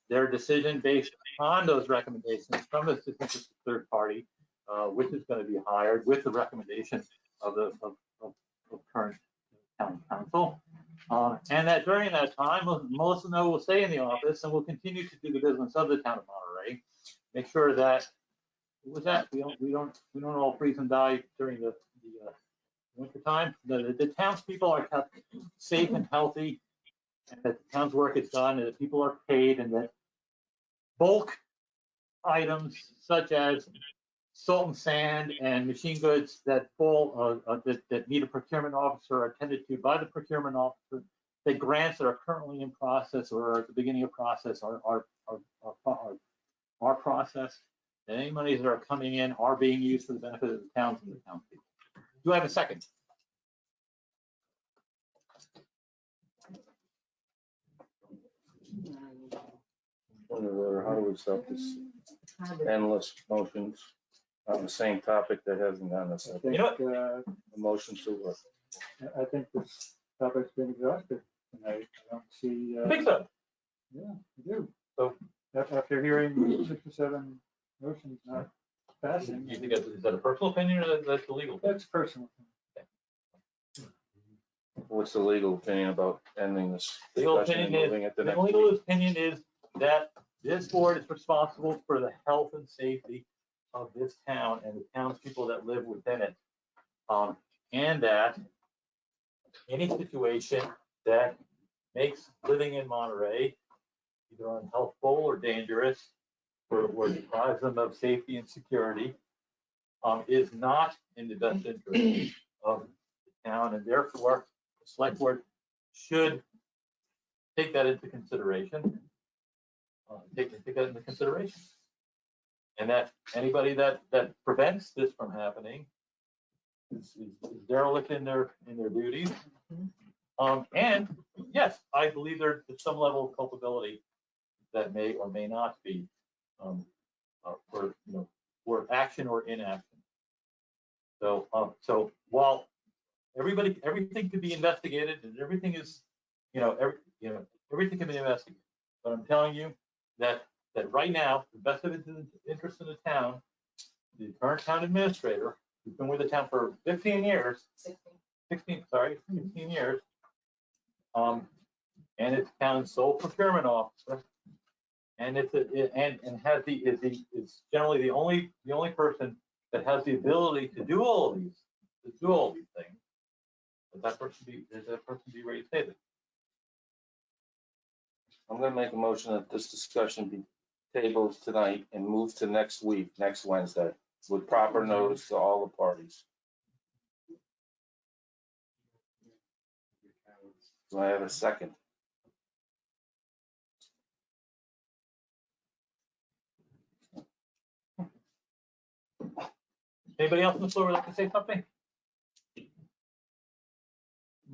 their decision based on those recommendations from a disinterested third party, which is going to be hired with the recommendation of the current town council. And that during that time, Melissa Snow will stay in the office and will continue to do the business of the town of Monterey. Make sure that with that we don't all freeze and die during the winter time. The townspeople are kept safe and healthy, and that the town's work is done, and that people are paid, and that bulk items such as salt and sand and machine goods that fall that need a procurement officer are attended to by the procurement officer. The grants that are currently in process or are at the beginning of process are processed. And any monies that are coming in are being used for the benefit of the towns and the townspeople. Do I have a second? How do we stop this endless motions on the same topic that hasn't done this? You know what? A motion to what? I think this topic's been exhausted tonight. I don't see. I think so. Yeah, I do. So After hearing 6 or 7 motions not passing. you think is that a personal opinion or that's the legal? That's personal. What's the legal opinion about ending this Legal discussion and opinion moving it to the next legal week? opinion is that this board is responsible for the health and safety of this town and the townspeople that live within it. And that any situation that makes living in Monterey either unhealthful or dangerous or deprives them of safety and security is not in the best interest of the town, and therefore the select board should take that into consideration. Take that into consideration. And that anybody that prevents this from happening is derelict in their duties. And yes, I believe there's some level of culpability that may or may not be for action or inaction. So while everything could be investigated and everything is, everything can be investigated, but I'm telling you that right now, the best of its interest in the town, the current town administrator, who's been with the town for 15 years, 16 years, and it's town's sole procurement officer, and is generally the only person that has the ability to do all of these things. That person be reinstated. I'm gonna make a motion that this discussion be tabled tonight and moved to next week, next Wednesday, with proper notice to all the parties. Do I have a second? Anybody else on the floor would like to say something?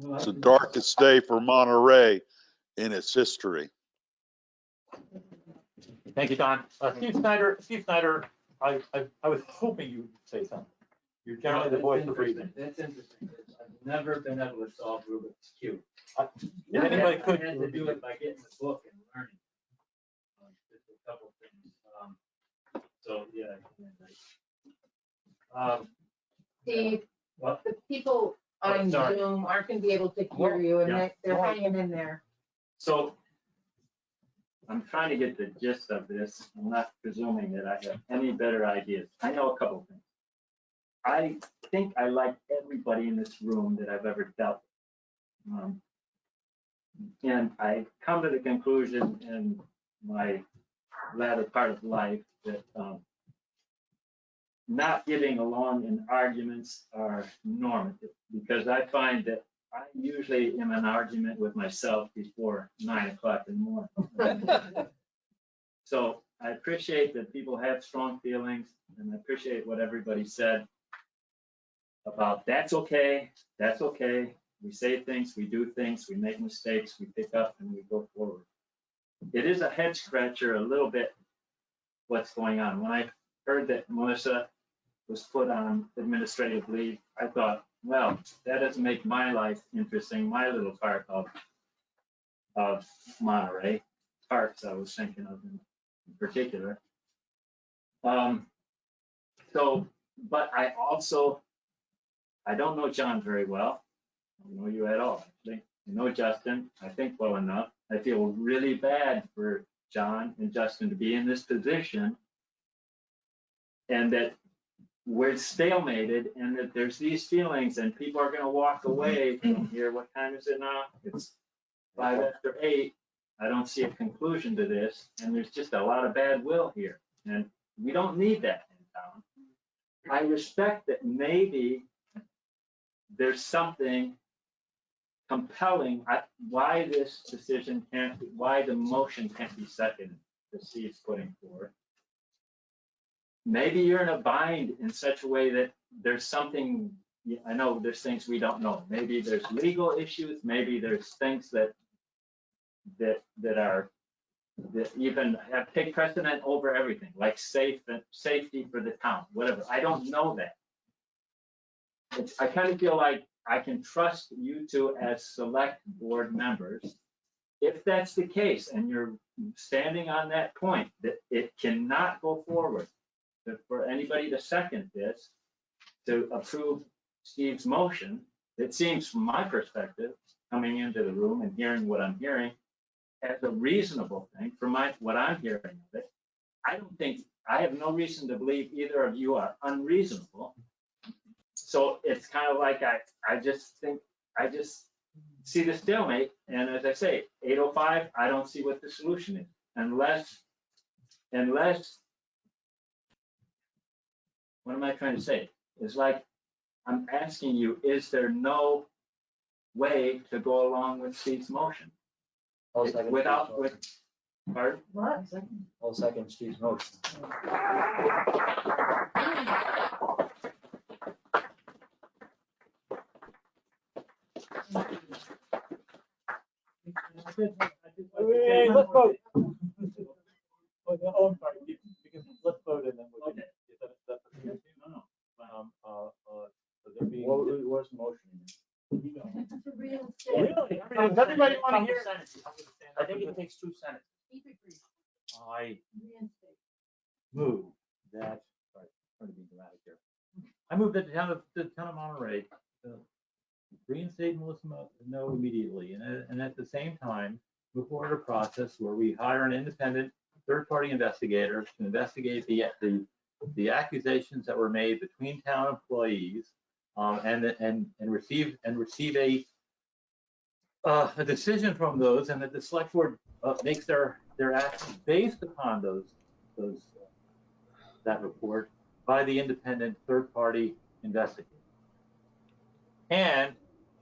It's the darkest day for Monterey in its history. Thank you, Don. Steve Snyder, I was hoping you would say something. You're generally the voice of reason. That's interesting. I've never been able to solve Rubik's Cube. If anybody could. I had to do it by getting the book and learning. Just a couple of things. So, yeah. Steve, What? the people on sorry. Zoom aren't gonna be able to hear you, and Yeah. they're hanging in there. So I'm trying to get the gist of this. I'm not presuming that I have any better ideas. I know a couple of things. I think I like everybody in this room that I've ever dealt with. And I come to the conclusion in my latter part of life that not getting along in arguments are normative, because I find that I usually am in an argument with myself before 9 o'clock in the morning. So I appreciate that people have strong feelings, and I appreciate what everybody said about that's okay, that's okay. We say things, we do things, we make mistakes, we pick up and we go forward. it is a head scratcher a little bit what's going on. When I heard that Melissa was put on administrative leave, I thought, well, that doesn't make my life interesting, my little part of Monterey, parts I was thinking of in particular. So, but I don't know John very well. I don't know you at all, actually. I know Justin, I think well enough. I feel really bad for John and Justin to be in this position, and that we're stalemated, and that there's these feelings, and people are gonna walk away from here. What time is it now? It's 8:05. I don't see a conclusion to this, and there's just a lot of bad will here, and we don't need that in town. I respect that maybe there's something compelling, why this decision why the motion can't be seconded, that Steve's putting forward. Maybe you're in a bind in such a way that there's something, I know there's things we don't know. Maybe there's legal issues, maybe there's things that even have take precedent over everything, like safety for the town, whatever. I don't know that. I kind of feel like I can trust you two as select board members. If that's the case, and you're standing on that point, that it cannot go forward for anybody to second this, to approve Steve's motion, it seems from my perspective, coming into the room and hearing what I'm hearing, as a reasonable thing for what I'm hearing of it. I have no reason to believe either of you are unreasonable. So it's kind of like I just see the stalemate, and as I say, 8:05, I don't see what the solution is, unless, what am I trying to say? It's like, I'm asking you, is there no way to go along with Steve's motion? Pardon? What? I'll second Steve's motion. Wait, let's vote. Oh, I'm sorry, because let's vote and then we'll. Okay. What's the motion? Really? Does everybody want to hear? I think it takes 2 sentences. I move that, sorry, trying to be dramatic here. I move that the town of Monterey reinstate Melissa Snow immediately, and at the same time, move forward a process where we hire an independent third-party investigator to investigate the accusations that were made between town employees, and receive a decision from those, and that the select board makes their actions based upon that report by the independent third-party investigator. And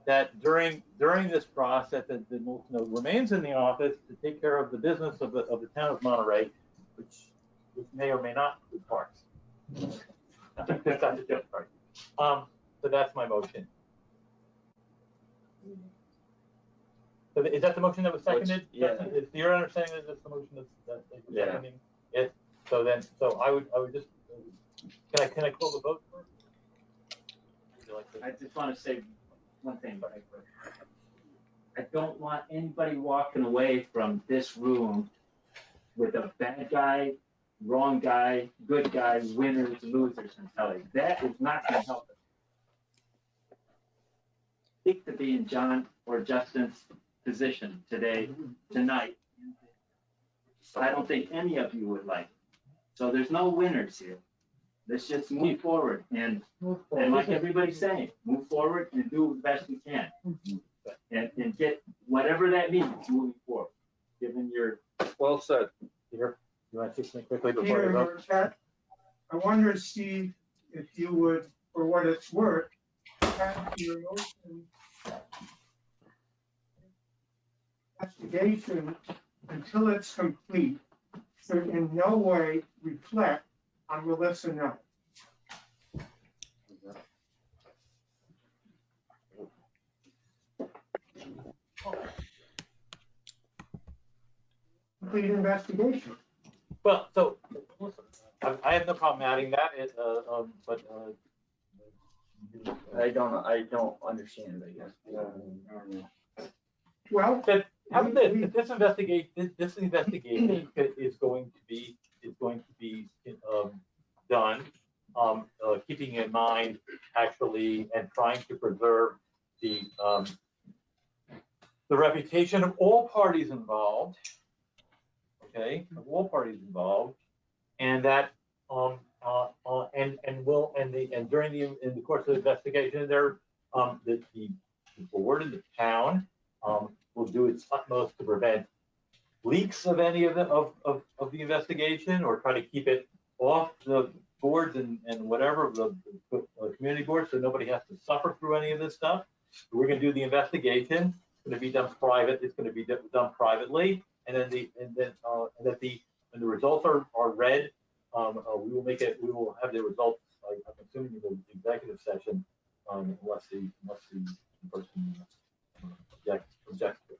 that during this process, that Melissa Snow remains in the office to take care of the business of the town of Monterey, which may or may not include parks. So that's my motion. So is that the motion that was seconded? Yeah. Is your understanding that that's the motion that you're Yeah. seconding? Yes. So I would just, can I call the vote first? Would you like to? I just want to say one thing, but I don't want anybody walking away from this room with a bad guy, wrong guy, good guy, winners, losers mentality. That is not going to help us. Seek to be in John or Justin's position tonight. I don't think any of you would like it. So there's no winners here. Let's just move forward and like everybody's saying, move forward and do the best we can. And get whatever that means moving forward, given your. Well said. Peter, you want to say something quickly before Peter we vote? Marquette, I wonder, Steve, if you would, for what it's worth, have your motion investigation until it's complete should in no way reflect on Melissa Snow. complete investigation. Well, so, listen, I have no problem adding that, but, I don't understand it, I guess. Well. But how about this, if this investigation is going to be done, keeping in mind actually and trying to preserve the reputation of all parties involved, okay, of all parties involved, and that and during the course of the investigation, the board and the town will do its utmost to prevent leaks of any of the investigation, or try to keep it off the boards and whatever the community boards, so nobody has to suffer through any of this stuff. We're going to do the investigation. It's going to be done private. It's going to be done privately, and then when the results are read, we will have the results. I'm assuming in the executive session, unless the person objects to it.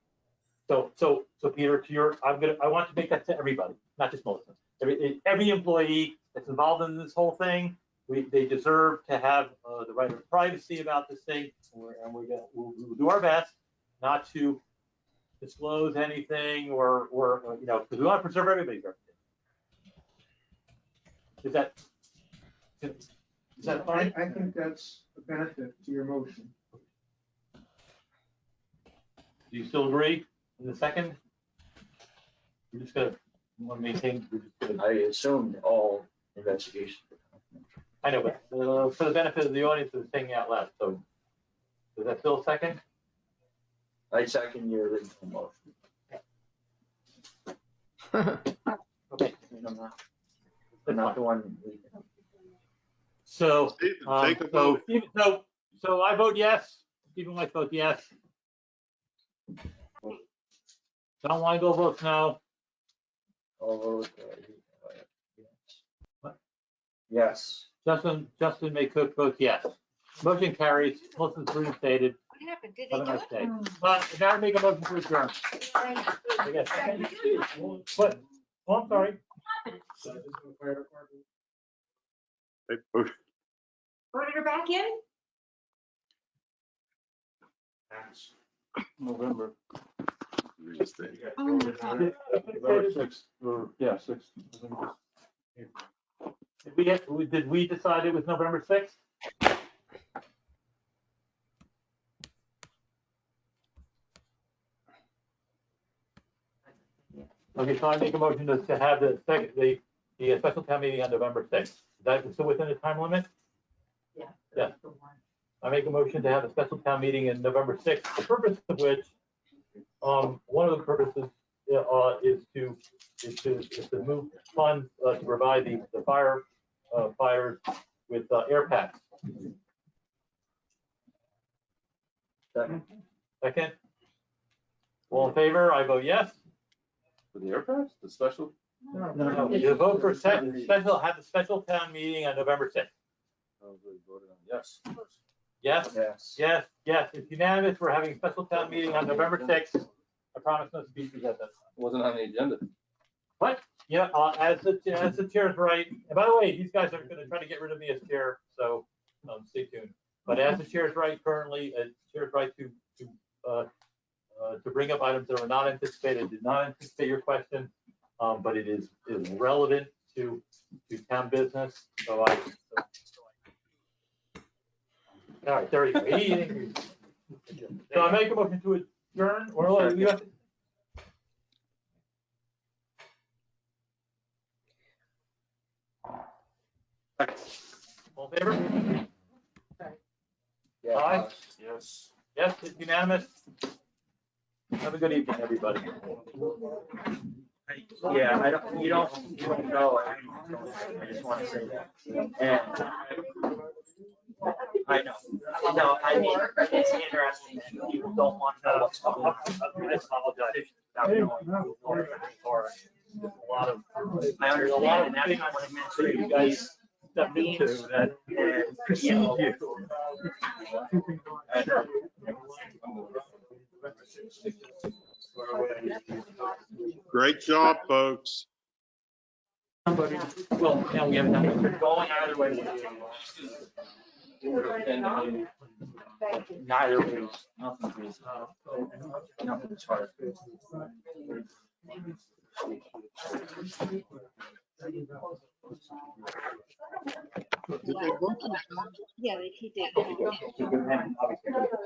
So Peter, I want to make that to everybody, not just Melissa. Every employee that's involved in this whole thing, they deserve to have the right of privacy about this thing, and we'll do our best not to disclose anything or because we want to preserve everybody's reputation. Is that fine? I think that's a benefit to your motion. Do you still agree in the second? We're just gonna want to maintain. I assumed all investigations. I know, but for the benefit of the audience, it's thinking out loud. So, is that still a second? I second your original motion. Okay. I'm not the one. So, take a vote. so I vote yes. Stephen White votes yes. John Weingold votes no. Yes. Justin McCook votes yes. Motion carries. Motion is reinstated. What happened? Did Have a they do nice it? day. But now make a motion to adjourn. What? Oh, I'm sorry. Voted her back in? November. Oh, my God. November 6th, or, yeah, 6th. Did we decide it was November 6th? Okay, so I make a motion to have the special town meeting on November 6th. Is that still within the time limit? Yeah. Yeah. I make a motion to have a special town meeting on November 6th, the purpose of which, one of the purposes is to move funds to provide the firefighters with air packs. Second. All in favor? I vote yes. For the air pass, the special? No. You vote for have the special town meeting on November 6th. Voted on yes. Yes? Yes. Yes. It's unanimous. We're having a special town meeting on November 6th. I promise no speeches at that time. Wasn't on the agenda. What? Yeah, as the chair's right. And by the way, these guys are going to try to get rid of me as chair, so stay tuned. But as the chair's right currently, chair's right to bring up items that were not anticipated. Did not anticipate your question, but it is relevant to town business. So all right, there you go. So I make a motion to adjourn, or you have to. All in favor? Yeah. Aye. Yes. Yes, it's unanimous. Have a good evening, everybody. Yeah, you don't know. I just want to say that. And I know. No, I mean, it's interesting that people don't want to know what's going on. I apologize. A lot of, I understand, and that's not what I meant to you guys stepped into that precede you. Great. Great job, folks. Somebody, well, now we have nothing. They're going either way. Neither way. Nothing's hard. Did they vote? Yeah, he did.